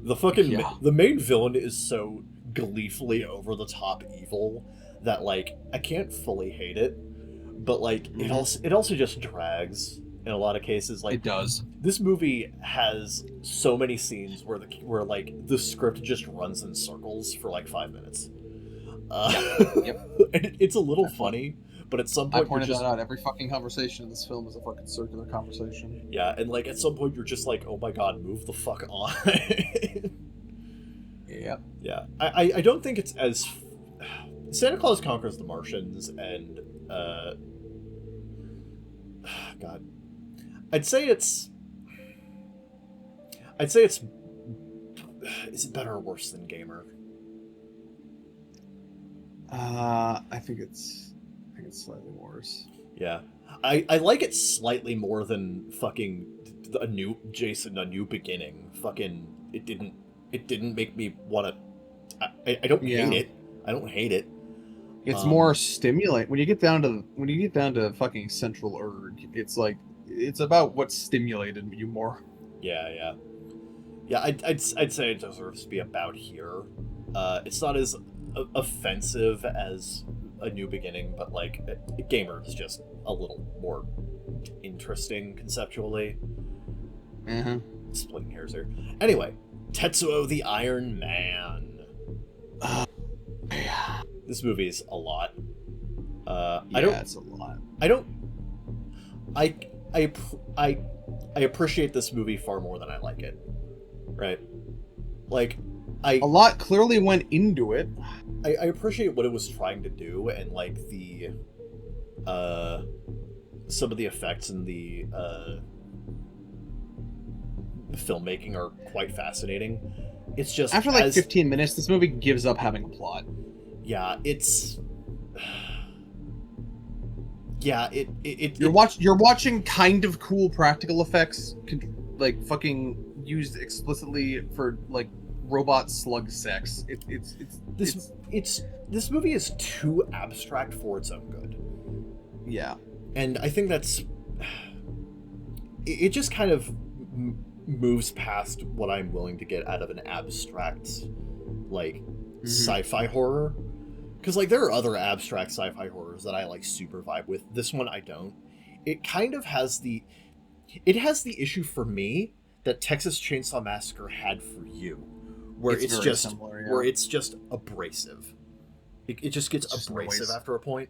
The main villain is so gleefully over the top evil that like I can't fully hate it, but like it also just drags in a lot of cases. Like it does. This movie has so many scenes where like the script just runs in circles for like 5 minutes. Yep. And it's a little funny, but at some point I pointed that out. Every fucking conversation in this film is a fucking circular conversation. Yeah, and like at some point you're just like, oh my god, move the fuck on. Yeah. Yeah. I don't think it's as Santa Claus Conquers the Martians and God. I'd say it's is it better or worse than Gamer? I think it's slightly worse. Yeah. I like it slightly more than fucking a new beginning. Fucking it didn't make me want to I don't hate it. I don't hate it. It's more stimulate when you get down to fucking Central Urg. It's like it's about what stimulated you more. Yeah. I'd say it deserves to be about here. It's not as offensive as a new beginning, but like Gamer is just a little more interesting conceptually. Splitting hairs here. Anyway, Tetsuo the Iron Man. This movie is a lot. It's a lot. I appreciate this movie far more than I like it. Right? Like a lot clearly went into it. I appreciate what it was trying to do and like the some of the effects and the filmmaking are quite fascinating. It's just after like 15 minutes, this movie gives up having a plot. Yeah, it's. Yeah, you're watching kind of cool practical effects, like fucking used explicitly for like robot slug sex. This movie is too abstract for its own good. Yeah, and I think that's. It just kind of moves past what I'm willing to get out of an abstract, like sci-fi horror. Because, like, there are other abstract sci-fi horrors that I, like, super vibe with. This one, I don't. It kind of has the... It has the issue for me that Texas Chainsaw Massacre had for you. Where it's just similar, yeah. Where it's just abrasive. It just gets abrasive after a point.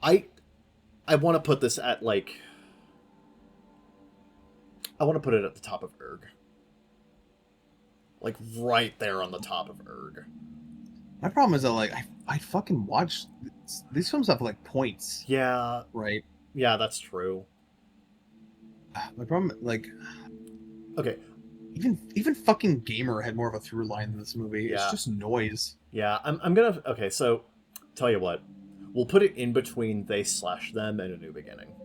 I want to put this at, like... I want to put it at the top of Erg. Like, right there on the top of Erg. My problem is that, like, I fucking watch... These films have, like, points. Yeah. Right? Yeah, that's true. My problem, like... Okay. Even fucking Gamer had more of a through line than this movie. Yeah. It's just noise. Yeah, I'm gonna... Okay, so, tell you what. We'll put it in between They/Them and A New Beginning.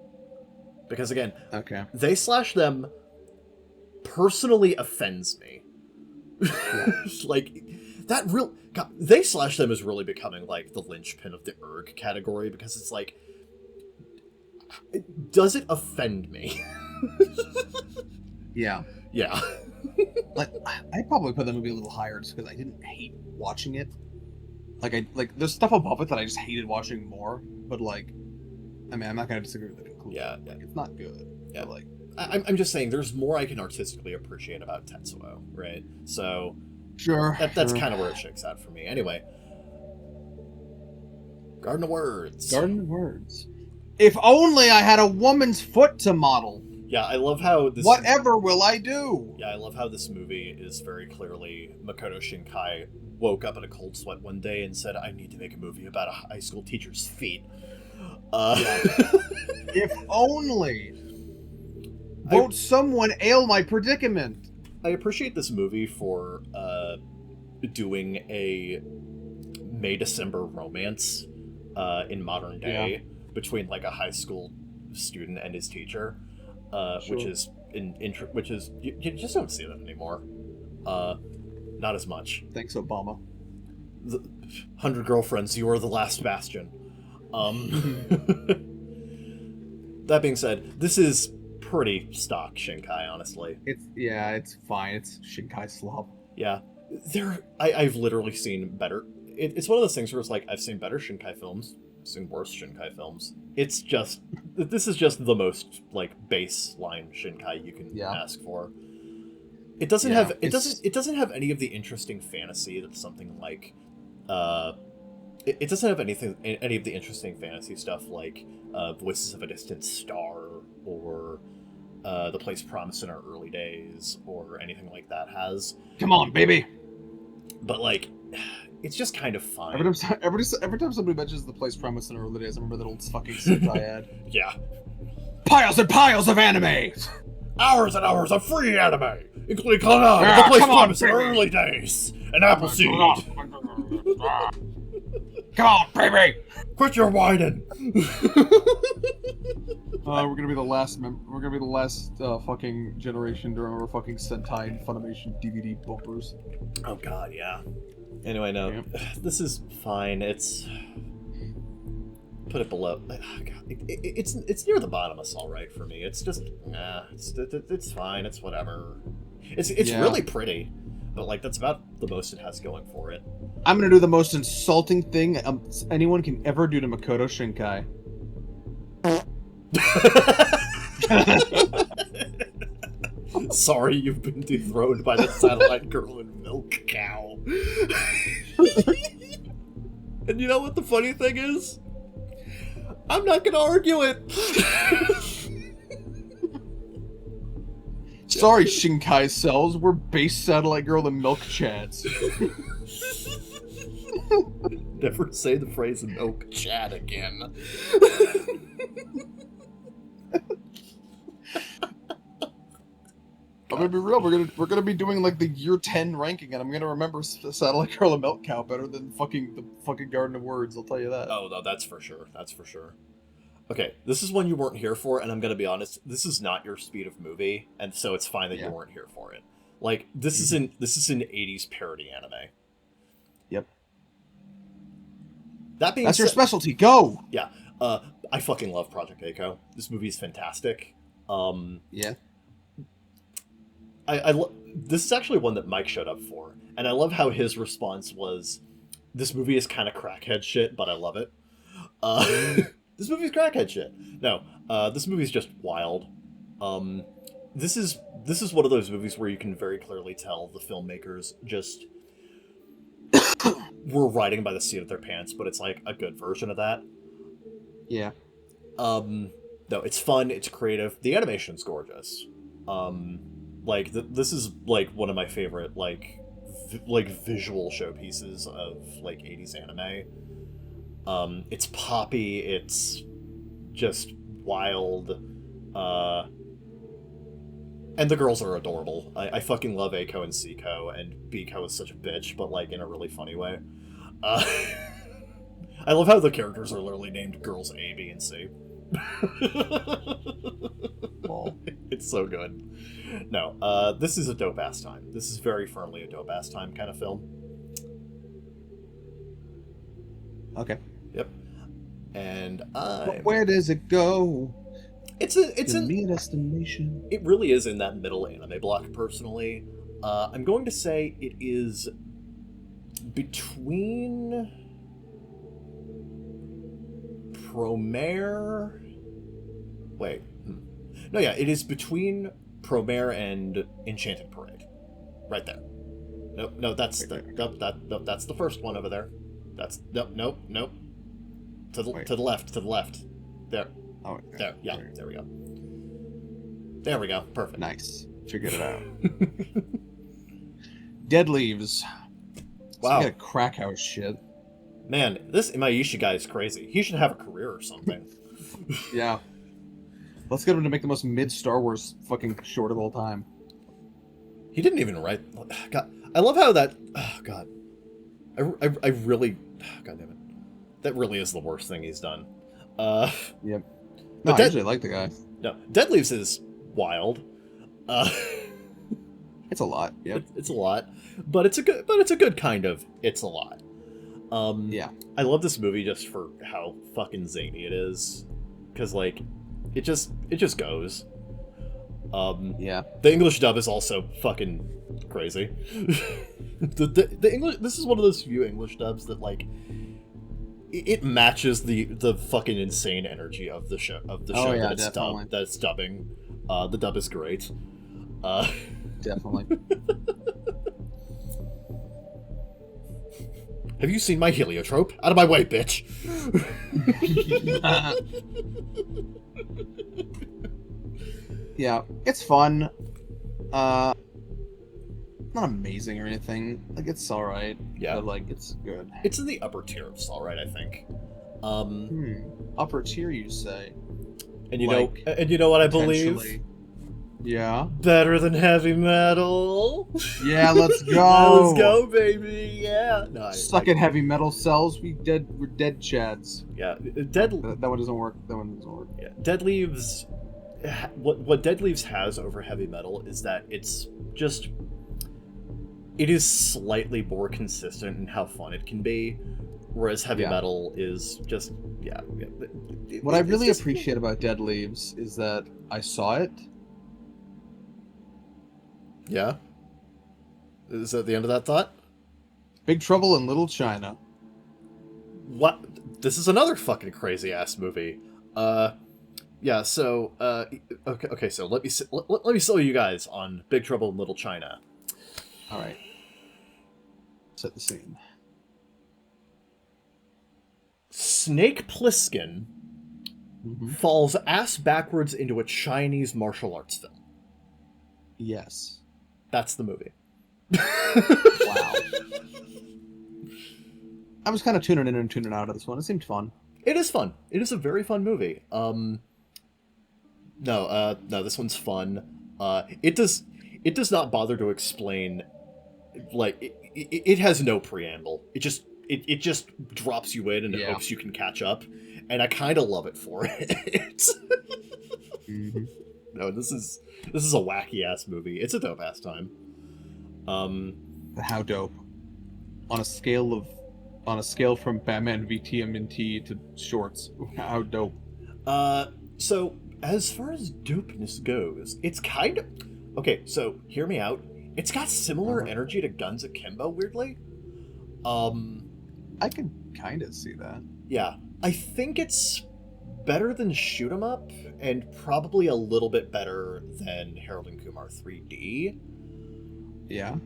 Because, again... Okay. They/Them personally offends me. Yeah. Like... that real God, they slash them is really becoming like the linchpin of the erg category, because it's like, does it offend me? Yeah. Yeah. Like, I'd probably put the movie a little higher just because I didn't hate watching it. Like, there's stuff above it that I just hated watching more, but, like, I mean, I'm not going to disagree with the conclusion. Yeah. Like, it's not good. Yeah. But, like, I'm just saying, there's more I can artistically appreciate about Tetsuo, right? So, sure. that's kind of where it shakes out for me. Anyway. Garden of Words. Garden of Words. If only I had a woman's foot to model. Yeah, I love how this... Whatever will I do? Yeah, I love how this movie is very clearly Makoto Shinkai woke up in a cold sweat one day and said, I need to make a movie about a high school teacher's feet. If only. Won't someone ail my predicament? I appreciate this movie for doing a May-December romance in modern day between like a high school student and his teacher, which is you just don't see that anymore. Not as much. Thanks, Obama. 100 Girlfriends, you are the last bastion. That being said, this is pretty stock Shinkai, honestly. It's fine. It's Shinkai slop. Yeah, I've literally seen better. It's one of those things where it's like, I've seen better Shinkai films, I've seen worse Shinkai films. It's just, this is just the most like baseline Shinkai you can ask for. It doesn't have it doesn't have any of the interesting fantasy that something like it doesn't have any of the interesting fantasy stuff like Voices of a Distant Star or The Place Promised in Our Early Days or anything like that has. Come on, baby. But like, it's just kind of fine. Every time somebody mentions The Place Promised in Our Early Days, I remember that old fucking Sentai ad. Yeah. Piles and piles of anime. Hours and hours of free anime, including The Place Promised in Our Early Days, and Appleseed. Come on, baby! Quit your whining. We're gonna be the last. We're gonna be the last fucking generation to remember fucking Sentai and Funimation DVD bumpers. Oh god, yeah. Anyway, no, this is fine. It's put it below. Oh, god. It's near the bottom. It's all right for me. It's just it's fine. It's whatever. It's really pretty. But, like, that's about the most it has going for it. I'm gonna do the most insulting thing anyone can ever do to Makoto Shinkai. Sorry, you've been dethroned by the satellite girl and milk cow. And you know what the funny thing is? I'm not gonna argue it. Sorry, Shinkai cells. We're base satellite girl and milk chads. Never say the phrase milk chad again. I'm gonna be real. We're gonna be doing like the year 10 ranking, and I'm gonna remember Satellite Girl and Milk Cow better than the fucking Garden of Words. I'll tell you that. Oh no, that's for sure. That's for sure. Okay, this is one you weren't here for, and I'm gonna be honest. This is not your speed of movie, and so it's fine that you weren't here for it. Like this is an 80s parody anime. Yep. That's your specialty. Go. Yeah. I fucking love Project Echo. This movie is fantastic. Yeah. This is actually one that Mike showed up for, and I love how his response was, "This movie is kind of crackhead shit, but I love it." This movie's crackhead shit. No, this movie's just wild. This is one of those movies where you can very clearly tell the filmmakers just were riding by the seat of their pants, but it's like a good version of that. Yeah. No, it's fun. It's creative. The animation's gorgeous. Like this is like one of my favorite like visual showpieces of like 80s anime. It's poppy, it's just wild, and the girls are adorable. I fucking love Eiko and Seiko, and Biko is such a bitch, but like in a really funny way. I love how the characters are literally named girls A, B, and C. It's so good. No, this is a dope-ass time. This is very firmly a dope-ass time kind of film. Okay. Yep. And But where does it go? it's The in mean estimation. it really is in that middle anime block. Personally, I'm going to say it is between Promare. Wait, no, yeah, it is between Promare and Enchanted Parade, right there. No, that's that's the first one over there. That's nope. To the left. There. Oh, There. Yeah, there we go. There we go. Perfect. Nice. Figured it out. Dead Leaves. Wow. Some kind of crack house shit. Man, this Imaishi guy is crazy. He should have a career or something. Yeah. Let's get him to make the most mid Star Wars fucking short of all time. He didn't even write. God, I love how that. Oh, God. I really. God damn it. That really is the worst thing he's done. Yep. No, I usually like the guy. No, Dead Leaves is wild. It's a lot. Yep. It's a lot, but it's a good kind of. It's a lot. Yeah. I love this movie just for how fucking zany it is, because like, it just goes. Yeah. The English dub is also fucking crazy. the English. This is one of those few English dubs that like. It matches the fucking insane energy of the show Yeah, that it's dubbing. The dub is great. Definitely. Have you seen my heliotrope? Out of my way, bitch! Yeah, it's fun. Not amazing or anything. Like, it's alright. Yeah. But, like, it's good. It's in the upper tier of alright, I think. Upper tier, you say? And you like, know, and you know what I believe? Potentially. Yeah. Better than heavy metal. Yeah, let's go. Let's go, baby. Yeah. No, Suck it, heavy metal cells. We're dead chads. Yeah. That one doesn't work. Yeah. Dead Leaves. What Dead Leaves has over heavy metal is that it's just. It is slightly more consistent in how fun it can be, whereas heavy metal is just What I really appreciate about Dead Leaves is that I saw it. Yeah. Is that the end of that thought? Big Trouble in Little China. What? This is another fucking crazy ass movie. Yeah. So, okay. So let me sell you guys on Big Trouble in Little China. All right. Set the scene. Snake Plissken falls ass backwards into a Chinese martial arts film. Yes. That's the movie. Wow. I was kind of tuning in and tuning out of this one. It seemed fun. It is fun. It is a very fun movie. No, this one's fun. It does not bother to explain. Like it has no preamble. It just drops you in and hopes you can catch up, and I kind of love it for it. No, this is a wacky ass movie. It's a dope ass time. How dope? On a scale from Batman v TMNT to shorts, how dope? So as far as dopeness goes, it's kind of okay. So hear me out. It's got similar energy to Guns Akimbo, weirdly. I can kind of see that. Yeah, I think it's better than Shoot 'em Up, and probably a little bit better than Harold and Kumar 3D. Yeah,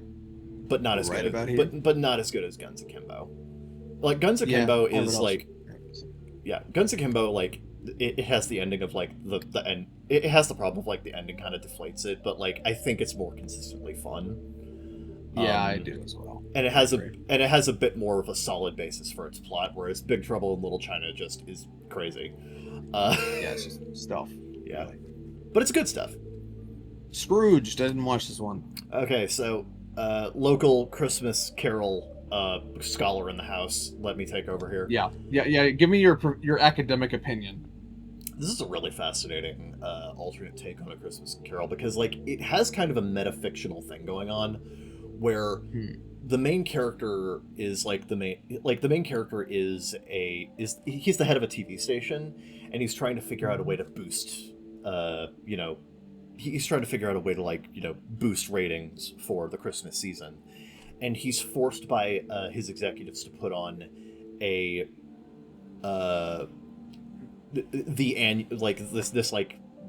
but not as good. But not as good as Guns Akimbo. Like Guns Akimbo is like, Guns Akimbo like it has the ending of like the end. It has the problem of like the ending kind of deflates it, but like I think it's more consistently fun. Yeah, I do as well. And it has a bit more of a solid basis for its plot, whereas Big Trouble in Little China just is crazy. Yeah, it's just stuff. Yeah, but it's good stuff. Scrooged. I didn't watch this one. Okay, so local Christmas Carol scholar in the house. Let me take over here. Yeah. Give me your academic opinion. This is a really fascinating alternate take on A Christmas Carol because like it has kind of a metafictional thing going on where the main character is the main character is he's the head of a TV station, and he's trying to figure out a way to boost he's trying to figure out a way to boost ratings for the Christmas season, and he's forced by his executives to put on a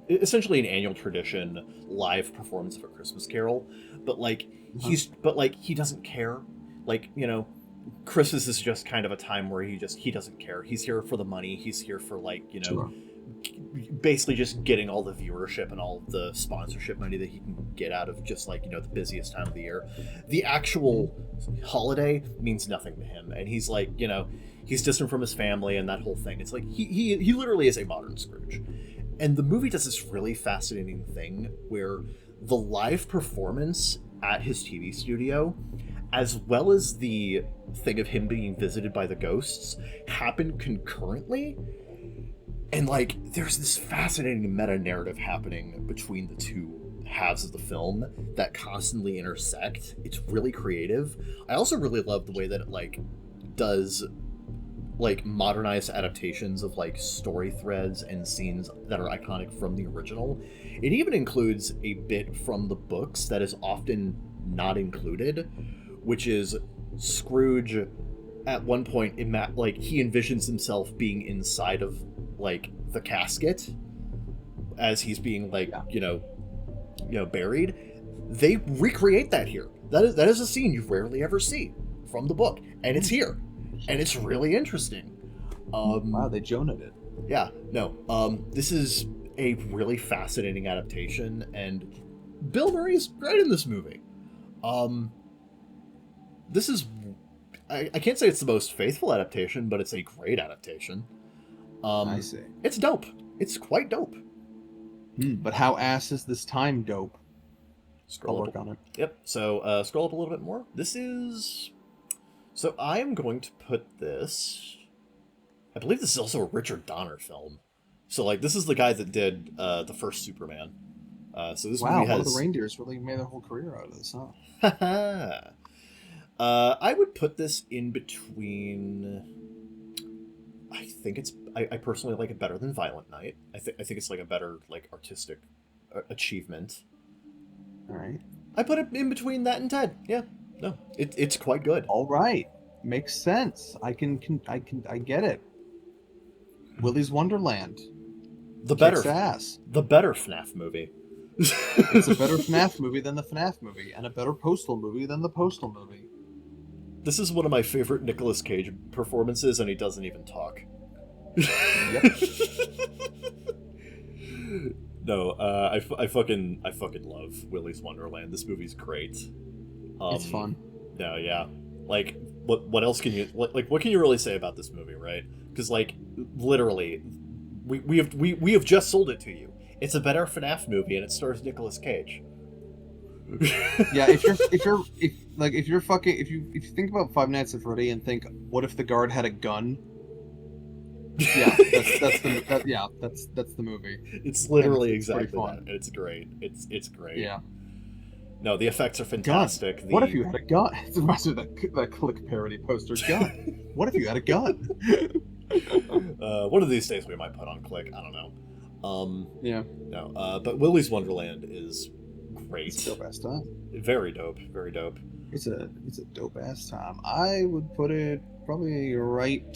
essentially an annual tradition live performance of A Christmas Carol, but he doesn't care. Christmas is just kind of a time where he doesn't care. He's here for the money. He's here for Sure. basically just getting all the viewership and all the sponsorship money that he can get out of just the busiest time of the year. The actual holiday means nothing to him, and he's he's distant from his family and that whole thing. It's he literally is a modern Scrooge. And the movie does this really fascinating thing where the live performance at his TV studio, as well as the thing of him being visited by the ghosts, happen concurrently. And there's this fascinating meta narrative happening between the two halves of the film that constantly intersect. It's really creative. I also really love the way that it does modernized adaptations of story threads and scenes that are iconic from the original. It even includes a bit from the books that is often not included, which is Scrooge at one point he envisions himself being inside of the casket as he's being buried. They recreate that here. That is a scene you rarely ever see from the book, and it's here. And it's really interesting. Wow, they Jonah'd it. Yeah, no. This is a really fascinating adaptation, and Bill Murray's great in this movie. This is... I can't say it's the most faithful adaptation, but it's a great adaptation. I see. It's dope. It's quite dope. But how ass is this time dope? I'll work on it. Yep, so scroll up a little bit more. This is... So I am going to put this... I believe this is also a Richard Donner film. So, this is the guy that did the first Superman. So this movie has... Wow, one of the reindeers really made their whole career out of this, huh? I would put this in between... I personally like it better than Violent Night. I think it's a better artistic achievement. All right. I put it in between that and Ted. Yeah. No, it's quite good. All right, makes sense. I get it. Willy's Wonderland. The better FNAF movie. It's a better FNAF movie than the FNAF movie, and a better Postal movie than the Postal movie. This is one of my favorite Nicolas Cage performances, and he doesn't even talk. Yep. No, I fucking love Willy's Wonderland. This movie's great. It's fun. No, yeah. What else can you what can you really say about this movie, right? Because literally, we have just sold it to you. It's a better FNAF movie, and it stars Nicolas Cage. Yeah, if you think about Five Nights at Freddy and think, what if the guard had a gun? Yeah, that's the movie. It's literally exactly that. It's great. It's great. Yeah. No, the effects are fantastic. What if you had a gun? It's imagine that Click parody poster. Gun. What if you had a gun? One of these days we might put on Click. I don't know. Yeah. No. But Willy's Wonderland is great. It's a dope ass time. Very dope. Very dope. It's a dope ass time. I would put it probably right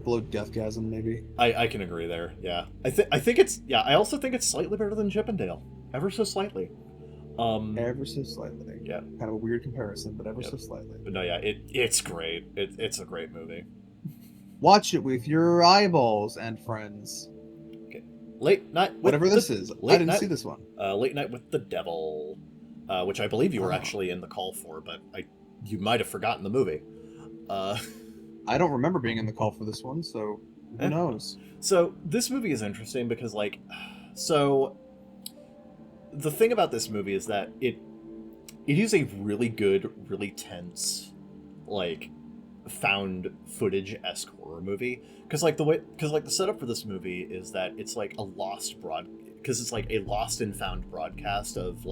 below Deathgasm, maybe. I can agree there. Yeah. I think it's I also think it's slightly better than Chippendale. Ever so slightly. Ever so slightly. Yeah. Kind of a weird comparison, but ever so slightly. But no, yeah, it's great. It's a great movie. Watch it with your eyeballs and friends. Okay. Late Night with Whatever this is. I didn't see this one. Late Night with the Devil, which I believe you were actually in the call for, but you might have forgotten the movie. I don't remember being in the call for this one, so who knows? So this movie is interesting because the thing about this movie is that it is a really good, really tense, found footage-esque horror movie. Because the setup for this movie is that it's a lost and found broadcast of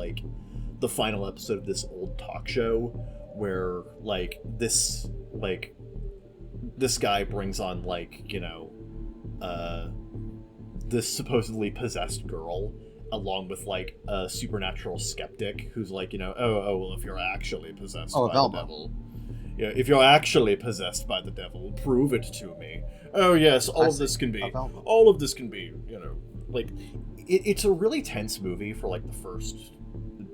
the the final episode of this old talk show where like this guy brings on like, you know, this supposedly possessed girl along with like a supernatural skeptic who's like, you know, oh well, if you're actually possessed by the devil, yeah, if you're actually possessed by the devil, prove it to me. Oh yes, all of this can be, you know, like it's a really tense movie for like the first,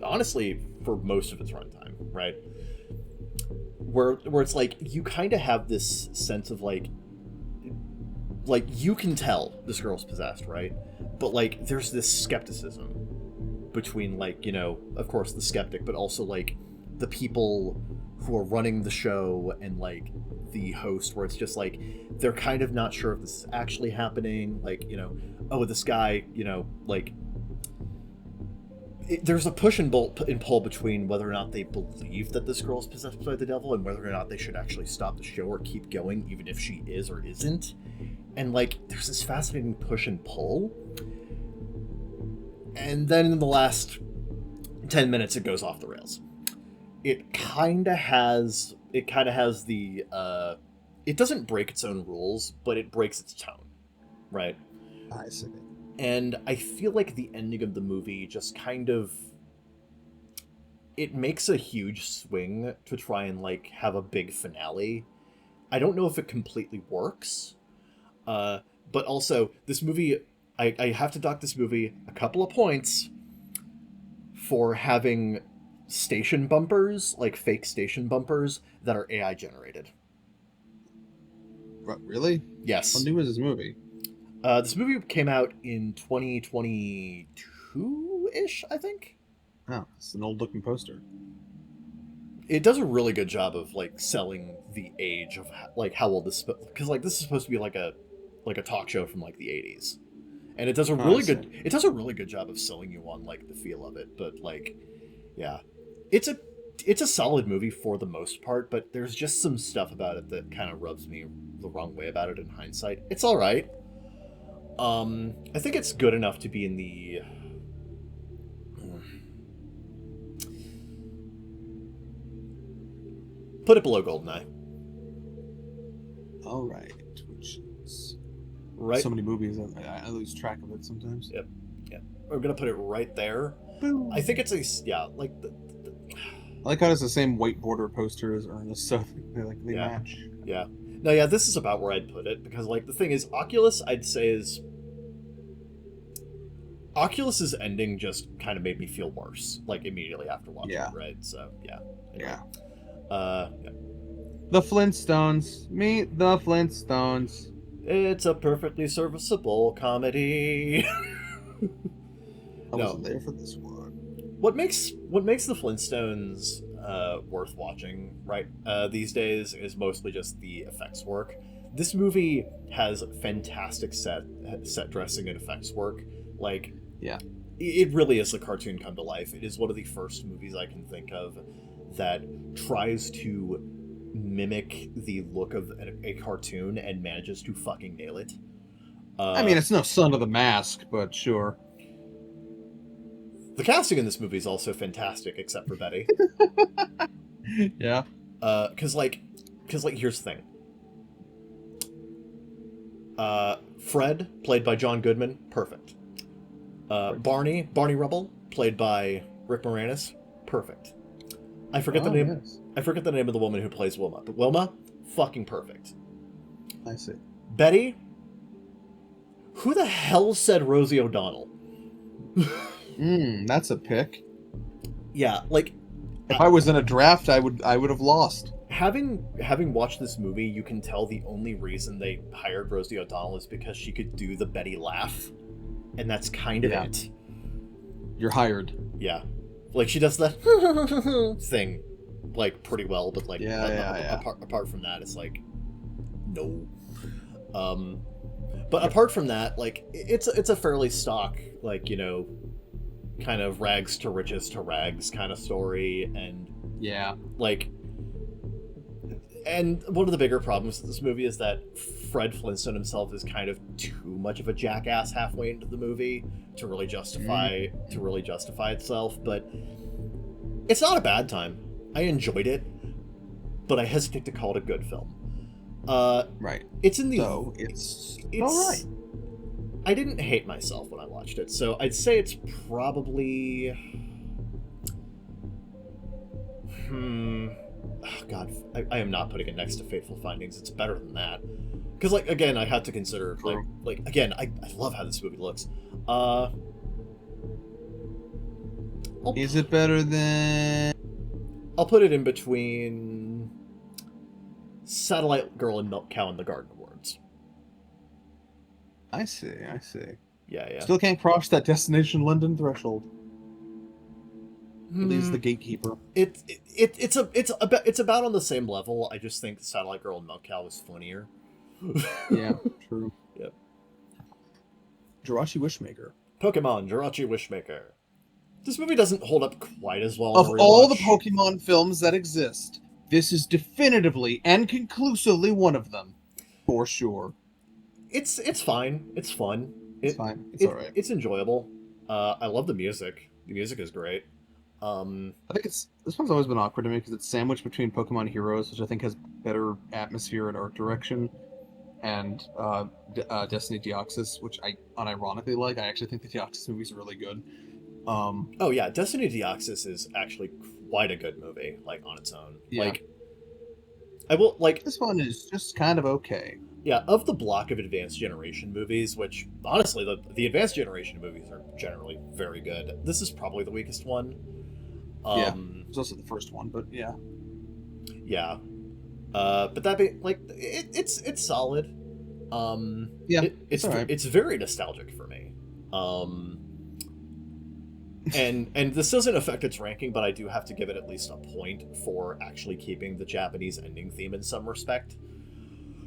honestly, for most of its runtime, right? Where it's like you kind of have this sense of like you can tell this girl's possessed, right? But like there's this skepticism between like, you know, of course the skeptic, but also like the people who are running the show and like the host, where it's just like they're kind of not sure if this is actually happening. Like, you know, oh, this guy, you know, like there's a push and pull between whether or not they believe that this girl's possessed by the devil and whether or not they should actually stop the show or keep going even if she is or isn't. And like there's this fascinating push and pull, and then in the last 10 minutes it goes off the rails. It kind of has the it doesn't break its own rules, but it breaks its tone, right? I see. And I feel like the ending of the movie just kind of, it makes a huge swing to try and like have a big finale. I don't know if it completely works, but also this movie, I have to dock this movie a couple of points for having station bumpers, like fake station bumpers that are AI generated. Really? Yes. How new is this movie? This movie came out in 2022-ish, I think. Oh, it's an old-looking poster. It does a really good job of like selling the age of like how old this, because like this is supposed to be like a talk show from like the 80s, and it does a really good job of selling you on like the feel of it. But like, yeah, it's a solid movie for the most part, but there's just some stuff about it that kind of rubs me the wrong way about it in hindsight. It's all right. I think it's good enough to be in the put it below Goldeneye. All right, which is right. So many movies, I lose track of it sometimes. Yep. We're gonna put it right there. Boom. I think it's I like how it's the same white border poster as Ernest, so they match. Yeah. No, yeah, this is about where I'd put it, because like the thing is, Oculus's ending just kind of made me feel worse, like immediately after watching it, right? So yeah. Anyway. Yeah. The Flintstones. Meet the Flintstones. It's a perfectly serviceable comedy. I wasn't there for this one. What makes the Flintstones worth watching, right? These days is mostly just the effects work. This movie has fantastic set dressing and effects work. Like, yeah, it really is a cartoon come to life. It is one of the first movies I can think of that tries to mimic the look of a cartoon and manages to fucking nail it. I mean, it's no Son of the Mask, but sure. The casting in this movie is also fantastic, except for Betty. Yeah. Because here's the thing. Fred, played by John Goodman, perfect. Barney Rubble, played by Rick Moranis, perfect. I forget the name. Yes. I forget the name of the woman who plays Wilma, but Wilma, fucking perfect. I see. Betty, who the hell said Rosie O'Donnell? That's a pick. Yeah, like if I was in a draft, I would have lost. Having watched this movie, you can tell the only reason they hired Rosie O'Donnell is because she could do the Betty laugh, and that's kind of it. You're hired. Yeah, like she does that thing, like pretty well, but like apart from that, it's like no. But apart from that, like it's a fairly stock, like, you know, kind of rags to riches to rags kind of story, and like. And one of the bigger problems with this movie is that Fred Flintstone himself is kind of too much of a jackass halfway into the movie to really justify itself. But It's not a bad time. I enjoyed it, but I hesitate to call it a good film. Right. It's in the... So, it's alright. I didn't hate myself when I watched it, so I'd say it's probably... Oh, God, I am not putting it next to Fateful Findings. It's better than that. Because, like, again, I had to consider, like again, I love how this movie looks. Is it better than... I'll put it in between Satellite Girl and Milk Cow and the Garden Awards. I see. Yeah. Still can't cross that Destination London threshold. He's the gatekeeper. It's about on the same level. I just think Satellite Girl and Milk Cow was funnier. Yeah, true. Yep. Jirachi Wishmaker. Pokemon Jirachi Wishmaker. This movie doesn't hold up quite as well. Of all the Pokemon films that exist, this is definitively and conclusively one of them, for sure. It's fine. It's fun. It's fine. It's alright. It's enjoyable. I love the music. The music is great. I think this one's always been awkward to me because it's sandwiched between Pokemon Heroes, which I think has better atmosphere and art direction, and Destiny Deoxys, which I unironically like. I actually think the Deoxys movies are really good. Oh yeah, Destiny Deoxys is actually quite a good movie, like on its own. Yeah. Like, I will like this one is just kind of okay. Yeah, of the block of Advanced Generation movies, which honestly, the Advanced Generation movies are generally very good. This is probably the weakest one. Yeah, it's also the first one, but yeah. Yeah, but that being like, it's solid. Yeah, it's all right. It's very nostalgic for me. And this doesn't affect its ranking, but I do have to give it at least a point for actually keeping the Japanese ending theme in some respect.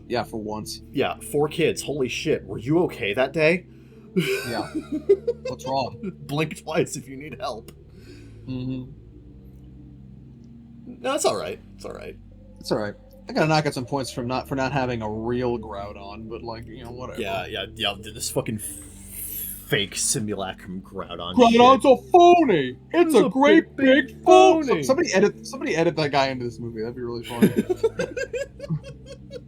Yeah, for once. Yeah, 4 kids. Holy shit, were you okay that day? Yeah. What's wrong? Blink twice if you need help. Mm-hmm. No, it's alright. It's alright. It's alright. I gotta knock out some points for not having a real Groudon, but like, you know, whatever. Yeah. This fucking fake simulacrum Groudon. Groudon's a phony. It's a great big phony. phony. Somebody edit that guy into this movie. That'd be really funny.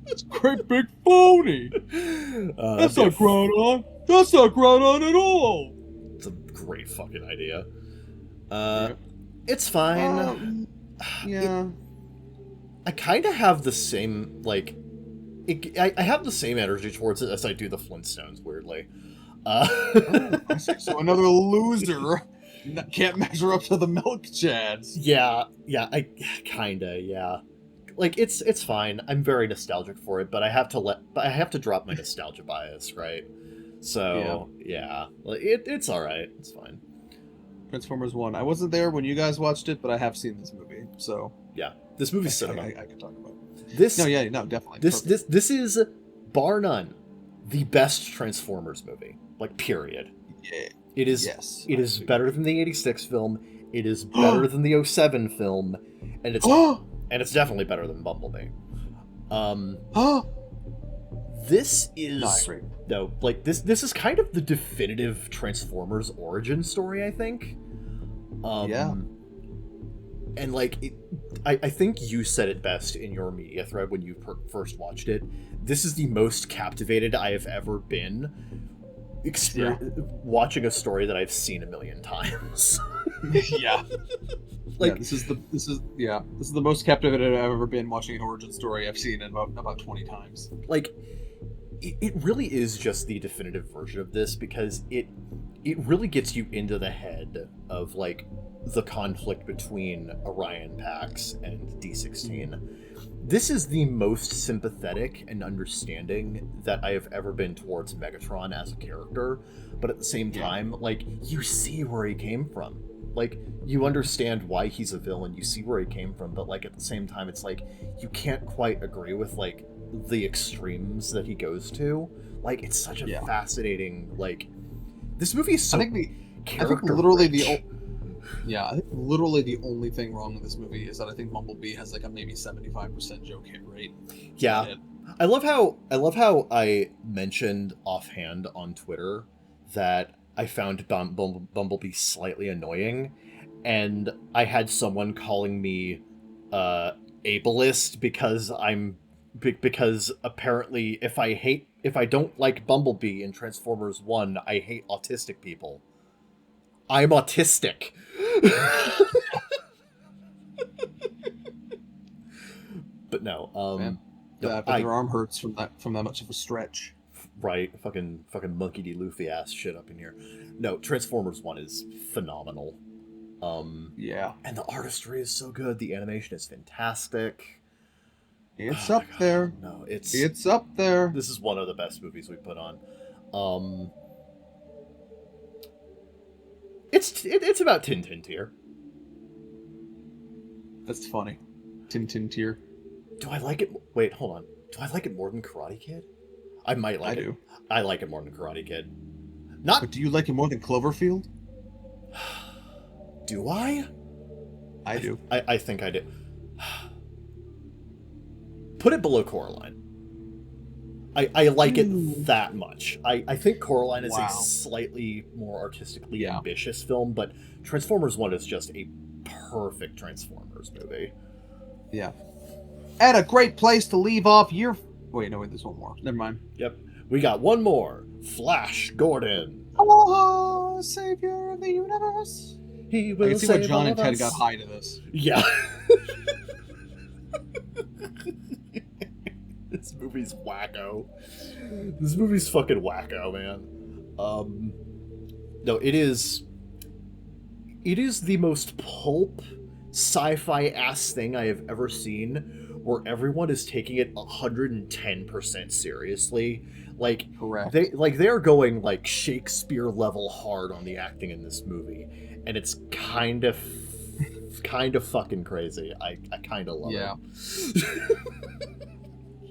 It's a great big phony. That's not Groudon. That's not Groudon at all. It's a great fucking idea. It's fine. Yeah. I kind of have the same, like... I have the same energy towards it as I do the Flintstones, weirdly. I see. So another loser can't measure up to the Milk Chads. Yeah, I kinda, yeah. Like, it's fine. I'm very nostalgic for it, but I have to drop my nostalgia bias, right? So, yeah. It's alright. It's fine. Transformers 1. I wasn't there when you guys watched it, but I have seen this movie, so... Yeah. This movie's cinema. I can talk about it. No, definitely. This is, bar none, the best Transformers movie. Like, period. Yeah. It is. Yes. It is better than the '86 film. It is better than the '07 film, and it's definitely better than Bumblebee. This is No, I agree. no, like this is kind of the definitive Transformers origin story, I think. Yeah. And like, I think you said it best in your media thread when you first watched it. This is the most captivated I have ever been watching a story that I've seen a million times. Yeah. Like, this is the most captivated I've ever been watching an origin story I've seen in about 20 times. Like, it really is just the definitive version of this, because it really gets you into the head of like the conflict between Orion Pax and D16. This is the most sympathetic and understanding that I have ever been towards Megatron as a character, but at the same time, like, you see where he came from. Like, you understand why he's a villain, you see where he came from, but like at the same time, it's like you can't quite agree with like the extremes that he goes to. Like, it's such a fascinating, like, this movie is so I think literally the only thing wrong with this movie is that I think Bumblebee has like a maybe 75% joke hit rate. Yeah. I love how I mentioned offhand on Twitter that I found Bumblebee slightly annoying, and I had someone calling me ableist because apparently if I don't like Bumblebee in Transformers 1, I hate autistic people. I'm autistic. But no, Man. no, But their arm hurts from that much of a stretch. right, fucking Monkey D. Luffy ass shit up in here. No, Transformers 1 is phenomenal. Yeah. And the artistry is so good. The animation is fantastic. It's Oh up my God. there. No, it's up there. This is one of the best movies we put on. It's about Tintin tier. That's funny. Tintin tier. Do I like it? Wait, hold on. Do I like it more than Karate Kid? I might like it. do. I like it more than Karate Kid. Not. But do you like it more than Cloverfield? Do I? I do. I think I do. Put it below Coraline. I like it that much. I think Coraline is a slightly more artistically ambitious film, but Transformers 1 is just a perfect Transformers movie. Yeah. And a great place to leave off your... Wait, there's one more. Never mind. Yep. We got one more. Flash Gordon. Oh, savior of the universe. He will I can see why save John all and of Ted us. got high to this. Yeah. This movie's wacko. This movie's fucking wacko, man. No, it is the most pulp sci-fi ass thing I have ever seen, where everyone is taking it 110% seriously. Like, correct. They're going like Shakespeare level hard on the acting in this movie, and it's kind of fucking crazy. I kind of love it.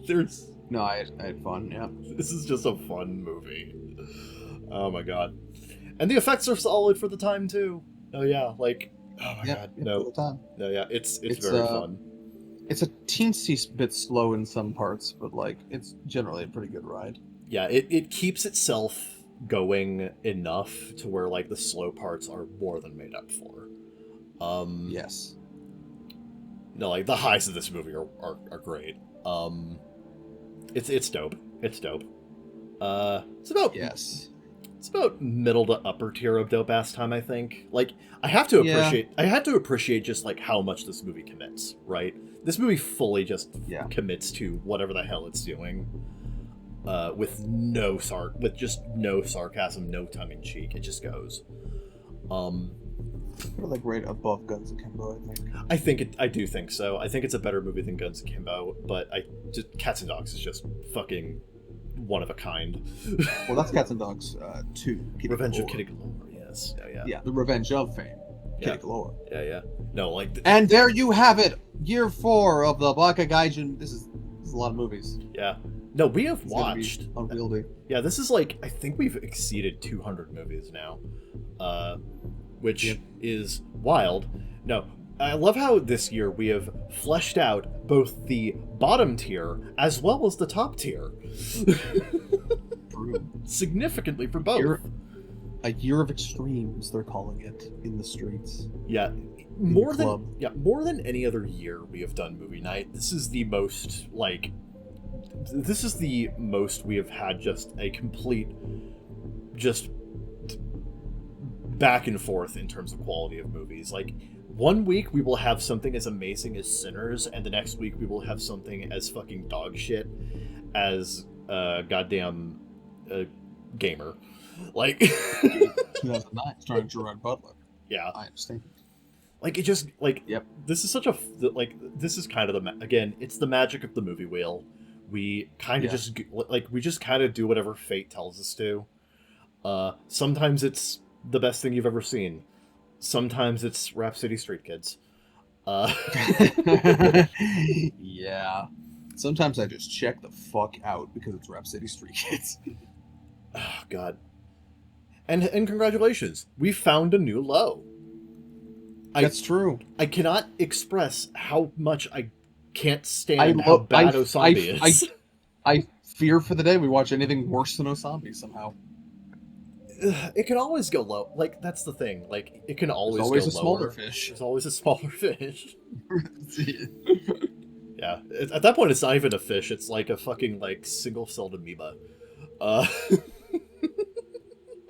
There's no, I had fun. Yeah, this is just a fun movie. Oh my god, and the effects are solid for the time too. Oh yeah, like oh my god, no, no, yeah, it's very fun. It's a teensy bit slow in some parts, but like it's generally a pretty good ride. Yeah, it keeps itself going enough to where like the slow parts are more than made up for. Yes. No, like the highs of this movie are great. It's dope. It's dope. It's about It's about middle to upper tier of dope ass time, I think. Like I have to appreciate just like how much this movie commits, right? This movie fully just commits to whatever the hell it's doing. With just no sarcasm, no tongue in cheek. It just goes. We're like right above Guns Akimbo, I think. I do think so. I think it's a better movie than Guns Akimbo, but Cats and Dogs is just fucking one of a kind. Well, that's Cats and Dogs 2. Revenge of Kitty Galore, yes. Yeah, the Revenge of Fame. Kitty Galore. Yeah. No, like... And there you have it! Year 4 of the Baka Gaijin. This is a lot of movies. Yeah. No, we have watched... Unwieldy. Yeah, this is like... I think we've exceeded 200 movies now. Which is wild. No, I love how this year we have fleshed out both the bottom tier as well as the top tier. Significantly for both. A year of extremes, they're calling it in the streets. Yeah. More than any other year we have done movie night. This is the most we have had just a complete back and forth in terms of quality of movies. Like, one week we will have something as amazing as Sinners, and the next week we will have something as fucking dog shit as goddamn Gamer. Like 2009, starring Gerard Butler. Yeah, I understand. Like, it just this is such a this is kind of it's the magic of the movie wheel. We kind of just kind of do whatever fate tells us to. Sometimes it's the best thing you've ever seen. Sometimes it's Rap City Street Kids. Yeah. Sometimes I just check the fuck out because it's Rap City Street Kids. Oh, God. And congratulations. We found a new low. That's true. I cannot express how much I can't stand how bad Osambi is. I fear for the day we watch anything worse than Osambi somehow. it can always go low. Like, that's the thing. Like, it can always There's always go a smaller lower. fish. There's always a smaller fish. Yeah, at that point, it's not even a fish. It's like a fucking, like, single-celled amoeba. I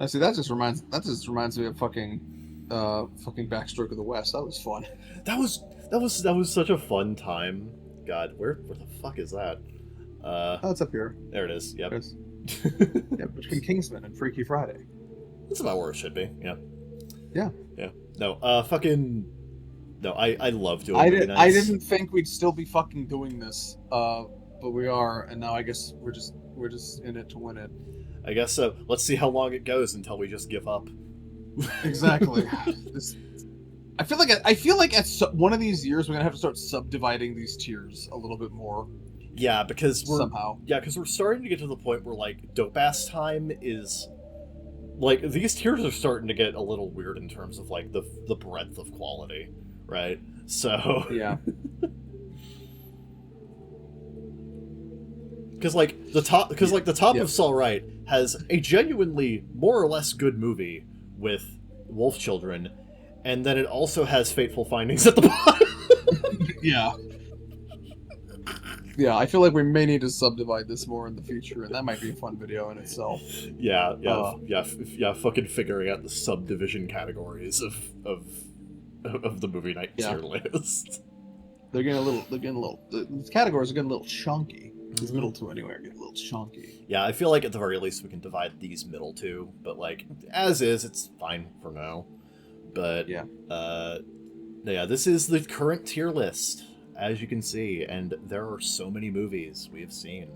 see. That just reminds me of fucking Backstroke of the West. That was fun. That was such a fun time. God, where the fuck is that? Oh, it's up here. There it is. Yep. Yeah, between Kingsman and Freaky Friday. That's about where it should be. Yeah. Yeah. Yeah. No. Fucking. No. I love doing. I nights. didn't think we'd still be fucking doing this. But we are, and now I guess we're just in it to win it. I guess so. Let's see how long it goes until we just give up. Exactly. I feel like at one of these years we're gonna have to start subdividing these tiers a little bit more. Yeah, because we're starting to get to the point where like dope ass time is like these tiers are starting to get a little weird in terms of like the breadth of quality, right? So yeah. Because the top of Saw Right has a genuinely more or less good movie with wolf children, and then it also has Fateful Findings at the bottom. Yeah. Yeah, I feel like we may need to subdivide this more in the future, and that might be a fun video in itself. Yeah. Fucking figuring out the subdivision categories of the movie night tier list. They're getting a little. The categories are getting a little chunky. These middle two anyway are getting a little chunky. Yeah, I feel like at the very least we can divide these middle two, but like as is, it's fine for now. But yeah, this is the current tier list, as you can see, and there are so many movies we have seen.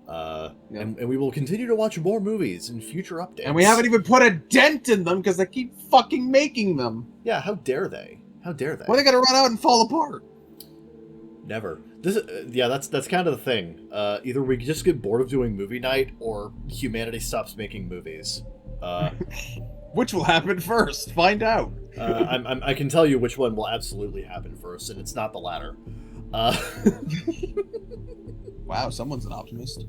And we will continue to watch more movies in future updates. And we haven't even put a dent in them because they keep fucking making them. Yeah, how dare they? How dare they? Why they gotta run out and fall apart? Never. That's kind of the thing. Either we just get bored of doing movie night, or humanity stops making movies. Which will happen first? Find out. I can tell you which one will absolutely happen first, and it's not the latter. Wow, someone's an optimist.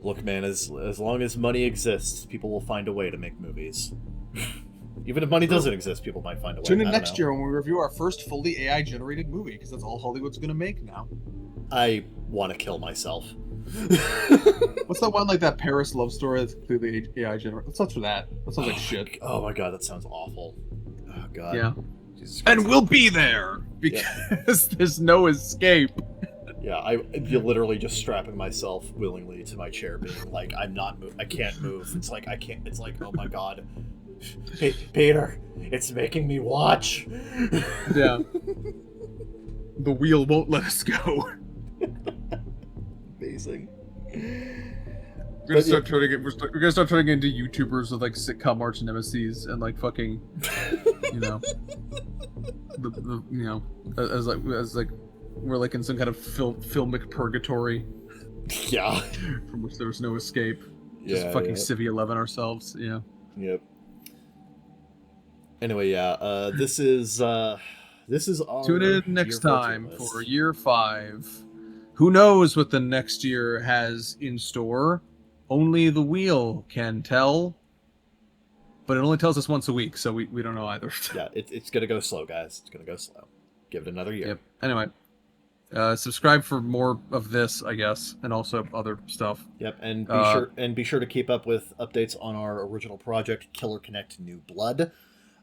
Look, man, as long as money exists, people will find a way to make movies. Even if money doesn't exist, people might find a way. Tune in next year when we review our first fully AI-generated movie, because that's all Hollywood's going to make now. I want to kill myself. What's that one, like that Paris love story that's completely AI-generated? Let's touch for that. That sounds like shit. Oh my god, that sounds awful. Oh god. Yeah. And we'll be there, because there's no escape. Yeah, I'm literally just strapping myself willingly to my chair, being like, I can't move. It's like, oh my god. Peter, it's making me watch. Yeah. The wheel won't let us go. Amazing. We're gonna start turning into YouTubers with like sitcom arch nemesis and like fucking, as like we're like in some kind of filmic purgatory. Yeah. From which there was no escape. Just fucking Civi 11 ourselves. Yeah. Yep. Anyway, this is our Tune in next time for year 5. Who knows what the next year has in store? Only the wheel can tell. But it only tells us once a week, so we don't know either. Yeah, it's gonna go slow, guys. It's gonna go slow. Give it another year. Yep. Anyway, subscribe for more of this, I guess, and also other stuff. Yep, and be sure to keep up with updates on our original project, Killer Connect New Blood.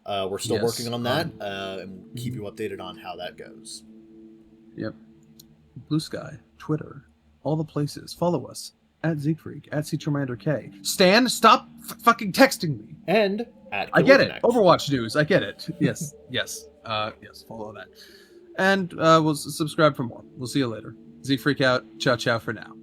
We're still working on that, and we'll keep you updated on how that goes. Yep. Blue Sky, Twitter, all the places. Follow us at Zeekfreak, at CTRManderK. Stan, stop fucking texting me. And at Killer I get Connect. it. Overwatch news. I get it. Yes. Yes. Follow that. And we'll subscribe for more. We'll see you later. Zeekfreak out. Ciao, ciao for now.